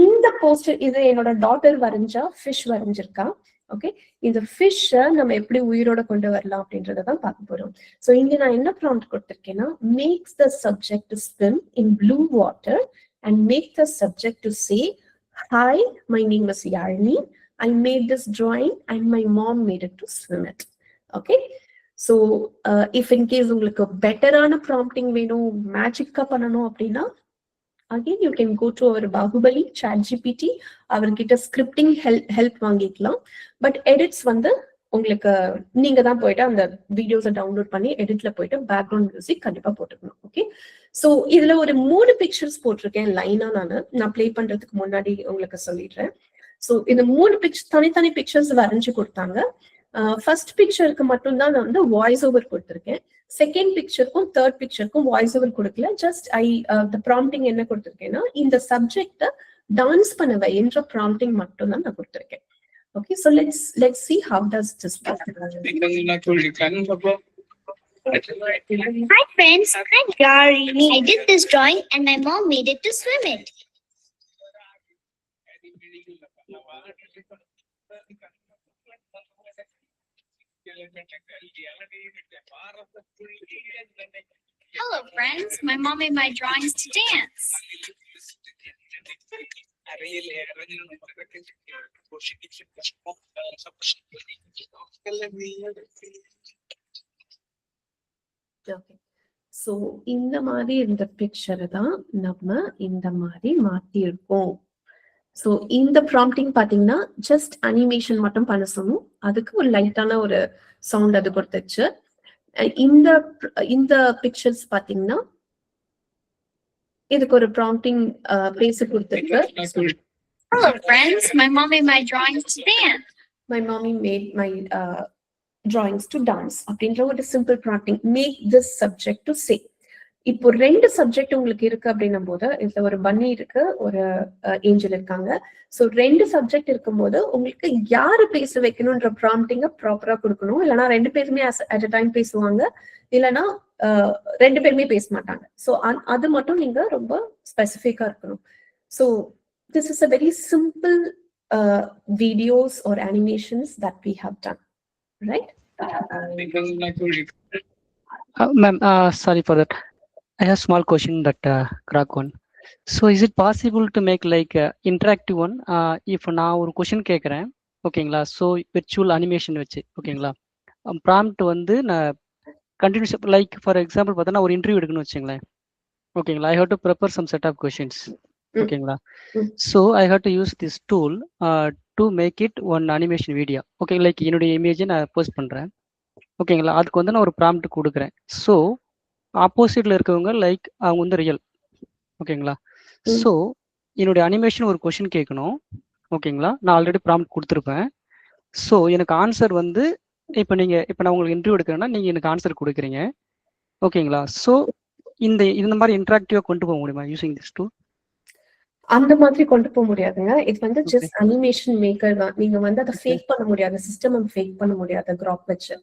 [SPEAKER 2] இந்த போஸ்டர் இது என்னோட டாட்டர் வரைஞ்சா ஃபிஷ் வரைஞ்சிருக்கா. ஓகே, இந்த ஃபிஷ்ஷை நம்ம எப்படி உயிரோட கொண்டு வரலாம் அப்படின்றதான் பார்க்க போறோம். ஸோ இங்க நான் என்ன ப்ராம்ப்ட் கொடுத்திருக்கேன்னா, makes the subject to swim in blue water and make the subject to say hi my name is Yazhini, I made this drawing and my mom made it to swim it. Okay, so if in case உங்களுக்கு பெட்டரான prompting வேணும், மேஜிக்கா பண்ணணும் அப்படின்னா again you can go to our Bahubali ChatGPT, அவர்கிட்ட scripting help வாங்கிக்கலாம். But edits வந்து உங்களுக்கு நீங்க தான் போயிட்டு அந்த வீடியோஸை டவுன்லோட் பண்ணி எடிட்ல போயிட்டு பேக்ரவுண்ட் மியூசிக் கண்டிப்பா போட்டுக்கணும். ஓகே, ஸோ இதுல ஒரு 3 பிக்சர்ஸ் போட்டிருக்கேன் லைனா. நான் பிளே பண்றதுக்கு முன்னாடி உங்களுக்கு சொல்லிடுறேன். ஸோ இந்த 3 தனித்தனி பிக்சர்ஸ் வரைஞ்சு கொடுத்தாங்க. ஃபர்ஸ்ட் பிக்சருக்கு மட்டும்தான் நான் வந்து வாய்ஸ் ஓவர் கொடுத்துருக்கேன். செகண்ட் பிக்சருக்கும் தேர்ட் பிக்சருக்கும் வாய்ஸ் ஓவர் கொடுக்கல. ஜஸ்ட் ப்ராம்ப்டிங் என்ன கொடுத்துருக்கேன்னா, இந்த சப்ஜெக்ட டான்ஸ் பண்ண வைன்ற ப்ராம்ப்டிங் மட்டும் தான் நான் கொடுத்துருக்கேன். Okay, so let's see how does this work.
[SPEAKER 5] Hi friends, I'm Gary. I did this drawing and my mom made it to swim it. Hello friends, my mom made my drawings to dance.
[SPEAKER 2] Okay, so இந்த மாதிரி இந்த பிக்சரை தான் நம்ம இந்த மாதிரி மாத்திருக்கோம். So இந்த prompting பாத்தீங்கன்னா ஜஸ்ட் அனிமேஷன் மட்டும் பண்ண சொன்னோம், அதுக்கு ஒரு லைட்டான ஒரு சவுண்ட் அது கொடுத்துச்சு. இந்த பிக்சர்ஸ் பாத்தீங்கன்னா இதுக்கு ஒரு ப்ராம்ப்டிங் பேச கொடுத்துருக்கு.
[SPEAKER 5] Hello friends, my mom made my drawings to dance.
[SPEAKER 2] My mommy made my drawings to dance அப்படின்ற ஒரு simple prompting. Make this subject to say. இப்போ 2 சப்ஜெக்ட் உங்களுக்கு இருக்கு அப்படின்னும் போது இதுல ஒரு பன்னி இருக்கு, ஒரு ஏஞ்சல் இருக்காங்க. சோ 2 சப்ஜெக்ட் இருக்கும்போது உங்களுக்கு யாரு பேச வைக்கணும்ன்ற ப்ராம்ப்டிங்க ப்ராப்பரா கொடுக்கணும். இல்லைன்னா 2 பேருமே அட் அ டைம் பேசுவாங்க, இல்லைன்னா 2 பேருமே பேச மாட்டாங்க. சோ அது மட்டும் நீங்க ரொம்ப ஸ்பெசிஃபிக்கா இருக்கணும். So this is a very simple videos or animations that we have done, right?
[SPEAKER 6] Ma'am, sorry for that. I have a small question that crack one. So is it possible to make like interactive one? If நான் ஒரு question கேட்குறேன், ஓகேங்களா, so virtual animation வச்சு, ஓகேங்களா, prompt வந்து நான் continuous, like for example பார்த்தோன்னா ஒரு இன்டர்வியூ எடுக்கணும்னு வச்சுங்களேன், ஓகேங்களா, I have to prepare some set of questions, ஓகேங்களா, so I have to use this tool to make it one animation video, okay, like என்னுடைய இமேஜை நான் போஸ்ட் பண்ணுறேன், ஓகேங்களா, அதுக்கு வந்து நான் ஒரு ப்ராம்ப்ட் கொடுக்குறேன். ஸோ ஆப்போசிட்ல இருக்கவங்க லைக் அவங்க வந்து ரியல், ஓகேங்களா, ஸோ என்னுடைய அனிமேஷன் ஒரு கொஷின் கேட்கணும், ஓகேங்களா, நான் ஆல்ரெடி ப்ராம்ப்ட் கொடுத்துருப்பேன். ஸோ எனக்கு ஆன்சர் வந்து இப்போ நான் உங்களுக்கு இன்டர்வியூ எடுக்கிறேன்னா நீங்கள் எனக்கு ஆன்சர் கொடுக்குறீங்க, ஓகேங்களா, ஸோ இந்த மாதிரி இன்டராக்டிவா கொண்டு போக முடியுமா யூசிங் திஸ் டூல்?
[SPEAKER 2] அந்த மாதிரி கொண்டு போக முடியாதுங்க. இது வந்து ஜஸ்ட் அனிமேஷன் மேக்கர் தான். நீங்க வந்து அதை ஃபேக் பண்ண முடியாது, சிஸ்டம் ஃபேக் பண்ண முடியாது கிராப் வச்சு.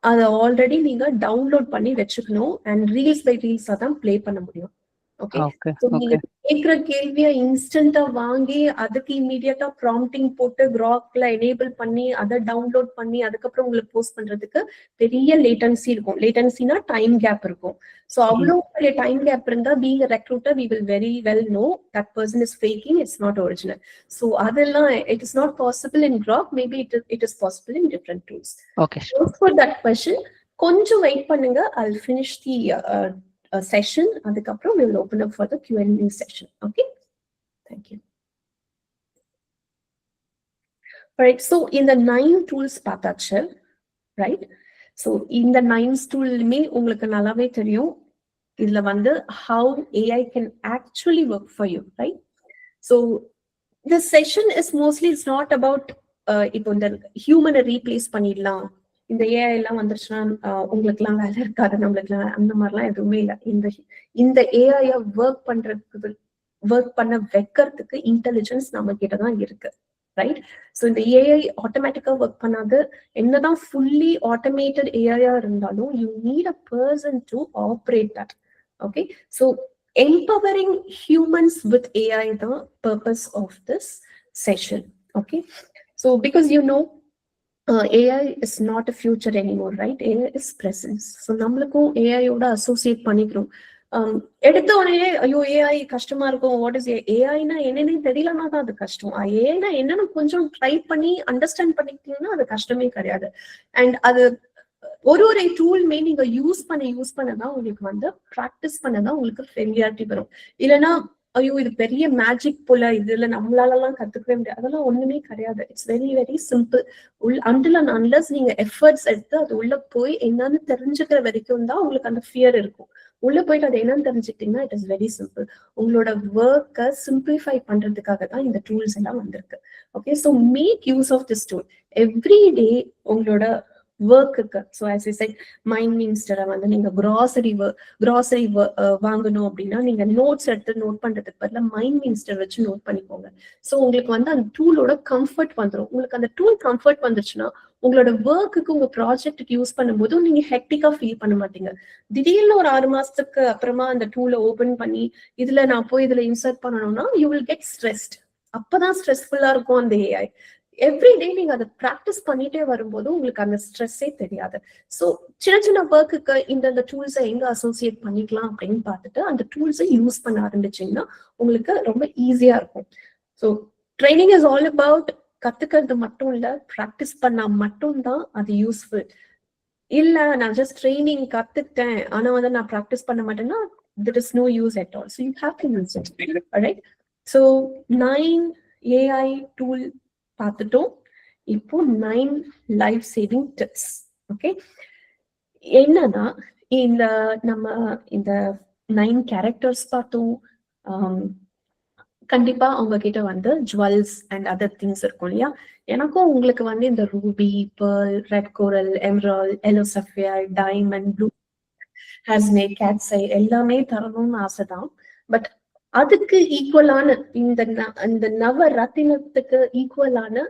[SPEAKER 2] அதை ஆல்ரெடி நீங்க டவுன்லோட் பண்ணி வச்சுக்கணும் அண்ட் ரீல்ஸ் பை ரீல்ஸா தான் பிளே பண்ண முடியும். ஓகே, நீங்க கேட்கிற கேள்வியை இன்ஸ்டன்டா வாங்கி அதுக்கு இமீடியட்டா ப்ராம்ப்டிங் போட்டு கிராக்ல எனேபிள் பண்ணி அதை டவுன்லோட் பண்ணி அதுக்கப்புறம் உங்களுக்கு போஸ்ட் பண்றதுக்கு பெரிய லேட்டன்சி இருக்கும். லேட்டன்சினா டைம் கேப் இருக்கும். ஸோ அவ்வளோ பெரிய டைம் கேப் இருந்தா being recruiter we will very well know that person is faking, it's not original. So அதெல்லாம் it is not possible in crack, maybe it is possible in different tools.
[SPEAKER 6] Okay,
[SPEAKER 2] for that question கொஞ்சம் wait பண்ணுங்க. I'll finish the session. அதுக்கப்புறம் we will open up for the Q&A session. Okay, thank you. Alright, so இந்த 9 tools பார்த்தாச்சு, right? So இந்த 9 toolமே உங்களுக்கு நல்லாவே தெரியும். இதுல வந்து how AI can actually work for you, right? So this session is mostly, it's not about இப்போ இந்த ஹியூமனை ரீப்ளேஸ் பண்ணிடலாம், இந்த ஏஐ எல்லாம் வந்துருச்சுன்னா உங்களுக்கு எல்லாம் வேலை இருக்காது, நம்மளுக்கு எல்லாம் அந்த மாதிரிலாம் எதுவுமே இல்லை. இந்த ஏஐ ஒர்க் பண்ண வைக்கிறதுக்கு இன்டெலிஜென்ஸ் நம்ம கிட்டதான் இருக்கு, ரைட்? ஸோ இந்த ஏஐ ஆட்டோமேட்டிக்கா ஒர்க் பண்ணாது. என்னதான் ஃபுல்லி ஆட்டோமேட்டட் ஏஐயா இருந்தாலும் you need a person to operate that. Okay, so empowering humans with AI the purpose of this session. Okay, so because AI is not a future anymore, right? AI is presence. So நம்மளுக்கும் AI ஓட associate பண்ணிக்கிறோம். எடுத்த உடனே ஐயோ AI கஷ்டமா இருக்கும், what is ஏஐனா என்னன்னு தெரியலன்னா தான் அது கஷ்டம். ஏஐனா என்னன்னு கொஞ்சம் ட்ரை பண்ணி அண்டர்ஸ்டாண்ட் பண்ணிக்கிட்டீங்கன்னா அது கஷ்டமே கிடையாது. அண்ட் அது ஒரு டூல்மே நீங்க யூஸ் பண்ணதான் உங்களுக்கு வந்து ப்ராக்டிஸ் பண்ணதான் உங்களுக்கு ஃபெமிலியாரிட்டி வரும். இல்லைன்னா ஐயோ இது பெரிய மேஜிக் போல, இதுல நம்மளாலலாம் கத்துக்கவே முடியாது, அதெல்லாம் ஒண்ணுமே கிடையாது. It's very very simple. Until and unless நீங்க எஃபர்ட்ஸ் எடுத்து அது உள்ள போய் என்னன்னு தெரிஞ்சுக்கிற வரைக்கும் தான் உங்களுக்கு அந்த ஃபியர் இருக்கும். உள்ள போயிட்டு அது என்னன்னு தெரிஞ்சுக்கிட்டீங்கன்னா இட் இஸ் வெரி சிம்பிள். உங்களோட ஒர்க்கை சிம்பிளிஃபை பண்றதுக்காக தான் இந்த டூல்ஸ் எல்லாம் வந்திருக்கு. Okay, so make use of this tool every day உங்களோட ஒர்க்குக்கு. So as I said, Mind மினிஸ்டரை வந்து நீங்க கிராசரி வாங்கணும் அப்படின்னா நீங்க நோட்ஸ் எடுத்து நோட் பண்றதுக்கு பதிலாக மைண்ட் மினிஸ்டர் வச்சு நோட் பண்ணிக்கோங்க. ஸோ உங்களுக்கு வந்து அந்த டூலோட கம்ஃபர்ட் வந்துடும். உங்களுக்கு அந்த டூல் கம்ஃபர்ட் வந்துச்சுன்னா உங்களோட ஒர்க்குக்கு உங்க ப்ராஜெக்டுக்கு யூஸ் பண்ணும்போது நீங்க ஹெக்டிக்கா ஃபீல் பண்ண மாட்டீங்க. திடீர்னு ஒரு 6 மாசத்துக்கு அப்புறமா அந்த டூலை ஓபன் பண்ணி இதுல நான் போய் இதுல இன்சர்ட் பண்ணணும்னா யூ வில் கெட் ஸ்ட்ரெஸ்ட். அப்பதான் ஸ்ட்ரெஸ்ஃபுல்லா இருக்கும் அந்த ஏஐ. எவ்ரிடே நீங்க அதை ப்ராக்டிஸ் பண்ணிட்டே வரும்போது உங்களுக்கு அந்த ஸ்ட்ரெஸ்ஸே தெரியாது. ஸோ சின்ன சின்ன ஒர்க்குக்கு இந்த டூல்ஸை எங்க அசோசியேட் பண்ணிக்கலாம் அப்படின்னு பார்த்துட்டு அந்த டூல்ஸை யூஸ் பண்ண ஆரம்பிச்சீங்கன்னா உங்களுக்கு ரொம்ப ஈஸியா இருக்கும். So training is all about கத்துக்கிறது மட்டும் இல்ல, ப்ராக்டிஸ் பண்ணா மட்டும்தான் அது யூஸ்ஃபுல். இல்ல நான் ஜஸ்ட் ட்ரைனிங் கத்துக்கிட்டேன் ஆனா வந்து நான் ப்ராக்டிஸ் பண்ண மாட்டேன்னா there is no use at all. So you have to use it. All right, so 9 AI tool பார்த்துட்டோம். இப்போ 9 லைஃப் சேவிங் டிப்ஸ். ஓகே, என்னன்னா நம்ம இந்த 9 கேரக்டர்ஸ் பார்த்தோம். கண்டிப்பா அவங்க கிட்ட வந்து ஜுவல்ஸ் அண்ட் அதர் திங்ஸ் இருக்கும் இல்லையா? எனக்கும் உங்களுக்கு வந்து இந்த ruby, pearl, red coral, emerald, yellow sapphire, diamond, blue hessonite cat's eye எல்லாமே தரணும்னு ஆசைதான். பட் அதுக்கு ஈக்குவலான இந்த நவ ரத்தினத்துக்கு ஈக்குவலான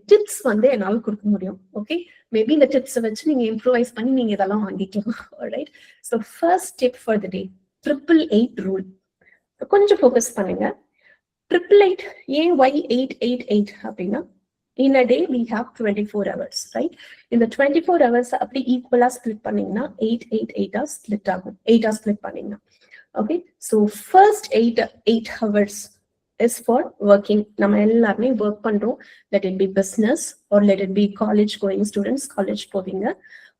[SPEAKER 2] டிப்ஸ் வந்து என்னால கொடுக்க முடியும். ஓகே, மேபி இந்த டிப்ஸை வச்சு நீங்க இம்ப்ரூவைஸ் பண்ணி நீங்க இதெல்லாம் வாங்கிக்கலாம். Right. So first tip for the day 888 rule. கொஞ்சம் ஃபோக்கஸ் பண்ணுங்க. 888 ஏன் why 888 அப்படின்னா in a day we have 24 hours, right? இந்த 24 hours அப்படி ஈக்குவலா ஸ்பிளிட் பண்ணீங்கன்னா 888 ஸ்பிளிட் ஆகும். 8 ஸ்பிளிட் பண்ணீங்கன்னா okay. So first 8 hours is for working. நம்ம எல்லாருமே ஒர்க் பண்றோம். let it be business or let it be college going students, college போவீங்க,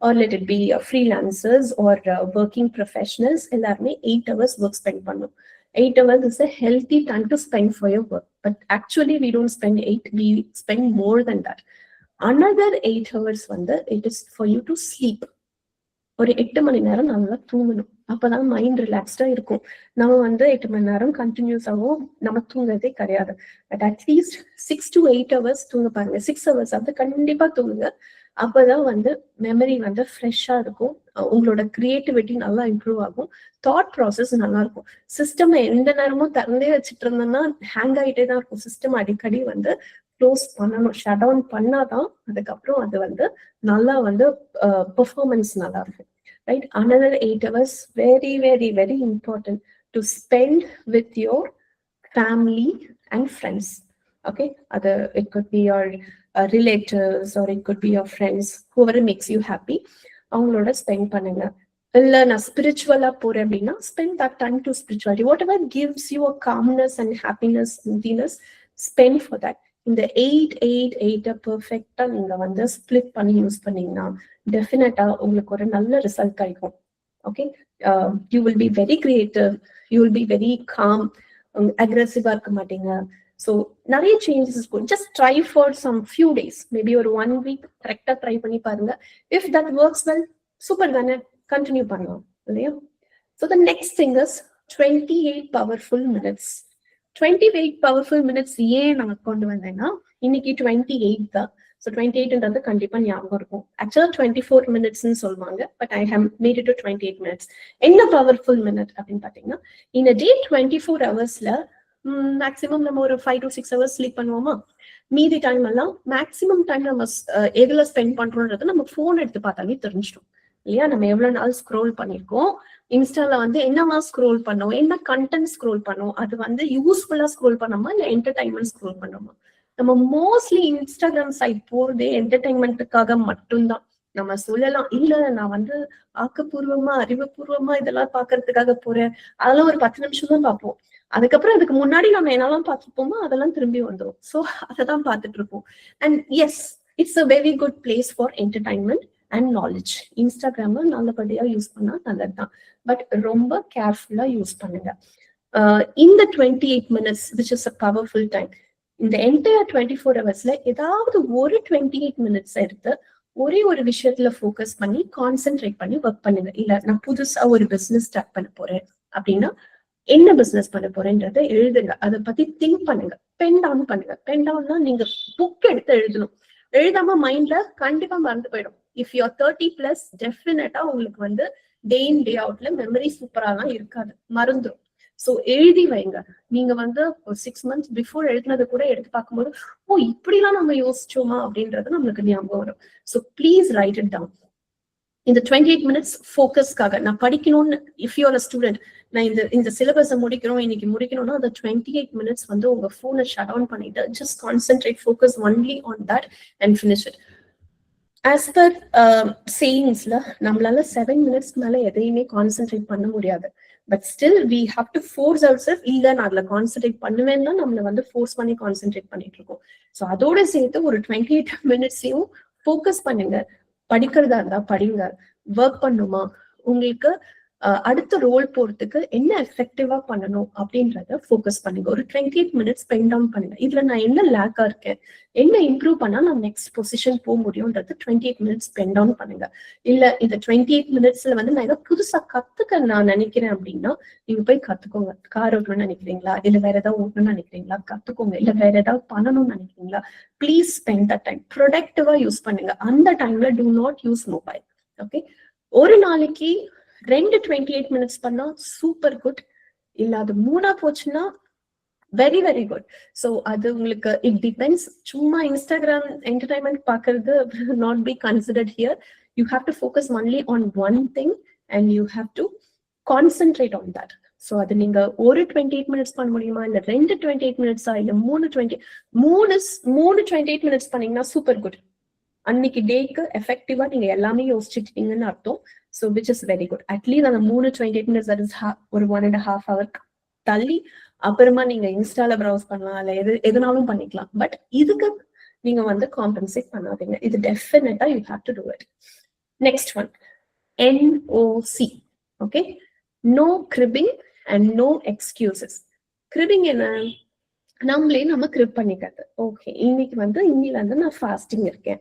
[SPEAKER 2] or let it be freelancers or working professionals. எல்லாருமே 8 hours work spend பண்ணும். 8 hours is a healthy time to spend for your work, but actually we don't spend 8, we spend more than that. Another 8 hours வந்து it is for you to sleep. ஒரு 8 மணி நேரம் நல்லா தூங்கணும். அப்பதான் mind ரிலாக்ஸ்டா இருக்கும். நம்ம வந்து 8 மணி நேரம் கண்டினியூஸாவும் நம்ம தூங்குறதே கிடையாது. பட் அட்லீஸ்ட் 6 to 8 hours தூங்க பாருங்க. 6 hours அது கண்டிப்பா தூங்குங்க. அப்பதான் வந்து மெமரி வந்து ஃப்ரெஷ்ஷா இருக்கும். உங்களோட கிரியேட்டிவிட்டி நல்லா இம்ப்ரூவ் ஆகும். தாட் ப்ராசஸ் நல்லா இருக்கும். சிஸ்டம் எந்த நேரமும் திறந்தே வச்சுட்டு இருந்தோம்னா ஹேங் ஆகிட்டே தான் இருக்கும். சிஸ்டம் அடிக்கடி வந்து க்ளோஸ் பண்ணணும், ஷட் டவுன் பண்ணாதான் அதுக்கப்புறம் அது வந்து நல்லா வந்து பெர்ஃபார்மன்ஸ் நல்லா இருக்கும். Right. another 8 hours very very very important to spend with your family and friends. Okay, it could be your relatives or it could be your friends, whoever makes you happy. அவங்களோட spend பண்ணுங்க. இல்ல நான் ஸ்பிரிச்சுவலா போறேன் அப்படின்னா spend that time to spirituality. whatever gives you a calmness and happiness and happiness, spend for that. இந்த 888 பெர்ஃபெக்டா நீங்க வந்து split பண்ணி யூஸ் பண்ணீங்கன்னா டெஃபினட்டா உங்களுக்கு ஒரு நல்ல ரிசல்ட் கிடைக்கும். Okay, you will be very creative, you will be very calm, அக்ரெசிவா இருக்க மாட்டீங்க. ஸோ நிறைய சேஞ்சஸ் இருக்கும். Just try for some few days, maybe ஒரு 1 week கரெக்டா ட்ரை பண்ணி பாருங்க. If that works well, super தானே, கண்டினியூ பண்ணலாம் இல்லையா? So the next thing is 28 powerful minutes. 28 powerful minutes ஏன் நான் கொண்டு வந்தேன்னா இன்னைக்கு 28 தான். ஸோ 28ன்றது கண்டிப்பா ஞாபகம் இருக்கும். ஆக்சுவலா 24 minutesன்னு சொல்லுவாங்க, but I have made it to 28 minutes. என்ன பவர்ஃபுல் மினிட் அப்படின்னு பாத்தீங்கன்னா, இந்த டே 24 ஹவர்ஸ்ல மேக்சிமம் நம்ம ஒரு 5 to 6 hours ஸ்லீப் பண்ணுவோமா? மீதி டைம் எல்லாம் மேக்சிமம் டைம் நம்ம எதுல ஸ்பெண்ட் பண்றோம்ன்றது நம்ம போன் எடுத்து பார்த்தாலே தெரிஞ்சிடும் இல்லையா? நம்ம எவ்வளவு நாள் ஸ்க்ரோல் பண்ணிருக்கோம், இன்ஸ்டால வந்து என்னவா ஸ்க்ரோல் பண்ணோம், என்ன கண்டென்ட் ஸ்க்ரோல் பண்ணோம், அது வந்து யூஸ்ஃபுல்லா ஸ்க்ரோல் பண்ணோமா இல்ல என்டர்டைன்மெண்ட் ஸ்க்ரோல் பண்ணோமா? நம்ம மோஸ்ட்லி இன்ஸ்டாகிராம் சைட் போறதே என்டர்டைன்மெண்ட்டுக்காக மட்டும்தான். நம்ம சொல்லலாம், இல்ல நான் வந்து ஆக்கப்பூர்வமா அறிவுபூர்வமா இதெல்லாம் பாக்குறதுக்காக போறேன், அதெல்லாம் ஒரு 10 நிமிஷம் தான் பார்ப்போம். அதுக்கப்புறம் அதுக்கு முன்னாடி நம்ம என்னெல்லாம் பார்த்துப்போமோ அதெல்லாம் திரும்பி வந்துடும். ஸோ அதைதான் பார்த்துட்டு இருப்போம். And yes, it's a very good place for entertainment and knowledge. இன்ஸ்டாகிராம நல்லபடியா யூஸ் பண்ணா நல்லதுதான், பட் ரொம்ப கேர்ஃபுல்லா யூஸ் பண்ணுங்க. இந்த 28 minutes which is a powerful time, இந்த என்டையர் 24 hours ஏதாவது ஒரு 28 minutes எடுத்து ஒரே ஒரு விஷயத்துல ஃபோக்கஸ் பண்ணி கான்சென்ட்ரேட் பண்ணி ஒர்க் பண்ணுங்க. இல்ல நான் புதுசா ஒரு பிசினஸ் ஸ்டார்ட் பண்ண போறேன் அப்படின்னா என்ன பிசினஸ் பண்ண போறேன்றதை எழுதுங்க. அதை பத்தி திங்க் பண்ணுங்க. பென் டவுன் பண்ணுங்க. பென் டவுன்னா நீங்க புக் எடுத்து எழுதணும். எழுதாம மைண்ட்ல கண்டிப்பா மறந்து போயிடும். இஃப் யூ ஆர் 30+ டெஃபினட்டா உங்களுக்கு வந்து டே இன் டே அவுட்ல மெமரி சூப்பராலாம் இருக்காது, மறந்துடும். ஸோ எழுதி வைங்க. நீங்க வந்து 6 months பிஃபோர் எழுதினது கூட எடுத்து பார்க்கும்போது, ஓ இப்படிலாம் நம்ம யோசிச்சோமா அப்படின்றது நம்மளுக்கு ஞாபகம் வரும். So please write it down. இந்த 28 minutes ஃபோக்கஸ்க்காக நான் படிக்கணும்னு, if you are a student, நான் இந்த சிலபஸை முடிக்கணும் இன்னைக்கு முடிக்கணும்னா அந்த 28 minutes வந்து உங்க போனை ஷட் டவுன் பண்ணிட்டு just concentrate, focus only on that and finish it. As per சேயிங்ஸ்ல நம்மளால 7 minutes மேல எதையுமே கான்சென்ட்ரேட் பண்ண முடியாது. But still we have to force our self. இல்ல நான் அதுல கான்சென்ட்ரேட் பண்ணுவேன்னா நம்மள வந்து ஃபோர்ஸ் பண்ணி கான்சென்ட்ரேட் பண்ணிட்டு இருக்கோம். ஸோ அதோட சேர்த்து ஒரு 28 minutesையும் ஃபோக்கஸ் பண்ணுங்க. படிக்கிறதா இருந்தா படிங்க. ஒர்க் பண்ணுமா, உங்களுக்கு அடுத்த ரோல் போறதுக்கு என்ன எஃபெக்டிவா பண்ணணும் அப்படின்றத ஃபோக்கஸ் பண்ணுங்க. ஒரு 28 minutes ஸ்பெண்ட் டவுன் பண்ணுங்க. இதுல நான் என்ன லேக்கா இருக்கேன், என்ன இம்ப்ரூவ் பண்ணா நான் நெக்ஸ்ட் பொசிஷன் போக முடியும்ன்றது 28 minutes ஸ்பெண்ட் டவுன் பண்ணுங்க. இல்ல இந்த 28 minutesல வந்து நான் ஏதோ புதுசா கத்துக்க நான் நினைக்கிறேன் அப்படின்னா நீங்க போய் கத்துக்கோங்க. கார் ஓட்டணும்னு நினைக்கிறீங்களா, இல்ல வேற ஏதாவது ஓட்டணும்னு நினைக்கிறீங்களா, கத்துக்கோங்க. இல்ல வேற ஏதாவது பண்ணணும்னு நினைக்கிறீங்களா, ப்ளீஸ் ஸ்பெண்ட் த டைம். ப்ரொடக்டிவா யூஸ் பண்ணுங்க. அந்த டைம்ல do not use mobile. Okay, ஒரு நாளைக்கு 2 28 மினிட்ஸ் பண்ணா சூப்பர் குட். இல்ல அது 3 போச்சுன்னா வெரி வெரி குட். ஸோ அது உங்களுக்கு இட் டிபெண்ட்ஸ். சும்மா இன்ஸ்டாகிராம் என்டர்டைன்மெண்ட் பார்க்கறது not be considered here. You have to focus only on one thing and you have to concentrate on that. So அது நீங்க ஒரு 28 மினிட்ஸ் பண்ண முடியுமா, இல்ல 2 28 மினிட்ஸா, இல்ல 3 28 மினிட்ஸ் பண்ணீங்கன்னா சூப்பர் குட். அன்னைக்கு டேக்கு எஃபெக்டிவா நீங்க எல்லாமே யோசிச்சுட்டீங்கன்னு அர்த்தம். So which is very good. At least அந்த 28 மினிட்ஸ் தட் இஸ் ஒரு 1.5 hour தள்ளி அப்புறமா நீங்க இன்ஸ்டால ப்ரௌஸ் பண்ணலாம், இல்ல எதுனாலும் பண்ணிக்கலாம். பட் இதுக்கு நீங்க வந்து காம்பன்சேட் பண்ணாதீங்க. இது டெஃபினட்டா you have to do it. Next one NOC. Okay, no griping and no excuses. Griping என்ன? நம்ம கிரிப் பண்ணிக்கிறது. ஓகே, இன்னில இருந்து நான் ஃபாஸ்டிங் இருக்கேன்,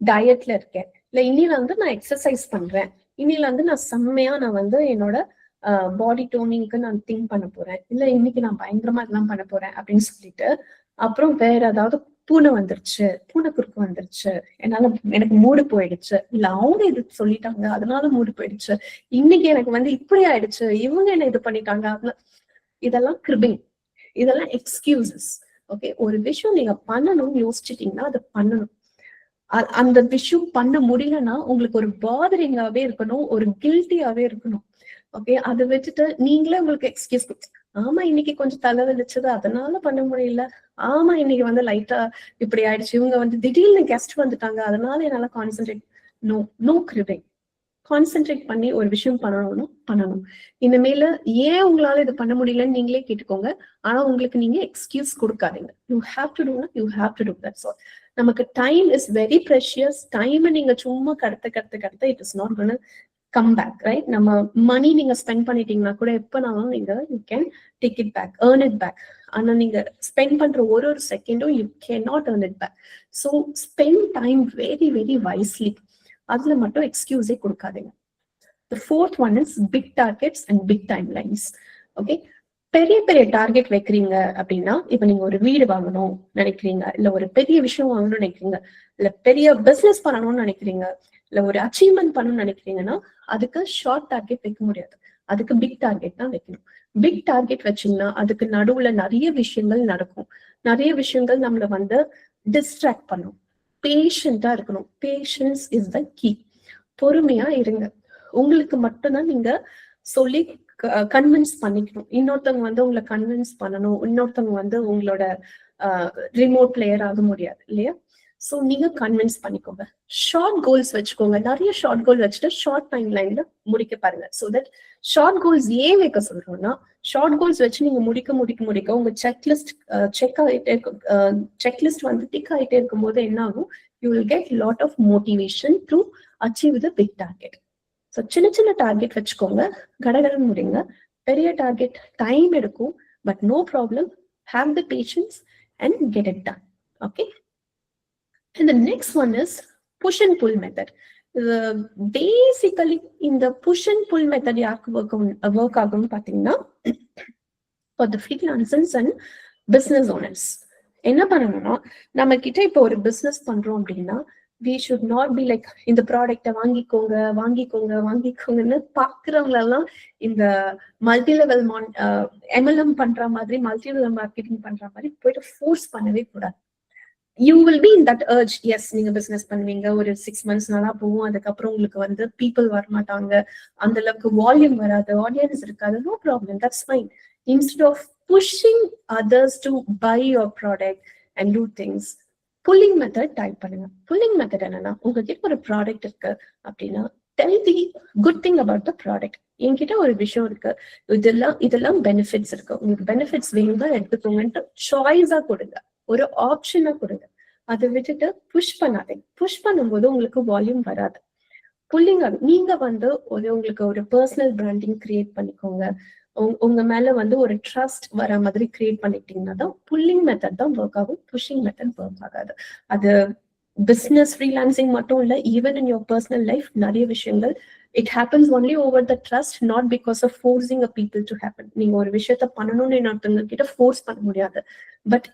[SPEAKER 2] டயட்ல இருக்கேன், இல்ல இன்னில இருந்து நான் எக்ஸசைஸ் பண்றேன், இன்னில இருந்து நான் செம்மையா என்னோட பாடி டோனிங்க்கு நான் திங்க் பண்ண போறேன், இல்ல இன்னைக்கு நான் பயங்கரமா இதெல்லாம் பண்ண போறேன் அப்படின்னு சொல்லிட்டு அப்புறம் வேற ஏதாவது பூனை குறுக்கு வந்துருச்சு, எனக்கு மூடு போயிடுச்சு, இல்ல அவங்க இது சொல்லிட்டாங்க அதனால மூடு போயிடுச்சு, இன்னைக்கு எனக்கு இப்படி ஆயிடுச்சு, இவங்க என்ன இது பண்ணிட்டாங்க, இதெல்லாம் கிரிபிங், இதெல்லாம் எக்ஸ்கியூசஸ். ஓகே, ஒரு விஷயம் நீங்க பண்ணணும் யோசிச்சுட்டீங்கன்னா அதை பண்ணணும். அந்த விஷயம் பண்ண முடியலன்னா உங்களுக்கு ஒரு பாதரிங்காவே இருக்கணும், ஒரு கில்ட்டியாவே இருக்கணும். ஓகே, அதை வச்சுட்டு நீங்களே உங்களுக்கு எக்ஸ்கியூஸ், ஆமா இன்னைக்கு கொஞ்சம் தலை வலிச்சது அதனால பண்ண முடியல, ஆமா இன்னைக்கு லைட்டா இப்படி ஆயிடுச்சு, இவங்க திடீர்னு கெஸ்ட் வந்துட்டாங்க அதனால என்னால கான்சென்ட்ரேட். நோ கிரிபிங். கான்சென்ட்ரேட் பண்ணி ஒரு விஷயம் பண்ணணும். இனிமேல ஏன் உங்களால இது பண்ண முடியலன்னு நீங்களே கேட்டுக்கோங்க. ஆனா உங்களுக்கு நீங்க எக்ஸ்கியூஸ் கொடுக்காதீங்க. You have to do that. So நமக்கு time is very precious. Time நீங்க சும்மா கடத்த it is not gonna come back, right? நம்ம மணி நீங்க ஸ்பெண்ட் பண்ணிட்டீங்கன்னா கூட எப்பனாலும் நீங்க you can take it back, earn it back. ஆனா நீங்க ஸ்பெண்ட் பண்ற ஒரு செகண்டும் you can not earn it back. So spend time very very wisely. அதுல மட்டும் எக்ஸ்கியூஸே கொடுக்காதீங்க. The fourth one is big targets and big timelines. Okay, பெரிய target வைக்கிறீங்க அப்படின்னா, இப்ப நீங்க ஒரு வீடு வாங்கணும் நினைக்கிறீங்க, இல்ல ஒரு பெரிய விஷயம் வாங்கணும்னு நினைக்கிறீங்க, இல்ல பெரிய பிசினஸ் பண்ணணும்னு நினைக்கிறீங்க, இல்ல ஒரு அச்சீவ்மெண்ட் பண்ணணும்னு நினைக்கிறீங்கன்னா அதுக்கு ஷார்ட் டார்கெட் வைக்க முடியாது. அதுக்கு பிக் டார்கெட் தான் வைக்கணும். பிக் டார்கெட் வச்சீங்கன்னா அதுக்கு நடுவுல நிறைய விஷயங்கள் நடக்கும். நிறைய விஷயங்கள் நம்மள டிஸ்ட்ராக்ட் பண்ணும். பேஷண்டா இருக்கணும். Patience is the key. பொறுமையா இருங்க. உங்களுக்கு மட்டும்தான் நீங்க சொல்லி கன்வின்ஸ் பண்ணிக்கணும். இன்னொருத்தவங்க உங்களை கன்வின்ஸ் பண்ணணும். இன்னொருத்தவங்க உங்களோட ரிமோட் பிளேயர் ஆக முடியாது இல்லையா? சோ நீங்க கன்வின்ஸ் பண்ணிக்கோங்க. ஷார்ட் கோல்ஸ் வச்சுக்கோங்க. நிறைய ஷார்ட் கோல் வச்சுட்டு ஷார்ட் டைம் லைன்ல முடிக்க பாருங்க. சோ தட் ஷார்ட் கோல்ஸ் ஏன் வைக்க சொல்றோம்னா, ஷார்ட் கோல்ஸ் வச்சு நீங்க முடிக்க உங்க செக்லிஸ்ட் டிக் ஆகிட்டே இருக்கும்போது என்ன ஆகும்? You will get lot of motivation to achieve the big target. So சின்ன டார்கெட் வச்சுக்கோங்க, கடகடன் முடிங்க. பெரிய டார்கெட் டைம் எடுக்கும், but no problem. Have the patience and get it done. Okay, and the next one is push and pull method. Basically இந்த push and pull method யாருக்கு work ஆகும்னு பாத்தீங்கன்னா, for the freelancers and business owners. என்ன பண்ணணும்னா, நம்ம கிட்ட இப்போ ஒரு பிசினஸ் பண்றோம் அப்படின்னா, we should not be like இந்த ப்ராடக்ட வாங்கிக்கோங்கன்னு பாக்குறவங்களெல்லாம் இந்த மல்டி லெவல் MLM பண்ற மாதிரி, மல்டி லெவல் மார்க்கெட்டிங் பண்ற மாதிரி போயிட்டு ஃபோர்ஸ் பண்ணவே கூடாது. You will be in that urge. Yes, நீங்க பிசினஸ் பண்ணுவீங்க, ஒரு 6 months நல்லா போகும், அதுக்கப்புறம் உங்களுக்கு people வரமாட்டாங்க, அந்த அளவுக்கு வால்யூம் வராது, ஆடியன்ஸ் இருக்காது. No problem, that's fine. Instead of pushing others to buy your product and do things, pulling method type பண்ணுங்க. Pulling method என்னன்னா, உங்ககிட்ட ஒரு ப்ராடக்ட் இருக்கு அப்படின்னா, tell the good thing about the product. என்கிட்ட ஒரு விஷயம் இருக்கு, இதெல்லாம் பெனிஃபிட்ஸ் இருக்கு, உங்களுக்கு பெனிஃபிட்ஸ் வேணும்னா எடுத்துக்கோங்கன்ட்டு சாய்ஸா கொடுங்க, ஒரு ஆப்ஷனா கொடுங்க. அதை விட்டுட்டு புஷ் பண்ணாதீங்க. புஷ் பண்ணும்போது உங்களுக்கு வால்யூம் வராது. புல்லிங் நீங்க உங்களுக்கு ஒரு பர்சனல் பிராண்டிங் கிரியேட் பண்ணிக்கோங்க. உங்க மேல ஒரு ட்ரஸ்ட் வர மாதிரி கிரியேட் பண்ணிட்டீங்கன்னா தான் புல்லிங் மெத்தட் தான் ஒர்க் ஆகும். புஷிங் மெத்தட் ஒர்க் ஆகாது. அது பிசினஸ் ஃப்ரீலான்சிங் மட்டும் இல்ல, even in your personal life நிறைய விஷயங்கள் it happens only over the trust, not because of forcing a people to happen. நீங்க ஒரு விஷயத்த பண்ணணும்னு இன்னொருத்தவங்க கிட்ட ஃபோர்ஸ் பண்ண முடியாது. பட்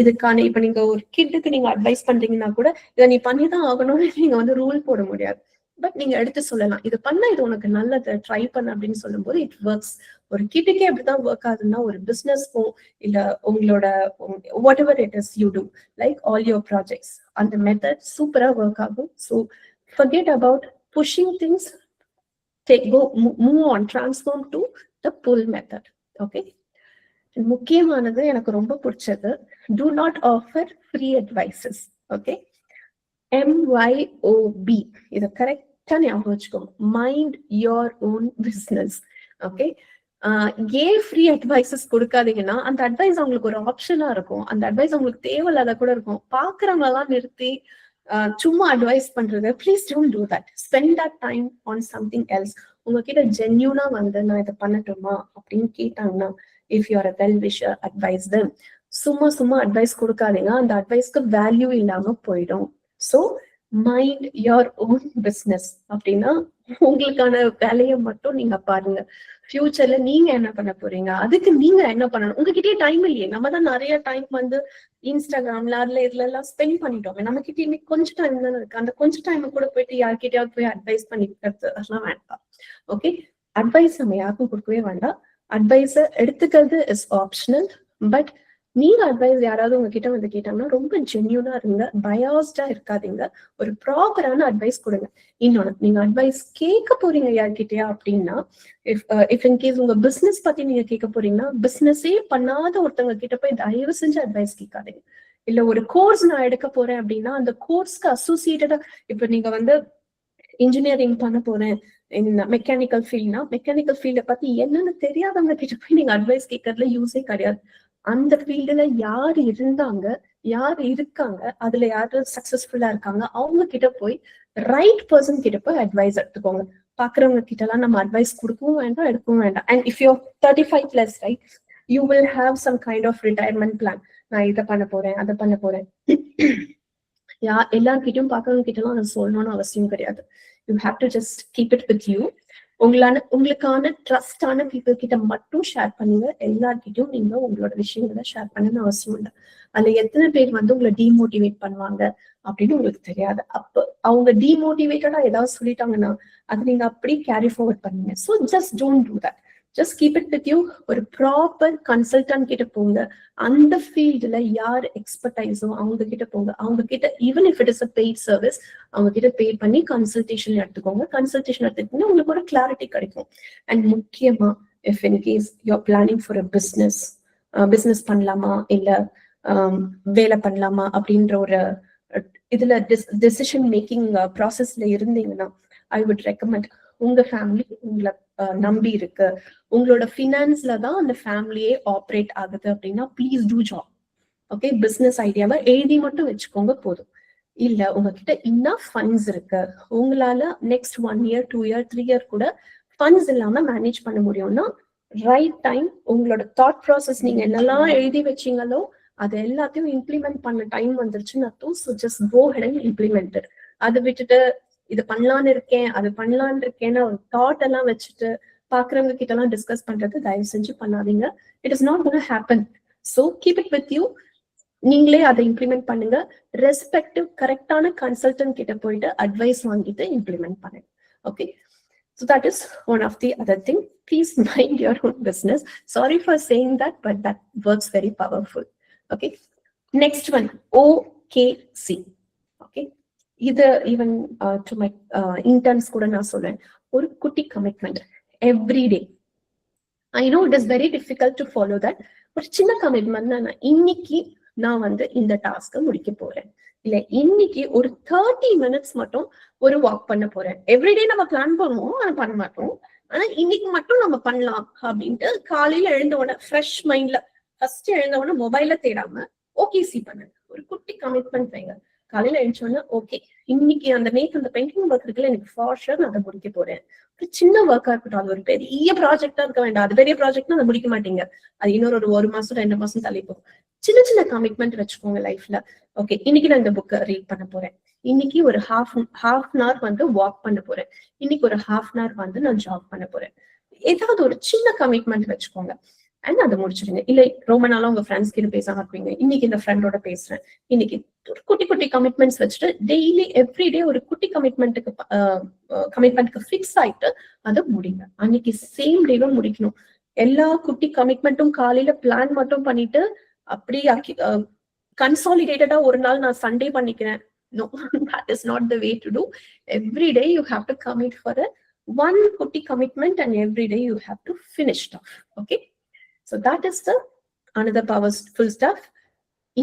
[SPEAKER 2] இதுக்கான இப்ப நீங்க ஒரு கிட்டுக்கு நீங்க அட்வைஸ் பண்றீங்கன்னா கூட, இதை நீ பண்ணிதான் ஆகணும்னு நீங்க ரூல் போட முடியாது. பட் நீங்க எடுத்து சொல்லலாம், இது பண்ண இது உனக்கு நல்லது, ட்ரை பண்ண அப்படின்னு சொல்லும்போது இட் ஒர்க்ஸ். ஒரு கிட்டுக்கே அப்படிதான் ஒர்க் ஆகுதுன்னா ஒரு பிசினஸ்க்கும் இல்ல உங்களோட whatever it is you do like all your projects, அந்த மெத்தட் சூப்பரா ஒர்க் ஆகும். So forget about pushing things, move on, transform to the pull method. Okay, முக்கியமானது எனக்கு ரொம்ப பிடிச்சது, do not offer free advices. Okay, MYOB, இதை கரெக்டா ஞாபகம் வச்சுக்கோங்க, mind your own business. Okay, ஏன் ஃப்ரீ அட்வைசஸ் கொடுக்காதீங்கன்னா அந்த அட்வைஸ் அவங்களுக்கு ஒரு ஆப்ஷனா இருக்கும், அந்த அட்வைஸ் அவங்களுக்கு தேவையில்லாத கூட இருக்கும். பாக்குறவங்க எல்லாம் நிறுத்தி சும்மா அட்வைஸ் பண்றது, please don't do that. Spend that time on something else. உங்ககிட்ட ஜென்யூனா வந்து நான் இதை பண்ணட்டுமா அப்படின்னு கேட்டாங்கன்னா, if you are a well wisher, advice them. சும்மா அட்வைஸ் கொடுக்காதீங்க, அந்த அட்வைஸ்க்கு வேல்யூ இல்லாம போயிடும். So mind your own business அப்படின்னா உங்களுக்கான வேலையை மட்டும் நீங்க பாருங்க. ஃபியூச்சர்ல நீங்க என்ன பண்ண போறீங்க, அதுக்கு நீங்க என்ன பண்ணணும். உங்ககிட்டயே டைம் இல்லையே, நம்ம தான் நிறைய டைம் வந்து இன்ஸ்டாகிராம்ல அதுல இதுல எல்லாம் ஸ்பெண்ட் பண்ணிட்டோம். நம்ம கிட்ட இன்னைக்கு கொஞ்சம் டைம் தானே இருக்கு, அந்த கொஞ்சம் டைம் கூட போயிட்டு யார்கிட்டயாவது போய் அட்வைஸ் பண்ணிக்கிறது அதெல்லாம் வேண்டாம். ஓகே, அட்வைஸ் நம்ம யாருக்கும் கொடுக்கவே வேண்டாம். அட்வைஸை எடுத்துக்கிறது இஸ் ஆப்ஷனல். பட் நீங்க அட்வைஸ் யாராவது உங்ககிட்ட வந்து கேட்டாங்கன்னா ரொம்ப ஜென்யூனா இருங்க, பயாஸ்டா இருக்காதீங்க, ஒரு ப்ராப்பரான அட்வைஸ் கொடுங்க. இன்னொன்னு, நீங்க அட்வைஸ் கேட்க போறீங்க யார்கிட்டயா அப்படின்னா, இஃப் இன் கேஸ் உங்க பிசினஸ் பத்தி நீங்க கேட்க போறீங்கன்னா, பிசினஸே பண்ணாத ஒருத்தவங்க கிட்ட போய் தயவு செஞ்சு அட்வைஸ் கேட்காதீங்க. இல்ல ஒரு கோர்ஸ் நான் எடுக்க போறேன் அப்படின்னா அந்த கோர்ஸ்க்கு அசோசியேட்டடா, இப்ப நீங்க வந்து இன்ஜினியரிங் பண்ண போறேன் இந்த மெக்கானிக்கல் ஃபீல்ட்னா, மெக்கானிக்கல் ஃபீல்ட பத்தி என்னன்னு தெரியாதவங்க கிட்ட போய் நீங்க அட்வைஸ் கேட்கறதுல யூஸே கிடையாது. அந்த ஃபீல்டுல யாரு இருந்தாங்க, யாரு இருக்காங்க, அதுல யாரு சக்சஸ்ஃபுல்லா இருக்காங்க, அவங்க கிட்ட போய் ரைட் பர்சன் கிட்ட போய் அட்வைஸ் எடுத்துக்கோங்க. பாக்குறவங்க கிட்ட எல்லாம் நம்ம அட்வைஸ் கொடுக்கவும் வேண்டாம், எடுக்கவும் வேண்டாம். And if you 35+, right, you will have some kind of retirement plan. நான் இதை பண்ண போறேன், அதை பண்ண போறேன். எல்லார்கிட்டையும் பாக்குறவங்க கிட்ட எல்லாம் அதை சொல்லணும்னு அவசியம் கிடையாது. You have to just keep it with you. உங்களுக்கான ட்ரஸ்டான பீப்புள் கிட்ட மட்டும் ஷேர் பண்ணுங்க. எல்லார்கிட்டையும் நீங்க உங்களோட விஷயங்களை ஷேர் பண்ணணும்னு அவசியம் இல்லை. அதுல எத்தனை பேர் வந்து உங்களை டிமோட்டிவேட் பண்ணுவாங்க அப்படின்னு உங்களுக்கு தெரியாது. அப்ப அவங்க டிமோட்டிவேட்டடா ஏதாவது சொல்லிட்டாங்கன்னா அது நீங்க அப்படியே கேரி ஃபார்வர்ட் பண்ணுங்க. So just don't do that. Just keep it with you. ஒரு ப்ராப்பர் கன்சல்டன்ட் கிட்ட போங்க. அந்த ஃபீல்டுல யார் எக்ஸ்பர்டைஸோ அவங்க கிட்ட போங்க. அவங்க கிட்ட even if it is a paid service, அவங்க கிட்ட பே பண்ணி கன்சல்டேஷன் எடுத்துக்கோங்க. கன்சல்டேஷன் எடுத்துக்கிட்டீங்கன்னா உங்களுக்கு ஒரு கிளாரிட்டி கிடைக்கும். அண்ட் முக்கியமா, if in case you are planning for a business பண்ணலாமா இல்ல வேலை பண்ணலாமா அப்படின்ற ஒரு இதுல டெசிஷன் மேக்கிங் ப்ராசஸ்ல இருந்தீங்கன்னா, ஐ வுட் ரெக்கமெண்ட், உங்க ஃபேமிலி உங்களை நம்பி இருக்கு, உங்களோட ஃபினான்ஸ்ல தான் அந்த ஃபேமிலியே ஆப்ரேட் ஆகுது அப்படின்னா please do job. Okay, business ஐடியாவை எழுதி மட்டும் வச்சுக்கோங்க போதும். இல்ல உங்ககிட்ட இன்னும் ஃபண்ட்ஸ் இருக்கு, உங்களால நெக்ஸ்ட் 1 year 2 year 3 year கூட ஃபண்ட்ஸ் இல்லாம மேனேஜ் பண்ண முடியும்னா, ரைட் டைம். உங்களோட தாட் ப்ராசஸ் நீங்க என்னெல்லாம் எழுதி வச்சீங்களோ அது எல்லாத்தையும் இம்ப்ளிமெண்ட் பண்ண டைம் வந்துருச்சுன்னு அர்த்தம். So just go ahead and implement it. அதை விட்டுட்டு இது பண்ணலான்னு இருக்கேன், அது பண்ணலான்னு இருக்கேன்னு ஒரு தாட் எல்லாம் வச்சுட்டு பாக்குறவங்க கிட்ட எல்லாம் டிஸ்கஸ் பண்றது தயவு செஞ்சு பண்ணாதீங்க. It is not gonna happen. So keep it with you. நீங்களே அதை இம்ப்ளிமெண்ட் பண்ணுங்க. ரெஸ்பெக்டிவ் கரெக்டான கன்சல்டன்ட் கிட்ட போயிட்டு அட்வைஸ் வாங்கிட்டு இம்ப்ளிமெண்ட் பண்ணுங்க. Okay, so that is one of the other thing. Please mind your own business. Sorry for saying that, but that works very powerful. Okay, next one, OKC. Okay, either even to my interns kuda na solren, ஒரு குட்டி commitment every day. I know it is very difficult to follow that, but சின்ன commitment தான். இன்னைக்கு நான் வந்து இந்த டாஸ்கை முடிக்க போறேன், இல்ல இன்னைக்கு ஒரு 30 minutes மட்டும் ஒரு வாக் பண்ண போறேன். எவ்ரிடே நம்ம பிளான் பண்ணுவோம், ஆனா பண்ண மாட்டோம். ஆனா இன்னைக்கு மட்டும் நம்ம பண்ணலாம் அப்படின்ட்டு காலையில எழுந்த உடனே ஃப்ரெஷ் மைண்ட்ல ஃபர்ஸ்ட் எழுந்த உடனே மொபைல தேடாம ஓகேசி பண்ணுங்க. ஒரு குட்டி கமிட்மெண்ட் வைங்க. காலையில எழுந்தோடனே ஓகே, இன்னைக்கு அந்த நேற்று அந்த பெயிண்டிங் ஒர்க் இருக்குல்ல, எனக்கு ஃபார் ஷூர் நான் அதை முடிக்க போறேன். ஒரு சின்ன ஒர்க்கா இருக்கட்டும், அது ஒரு பெரிய ப்ராஜெக்டா இருக்க வேண்டாம். அது பெரிய ப்ராஜெக்ட்னா அதை முடிக்க மாட்டீங்க, அது இன்னொரு 1 மாசம் 2 மாசம் தள்ளி போகும். சின்ன சின்ன கமிட்மெண்ட் வச்சுக்கோங்க லைஃப்ல. ஓகே, இன்னைக்கு நான் இந்த புக்கை ரீட் பண்ண போறேன், இன்னைக்கு ஒரு ஹாஃப் அன் ஹவர் வந்து வாக் பண்ண போறேன், இன்னைக்கு ஒரு ஹாஃப் அன் ஹவர் வந்து நான் ஜாப் பண்ண போறேன். ஏதாவது ஒரு சின்ன கமிட்மெண்ட் வச்சுக்கோங்க. அண்ட் அதை முடிச்சிடுங்க. இல்ல ரொம்ப நாளா உங்க ஃப்ரெண்ட்ஸ் கிட்ட பேசாம இருப்பீங்க, இன்னைக்கு இந்த ஃப்ரெண்டோட பேசுறேன், இன்னைக்கு ஒரு குட்டி குட்டி கமிட்மெண்ட்ஸ் வச்சுட்டு டெய்லி எவ்ரிடே ஒரு குட்டி கமிட்மெண்ட்டுக்கு ஃபிக்ஸ் ஆயிட்டு அதை முடிங்க. அன்னைக்கு சேம் டேவே முடிக்கணும். எல்லா குட்டி கமிட்மெண்ட்டும் காலையில பிளான் மட்டும் பண்ணிட்டு அப்படியே கன்சாலிடேட்டடா ஒரு நாள் நான் சண்டே பண்ணிக்கிறேன். No, that is not the way to do. Every day you have to commit for one kutti commitment and every day you have to finish stuff. Okay, so that is the another powerful stuff.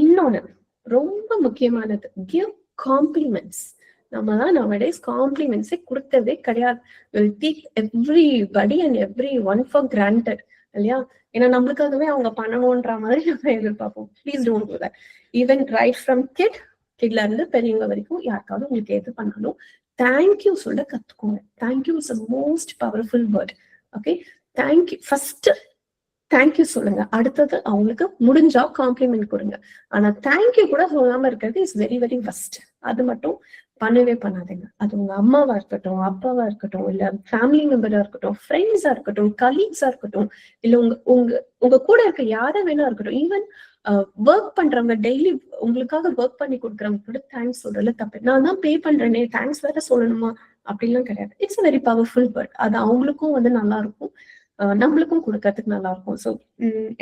[SPEAKER 2] Innonu romba mukkiyamanathu, give compliments. நம்மலாம் nowadays compliments கொடுத்ததே கிடையாது. We'll take everybody and everyone for granted. இல்லையா? ஏன்னா நம்மளுக்காகவே அவங்க பண்ணணும்ன்ற மாதிரி நம்ம எதிர்பார்ப்போம். Please don't do that. Even right from கிட்ல இருந்து பெரியவங்க வரைக்கும் யாருக்காவது உங்களுக்கு எது பண்ணாலும் தேங்க்யூ சொல்ல கத்துக்கோங்க. Thank you is most powerful word. Okay, thank you first thank you சொல்லுங்க. அடுத்தது அவங்களுக்கு முடிஞ்சா காம்ப்ளிமெண்ட் கொடுங்க. ஆனா தேங்க்யூ கூட சொல்லாம இருக்கிறது இஸ் வெரி வெரி ஃபர்ஸ்ட். அது மட்டும் பண்ணவே பண்ணாதீங்க. அது உங்க அம்மாவா இருக்கட்டும், அப்பாவா இருக்கட்டும், இல்ல ஃபேமிலி மெம்பரா இருக்கட்டும், ஃப்ரெண்ட்ஸா இருக்கட்டும், கலீக்ஸா இருக்கட்டும், இல்ல உங்க கூட இருக்க யாரை வேணா இருக்கட்டும், ஈவன் ஒர்க் பண்றவங்க டெய்லி உங்களுக்காக ஒர்க் பண்ணி கொடுக்குறவங்க கூட தேங்க்ஸ் சொல்றதுல தப்பு. நான் தான் பே பண்றேனே தேங்க்ஸ் வேற சொல்லணுமா அப்படின்லாம் கிடையாது. It's very powerful word. அது அவங்களுக்கும் நல்லா இருக்கும், நம்மளுக்கும் கொடுக்கறதுக்கு நல்லா இருக்கும். ஸோ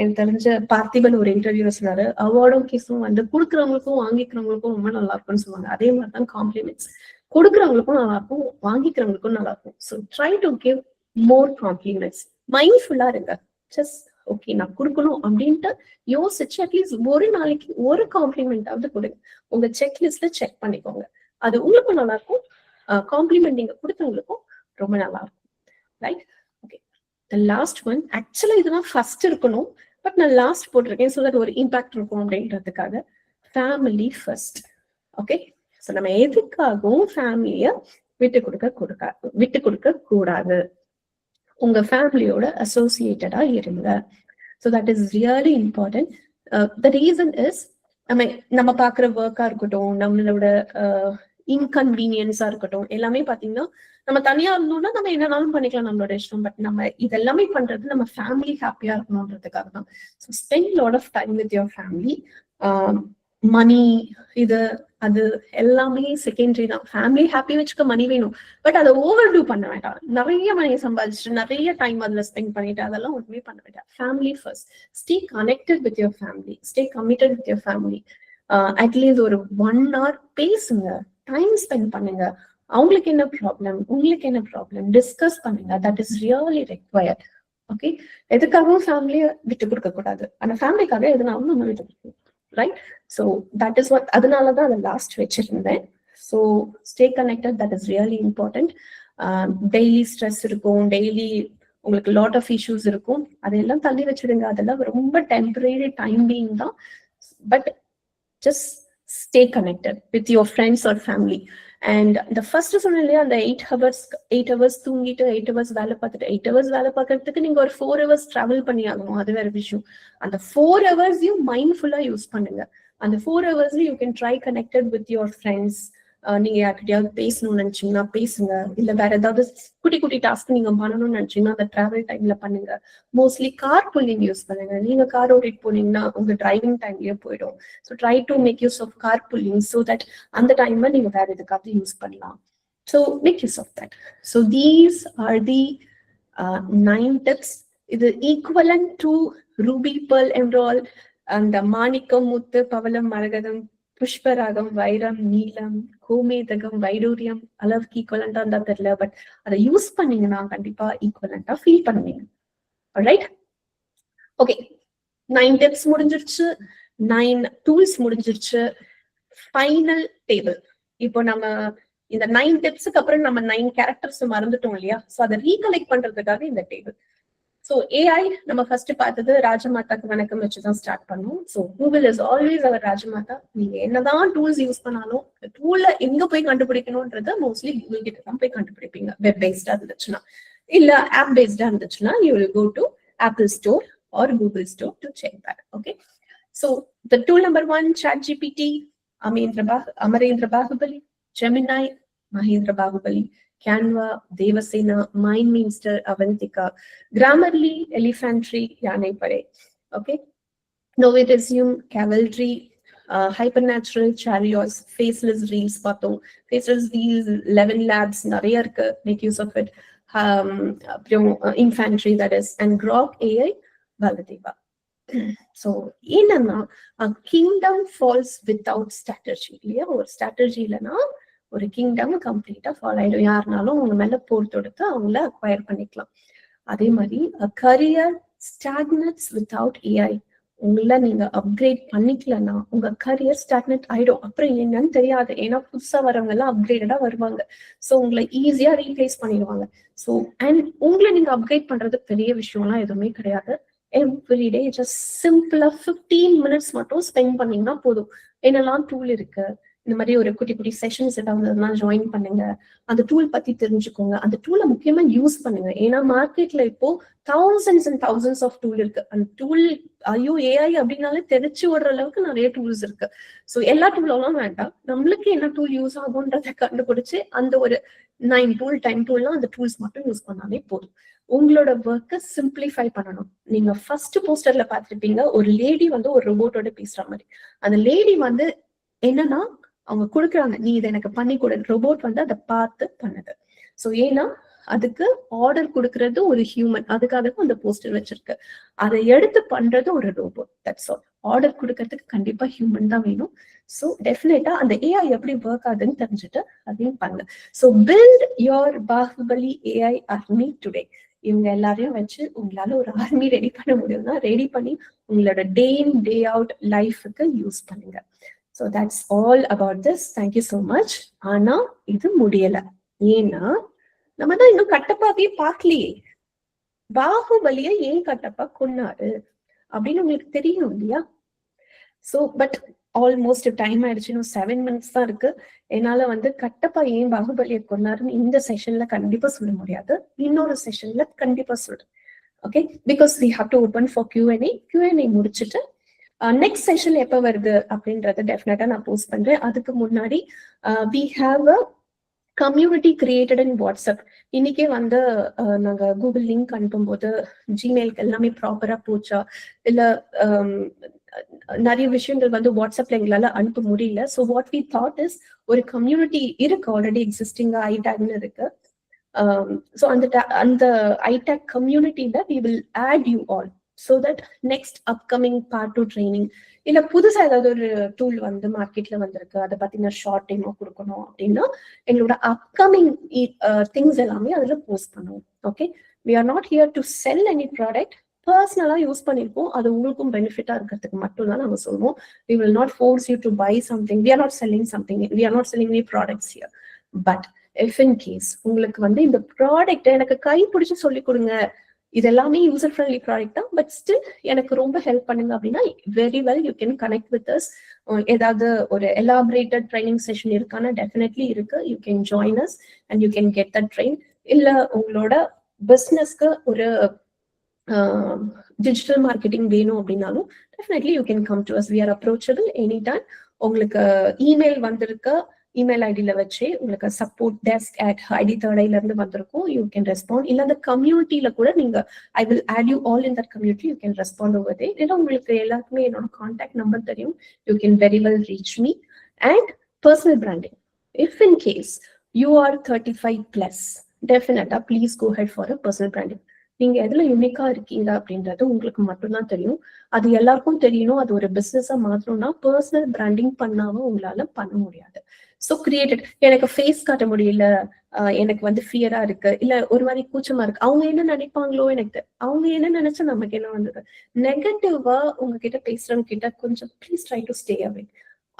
[SPEAKER 2] எனக்கு தெரிஞ்ச பார்த்திபன் ஒரு இன்டர்வியூல சொன்னாரு, அவார்டும் கேஸும் கொடுக்குறவங்களுக்கும் வாங்கிக்கிறவங்களுக்கும் ரொம்ப நல்லா இருக்கும்னு சொல்லுவாங்க. அதே மாதிரிதான் காம்ப்ளிமெண்ட்ஸ், கொடுக்குறவங்களுக்கும் நல்லா இருக்கும், வாங்கிக்கிறவங்களுக்கும் நல்லா இருக்கும். So try to give more compliments. மைண்ட்ஃபுல்லா இருங்க. ஜஸ்ட் ஓகே, நான் கொடுக்கணும் அப்படின்ட்டு யோசிச்சு அட்லீஸ்ட் ஒரு நாளைக்கு ஒரு காம்ப்ளிமெண்டாவது கொடுங்க. உங்க செக்லிஸ்ட்ல செக் பண்ணிக்கோங்க. அது உங்களுக்கும் நல்லா இருக்கும், காம்ப்ளிமெண்ட் நீங்க கொடுத்தவங்களுக்கும் ரொம்ப நல்லா இருக்கும். Right? Okay, the last one. ஆக்சுவலா இதெல்லாம் ஃபர்ஸ்ட் இருக்கணும், பட் நான் லாஸ்ட் போட்டிருக்கேன் ஸோ தட் ஒரு இம்பாக்ட் இருக்கும் அப்படின்றதுக்காக. Family first. ஓகே, ஸோ நம்ம எதுக்காகவும் ஃபேமிலிய விட்டு கொடுக்க கூடாது. உங்க ஃபேமிலியோட அசோசியேட்டடா இருங்க. So that is really important. The reason is நம்ம பாக்குற ஒர்க்கா இருக்கட்டும், நம்மளோட இன்கன்வீனியன்ஸா இருக்கட்டும், எல்லாமே பாத்தீங்கன்னா நம்ம தனியா இருந்தோம்னா நம்ம என்னன்னாலும் பண்ணிக்கலாம், நம்மளோட இஷ்டம். பட் நம்ம இதெல்லாமே பண்றது நம்ம ஃபேமிலி ஹாப்பியா இருக்கணும்ன்றதுக்காக தான். So spend lot of time with your family. Money இது அது எல்லாமே செகண்டரி தான். ஃபேமிலி ஹாப்பி வச்சுக்க மணி வேணும், பட் அதை ஓவர் டூ பண்ண வேண்டாம். நிறைய மணியை சம்பாதிச்சுட்டு நிறைய டைம் அதுல ஸ்பெண்ட் பண்ணிட்டு அதெல்லாம் ஒன்றுமே பண்ண வேண்டாம். Family first. Stay connected with your family, stay committed with your family. At least ஒரு 1 hour பேசுங்க, டைம் ஸ்பெண்ட் பண்ணுங்க. அவங்களுக்கு என்ன ப்ராப்ளம், உங்களுக்கு என்ன ப்ராப்ளம், டிஸ்கஸ் பண்ணுங்க. That is really required. Okay, எதுக்காகவும் ஃபேமிலியை விட்டு கொடுக்க கூடாது, ஆனா ஃபேமிலிக்காக எதுனாலும் நம்ம விட்டு கொடுக்கணும். Right? So that is what, அதனாலதான் அதை லாஸ்ட் வச்சிருந்தேன். So stay connected, that is really important. Daily stress இருக்கும், டெய்லி உங்களுக்கு லாட் ஆஃப் இஷ்யூஸ் இருக்கும், அதெல்லாம் தள்ளி வச்சிடுங்க. அதெல்லாம் ரொம்ப டெம்பரரி டைம் பீயிங் தான். But just stay connected with your friends or family. And the first சொன்னேன் இல்லையா, அந்த 8 hours தூங்கிட்டு 8 hours வேலை பார்த்துட்டு 8 hours வேலை பார்க்கறதுக்கு நீங்க ஒரு 4 hours டிராவல் பண்ணி ஆகணும், அது வேற விஷயம். அந்த 4 hours மைண்ட்ஃபுல்லா யூஸ் பண்ணுங்க. அந்த 4 hours you can try connected with your friends. நீங்க யார்கிட்டயாவது பேசணும்னு நினைச்சீங்கன்னா பேசுங்க, இல்ல வேற ஏதாவது குட்டி குட்டி டாஸ்க் நீங்க பண்ணணும்னு நினைச்சீங்கன்னா அந்த டிராவல் டைம்ல பண்ணுங்க. மோஸ்ட்லி கார் புல்லிங் யூஸ் பண்ணுங்க. நீங்க கார் ஓட்டிட்டு போனீங்கன்னா உங்க டிரைவிங் டைம்லயே போயிடும். So try to make use of car pooling so that அந்த டைம்ல நீங்க வேற எதுக்காவது யூஸ் பண்ணலாம். So make use of that. So these are the 9 tips. இது equivalent to ruby pearl emerald, அந்த மாணிக்கம், முத்து, பவளம், மரகதம், புஷ்பராகம், வைரம், நீலம், கோமேதகம், வைடூரியம் அளவுக்கு ஈக்குவலண்டா இருந்தா தெரியல, பட் அதை யூஸ் பண்ணீங்கன்னா கண்டிப்பா ஈக்குவலண்டா ஃபீல் பண்ணுவீங்க. ஆல்ரைட்? ஓகே, 9 tips முடிஞ்சிருச்சு, 9 tools முடிஞ்சிருச்சு. Final table. இப்போ நம்ம இந்த 9 tipsக்கு அப்புறம் நம்ம 9 characters மறந்துட்டோம் இல்லையா? ஸோ அதை ரீகலெக்ட் பண்றதுக்காக இந்த டேபிள். ஸோ ஏஐ நம்ம ஃபர்ஸ்ட் பார்த்தது ராஜமாதாக்கு வணக்கம் வச்சுதான் ஸ்டார்ட் பண்ணோம். ஸோ கூகுள் இஸ் ஆல்வேஸ் அவர் ராஜமாதா. நீங்க என்னதான் டூல்ஸ் யூஸ் பண்ணாலும் டூல்ல எங்க போய் கண்டுபிடிக்கணும்ன்றத மோஸ்ட்லி கூகுள் கிட்ட தான் போய் கண்டுபிடிப்பீங்க. வெப் பேஸ்டா இருந்துச்சுன்னா, இல்ல ஆப் பேஸ்டா இருந்துச்சுன்னா you will go to Apple store or Google store to check that. Okay, so the tool number 1, ChatGPT, Amarendra Baahubali, Gemini, Mahindra Bahubali, Canva, Devasena, MindMeanster, Avantika, Grammarly, Elephantry, Yanepare. Okay. Now we resume Cavalry, Hypernatural, Chariots, Faceless Reels, பார்த்தோம். Faceless Reels, 11 labs, நிறைய இருக்கு, make use of it. Infantry, that is, and Grok AI, Baladeva. So என்னன்னா kingdom falls without strategy. இல்லையா, ஒரு strategy இல்லைன்னா ஒரு kingdom கம்ப்ளீட்டா follow ஆயிடும். யாருனாலும் உங்க மேல போர் தொடுத்து அவங்கள அக்வயர் பண்ணிக்கலாம். அதே மாதிரி கரியர் ஸ்டாக்னட்ஸ் வித்தவுட் ஏஐ. உங்களை நீங்க அப்கிரேட் பண்ணிக்கலன்னா உங்க கரியர் ஸ்டாக்னட் ஆயிடும். அப்புறம் என்னன்னு தெரியாது. ஏன்னா புதுசா வரவங்க எல்லாம் அப்கிரேடடா வருவாங்க. ஸோ உங்களை ஈஸியா ரீப்ளேஸ் பண்ணிடுவாங்க. ஸோ அண்ட் உங்களை நீங்க அப்கிரேட் பண்றது பெரிய விஷயம்லாம் எதுவுமே கிடையாது. எவ்ரிடே ஜஸ்ட் சிம்பிளா 15 minutes மட்டும் ஸ்பெண்ட் பண்ணீங்கன்னா போதும். என்னெல்லாம் டூல் இருக்கு, இந்த மாதிரி ஒரு குட்டி குட்டி செஷன்ஸ் ஏதாவது ஜாயின் பண்ணுங்க, அந்த டூல் பத்தி தெரிஞ்சுக்கோங்க, அந்த டூலை முக்கியமா யூஸ் பண்ணுங்க. ஏன்னா மார்க்கெட்ல இப்போ thousands and thousands of tool இருக்கு. அந்த டூல் ஐயோ ஏஐ அப்படின்னாலே தெரிச்சு விடுற அளவுக்கு நிறைய டூல்ஸ் இருக்கு. ஸோ எல்லா டூலும் வேண்டாம், நம்மளுக்கு என்ன டூல் யூஸ் ஆகும்ன்றதை கண்டுபிடிச்சு அந்த ஒரு 9 டூல் 10 டூல்லாம் அந்த டூல்ஸ் மட்டும் யூஸ் பண்ணாலே போதும். உங்களோட ஒர்க்கை சிம்பிளிஃபை பண்ணணும். நீங்க ஃபர்ஸ்ட் போஸ்டர்ல பார்த்துருப்பீங்க, ஒரு லேடி வந்து ஒரு ரோபோட்டோட பேசுற மாதிரி. அந்த லேடி வந்து என்னன்னா அவங்க கொடுக்குறாங்க, நீ இதை எனக்கு பண்ணி கொடு. ரோபோட் வந்து அதை பார்த்து பண்ணுது. ஸோ ஏன்னா அதுக்கு ஆர்டர் கொடுக்கறது ஒரு ஹியூமன், அதுக்காக அந்த போஸ்டர் வச்சிருக்கு. அதை எடுத்து பண்றது ஒரு ரோபோட். That's all. ஆர்டர் கொடுக்கறதுக்கு கண்டிப்பா ஹியூமன் தான் வேணும். ஸோ டெஃபினட்டா அந்த ஏஐ எப்படி ஒர்க் ஆகுதுன்னு தெரிஞ்சுட்டு அதையும் பண்ணுங்க. So build your Baahubali AI army today. இவங்க எல்லாரையும் வச்சு உங்களால ஒரு ஆர்மி ரெடி பண்ண முடியும்னா ரெடி பண்ணி உங்களோட டே இன் டே அவுட் லைஃபுக்கு யூஸ் பண்ணுங்க. So that's all about this. Thank you so much. ஆனா இது முடியல. ஏன்னா நம்ம தான் இன்னும் கட்டப்பாவே பார்க்கலையே. பாகுபலிய ஏன் கட்டப்பா கொன்னாரு அப்படின்னு உங்களுக்கு தெரியும் இல்லையா? ஸோ பட் ஆல்மோஸ்ட் டைம் ஆயிடுச்சு. இன்னும் 7 minutes தான் இருக்கு. என்னால வந்து கட்டப்பா ஏன் பாகுபலியை கொன்னாருன்னு இந்த செஷன்ல கண்டிப்பா சொல்ல முடியாது. இன்னொரு செஷன்ல கண்டிப்பா சொல்றேன். Okay, because we have to open for Q&A முடிச்சுட்டு நெக்ஸ்ட் செஷன் எப்ப வருது அப்படின்றத டெஃபினட்டா நான் போஸ்ட் பண்றேன். அதுக்கு முன்னாடி we have a community created in WhatsApp. இன்னைக்கே வந்து நாங்க கூகுள் லிங்க் அனுப்பும் போது ஜிமெயிலுக்கு எல்லாமே ப்ராப்பரா போச்சா இல்ல நிறைய விஷயங்கள் வந்து வாட்ஸ்அப்ல எங்களால அனுப்ப முடியல. So what we thought is, ஒரு கம்யூனிட்டி இருக்கு ஆல்ரெடி எக்ஸிஸ்டிங்கா, ஐடாக்னு இருக்கு. ஸோ அந்த ஐடாக் கம்யூனிட்டியில we will add you all so that next upcoming part 2 training இல்ல புதுசா ஏதாவது ஒரு டூல் வந்து மார்க்கெட்ல வந்திருக்கு, அதை பத்தி நான் ஷார்ட் டைமோ கொடுக்கணும் அப்படின்னா எங்களோட அப்கமிங் திங்ஸ் எல்லாமே அதுல போஸ்ட் பண்ணுவோம். Okay, we are not here to sell any product. பர்சனலா யூஸ் பண்ணிருப்போம், அது உங்களுக்கும் பெனிஃபிட்டா இருக்கிறதுக்கு மட்டும் தான் நம்ம சொல்லுவோம். we will not force you to buy something. we are not selling something. we are not selling any products here. but if in case உங்களுக்கு வந்து இந்த ப்ராடக்ட் எனக்கு கை பிடிச்சு சொல்லி கொடுங்க, இது எல்லாமே யூசர் ஃப்ரெண்ட்லி ப்ராடக்ட் தான், பட் ஸ்டில் எனக்கு ரொம்ப ஹெல்ப் பண்ணுங்க அப்படின்னா very well you can connect with us. ஏதாவது ஒரு எலாபரேட்டட் ட்ரைனிங் செஷன் இருக்கானா டெஃபினெட்லி இருக்கு. You can join us and you can get that train. இல்ல உங்களோட பிஸ்னஸ்க்கு ஒரு டிஜிட்டல் மார்க்கெட்டிங் வேணும் அப்படின்னாலும் definitely you can come to us. We are approachable any time. உங்களுக்கு இமெயில் வந்திருக்க இமெயில் ஐடியில வச்சு உங்களுக்கு சப்போர்ட் டெஸ்க் @ID3 இருந்து வந்திருக்கும். You can respond. இல்ல அந்த கம்யூனிட்டியில கூட நீங்க I will add you all in that community. You can respond over there. ஏன்னா உங்களுக்கு எல்லாருக்குமே என்னோட கான்டாக்ட் நம்பர் தெரியும். You can very well reach me. And personal branding, if in case you are 35+, டெஃபினட்டா please go ahead for a personal branding. நீங்க எதுல யூனிக்கா இருக்கீங்க அப்படின்றது உங்களுக்கு மட்டும்தான் தெரியும். அது எல்லாருக்கும் தெரியணும். அது ஒரு பிசினஸா மாத்தணும்னா பர்சனல் பிராண்டிங் பண்ணாம உங்களால பண்ண முடியாது. So created. எனக்கு ஃபேஸ் காட்ட முடியல, எனக்கு வந்து ஃபியரா இருக்கு, இல்ல ஒரு மாதிரி கூச்சமா இருக்கு, அவங்க என்ன நினைப்பாங்களோ, எனக்கு அவங்க என்ன நினைச்சா நமக்கு என்ன வந்தது, நெகட்டிவா உங்ககிட்ட பேசுறவங்க கிட்ட கொஞ்சம் please try to stay away.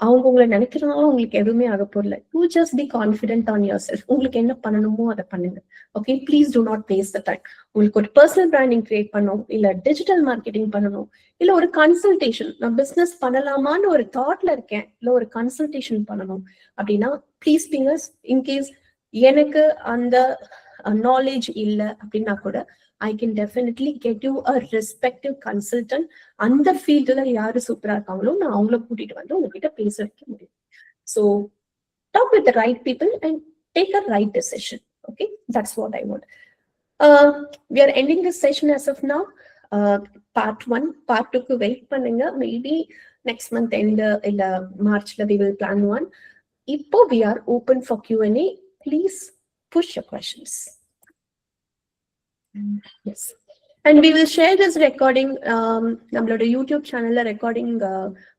[SPEAKER 2] அவங்க உங்களை நினைக்கிறதுனால உங்களுக்கு எதுவுமே ஆக போறல. You just be confident on your self. உங்களுக்கு என்ன பண்ணணுமோ அதை பண்ணுங்க. Okay, please do not waste the time. உங்களுக்கு ஒரு பர்சனல் பிராண்டிங் கிரியேட் பண்ணணும், இல்ல டிஜிட்டல் மார்க்கெட்டிங் பண்ணணும், இல்ல ஒரு கன்சல்டேஷன், நான் பிசினஸ் பண்ணலாமான்னு ஒரு தாட்ல இருக்கேன், இல்ல ஒரு கன்சல்டேஷன் பண்ணணும் அப்படின்னா ப்ளீஸ் பிங்கர்ஸ். இன்கேஸ் எனக்கு அந்த நாலேஜ் இல்லை அப்படின்னா கூட I can definitely get you a respective consultant. அந்த ஃபீல்டுல யாரு சூப்பரா இருக்காங்களோ நான் அவங்கள கூட்டிட்டு வந்து உங்ககிட்ட பேச வைக்க முடியும். So talk with the right people and take a right decision. Okay, that's what I want. We are ending this session as of now. Part 1, part 2 க்கு wait பண்ணுங்க. Maybe next month end இல்ல Marchல we will plan one. இப்போ we are open for Q&A. Please push your questions. Yes. And we will share this recording. நம்மளோட YouTube சேனல்ல recording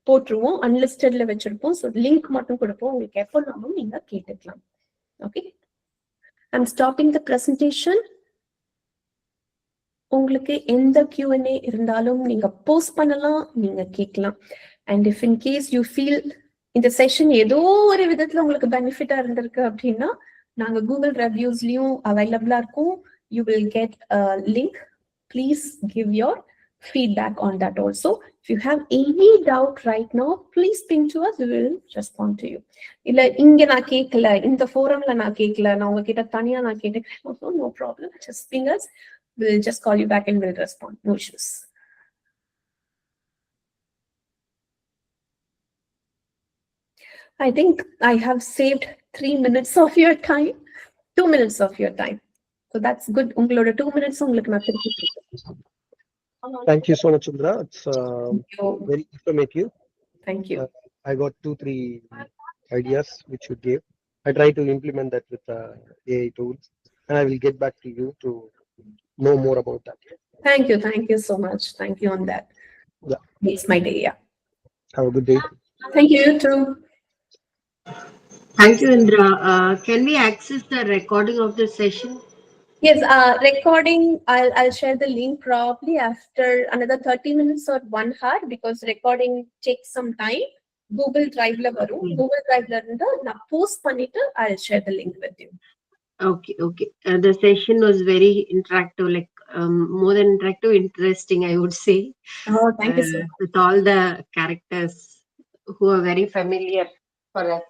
[SPEAKER 2] போட்டுருவோம், அன்லிஸ்டட்ல வச்சிருப்போம். So link மட்டும் கொடுப்போம், உங்களுக்கு எப்போனாலும் நீங்க கேட்டுக்கலாம். Okay, I'm stopping the presentation. உங்களுக்கு எந்த Q&A இருந்தாலும் நீங்க போஸ்ட் பண்ணலாம், நீங்க கேட்கலாம். And if in case you feel இந்த செஷன் ஏதோ ஒரு விதத்துல உங்களுக்கு பெனிஃபிட்டா இருந்திருக்கு அப்படின்னா, நாங்க கூகுள் ரிவ்யூஸ்லயும் அவைலபிளா இருக்கும். You will get link. Please give your feedback on that also. If you have any doubt right now, please ping to us. We will respond to you. இல்ல இங்க நான் கேட்கல, இந்த ஃபோரம்ல நான் கேட்கல, நான் உங்ககிட்ட தனியா நான் கேட்டுக்கிறேன், no problem. Just ping us. We'll just call you back and we'll respond. No issues. I think I have saved 3 minutes of your time, 2 minutes of your time. So that's good. உங்களோட 2 minutes உங்களுக்கு நான் திருப்பி கொடுக்கிறேன்.
[SPEAKER 7] Thank you so much, Chandra. It's very informative.
[SPEAKER 2] Thank you.
[SPEAKER 7] I got 2-3 ideas which you gave. I try to implement that with AI tools, and I will get back to you to know more about that.
[SPEAKER 2] Thank you so much. Thank you on that.
[SPEAKER 7] Yeah.
[SPEAKER 2] Makes my day. Yeah.
[SPEAKER 7] Have a good day.
[SPEAKER 2] Thank you too.
[SPEAKER 8] Thank you, Indra. Can we access the recording of the session?
[SPEAKER 2] Yes, recording, I'll share the link probably after another 30 minutes or 1 hour, because recording takes some time. Google Drive la varum. Google Drive la irundha na post pannittu I'll share the link with you.
[SPEAKER 8] Okay. The session was very interactive, like more than interactive, interesting, I would say.
[SPEAKER 2] Oh, thank you so much.
[SPEAKER 8] With all the characters who are very familiar for us.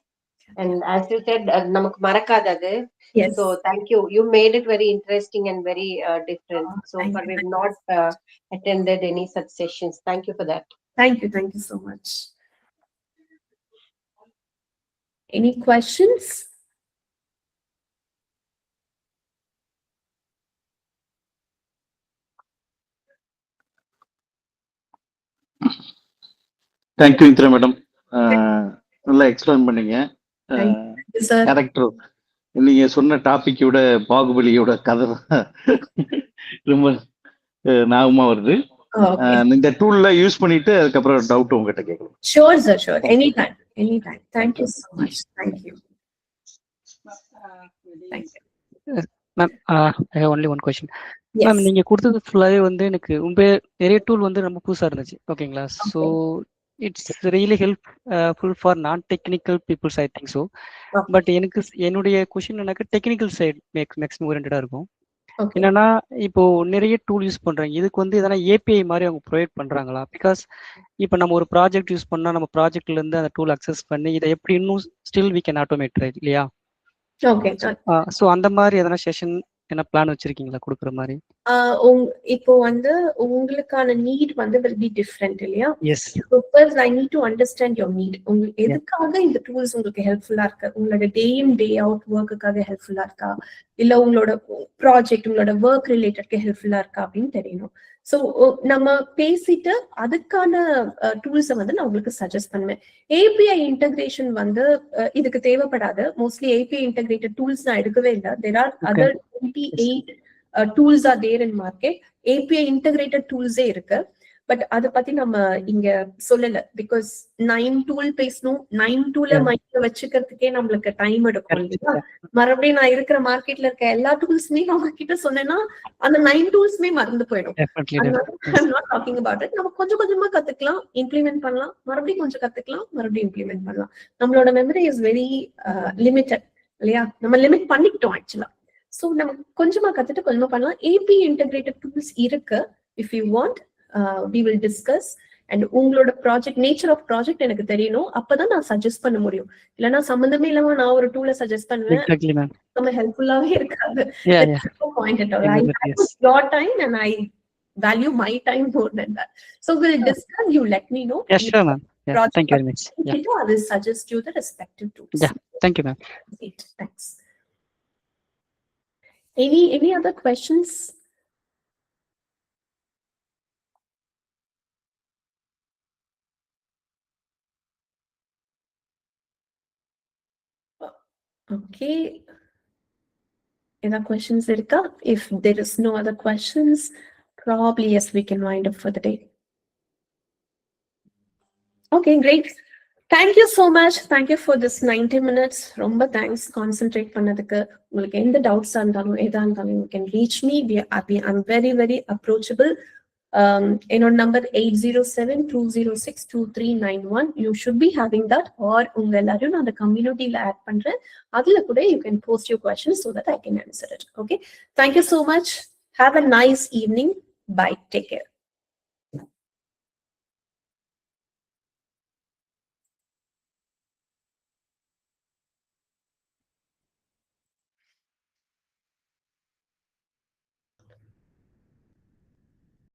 [SPEAKER 8] And as you said, namak marakadadu.
[SPEAKER 2] Yes.
[SPEAKER 8] So thank you. You made it very interesting and very different. So
[SPEAKER 2] thank
[SPEAKER 8] far
[SPEAKER 2] you.
[SPEAKER 8] we've not attended any such sessions. Thank you for that.
[SPEAKER 2] Thank you so much. Any questions?
[SPEAKER 9] Thank you Indira madam, நல்லா explain பண்ணீங்க.
[SPEAKER 2] Sir.
[SPEAKER 9] Character நீங்க சொன்ன டாபிக்கோட பாகுபலியோட கதை தான் ரொம்ப ஞாபகமா வருது.
[SPEAKER 2] Okay.
[SPEAKER 9] இந்த டூல்ல யூஸ் பண்ணிட்டு அதுக்கப்புறம் டவுட் உங்ககிட்ட கேட்கலாம்.
[SPEAKER 2] Sure, sir. Sure. Anytime. Thank you so much. Thank you. Thank you.
[SPEAKER 6] Ma'am, I have only one question.
[SPEAKER 2] Yes.
[SPEAKER 6] Ma'am, நீங்க கொடுத்தது ஃபுல்லாவே வந்து எனக்கு நிறைய டூல் வந்து ரொம்ப புதுசா இருந்துச்சு. ஓகேங்களா? So it's really helpful for non technical peoples, I think so. But எனக்கு என்னுடைய கொஷின் எனக்கு டெக்னிக்கல் சைட் மேக்ஸிமம் ஓரியன்டா இருக்கும்.
[SPEAKER 2] Okay.
[SPEAKER 6] என்னன்னா, இப்போ நிறைய டூல் யூஸ் பண்றாங்க, இதுக்கு வந்து எதனா ஏபிஐ மாதிரி அவங்க ப்ரொவைட் பண்றாங்களா? பிகாஸ் இப்போ நம்ம ஒரு ப்ராஜெக்ட் யூஸ் பண்ணா நம்ம ப்ராஜெக்ட்ல இருந்து அந்த டூல் அக்சஸ் பண்ணி இதை எப்படி இன்னும் still we can automate, right இல்லையா?
[SPEAKER 2] Okay.
[SPEAKER 6] ஸோ அந்த மாதிரி எதனா செஷன் என்ன பிளான் வச்சிருக்கீங்களா கொடுக்குற மாதிரி?
[SPEAKER 2] இப்போ வந்து உங்களுக்கான நீட் வந்து will be different இல்லையா?
[SPEAKER 6] S.
[SPEAKER 2] So first I need to understand your need. உங்களுக்கு எதுக்காக இந்த டூல்ஸ் உங்களுக்கு ஹெல்ப்ஃபுல்லா இருக்கு? உங்களோட டே இன் டே அவுட் ஒர்க்குக்காக ஹெல்ப்ஃபுல்லா இருக்கா, இல்ல உங்களோட ப்ராஜெக்ட் உங்களோட ஒர்க் ரிலேட்டட்க்கு ஹெல்ப்ஃபுல்லா இருக்கா அப்படின்னு தெரியணும். ஸோ நம்ம பேசிட்டு அதுக்கான டூல்ஸை வந்து நான் உங்களுக்கு சஜஸ்ட் பண்ணுவேன். ஏபிஐ இன்டகிரேஷன் வந்து இதுக்கு தேவைப்படாது. மோஸ்ட்லி ஏபிஐ இன்டகிரேட்டட் டூல்ஸ் நான் எடுக்கவே இல்லை. There are other 28 tools are there in market. API integrated tools இருக்கு. பட் அதை பத்தி நம்ம இங்க சொல்லல. பிகாஸ் 9 டூல் பேசணும். 9 டூல மைண்ட்ல வச்சுக்கிறதுக்கே நம்மளுக்கு டைம் எடுக்கும் இல்லையா? மறுபடியும் நான் இருக்கிற மார்க்கெட்ல இருக்க எல்லா டூல்ஸுமே நம்ம கிட்ட சொன்னேன்னா அந்த 9 டூல்ஸுமே மறந்து போயிடும். Talking about it. நம்ம கொஞ்சம் கொஞ்சமா கத்துக்கலாம், இம்ப்ளிமெண்ட் பண்ணலாம், மறுபடியும் கொஞ்சம் கத்துக்கலாம், மறுபடியும் இம்ப்ளிமெண்ட் பண்ணலாம். நம்மளோட மெமரி இஸ் வெரி லிமிட்டட் இல்லையா? நம்ம லிமிட் பண்ணிக்கிட்டோம் ஆக்சுவலா. ஸோ நம்ம கொஞ்சமா கத்துட்டு கொஞ்சமா பண்ணலாம். ஏபி இன்டகிரேட்டட் டூல்ஸ் இருக்கு. If you want we will discuss. And உங்களோட ப்ராஜெக்ட் நேச்சர் ஆஃப் ப்ராஜெக்ட் எனக்கு தெரியணும், அப்பதான் நான் சஜஸ்ட் பண்ண முடியும். இல்லைன்னா சம்பந்தமே இல்லாம நான் ஒரு டூலை சஜஸ்ட் பண்ணுவேன், நம்ம ஹெல்ப்ஃபுல்லாவே இருக்காது. Your time and I value my time more than that. So we'll discuss. You let me know.
[SPEAKER 6] Yes, sure, ma'am. Yeah, thank you very much.
[SPEAKER 2] Yeah. I will suggest you the respective tools.
[SPEAKER 6] Yeah, thank you, ma'am.
[SPEAKER 2] Great. Thanks. Any other questions? Okay. Any questions, Erika? If there is no other questions, probably yes, we can wind up for the day. Okay, great. Thank you so much. Thank you for this 90 minutes. Romba thanks. Concentrate பண்ணதுக்கு. உங்களுக்கு எந்த doubts இருந்தாலும் எதா இருந்தாலும் you can reach me. I'm very, very approachable. என்னோட number 807-206-2391. You should be having that. Or உங்க எல்லாரையும் நான் அந்த communityல add பண்றேன். அதுல கூட you can post your questions so that I can answer it. Okay. Thank you so much. Have a nice evening. Bye. Take care.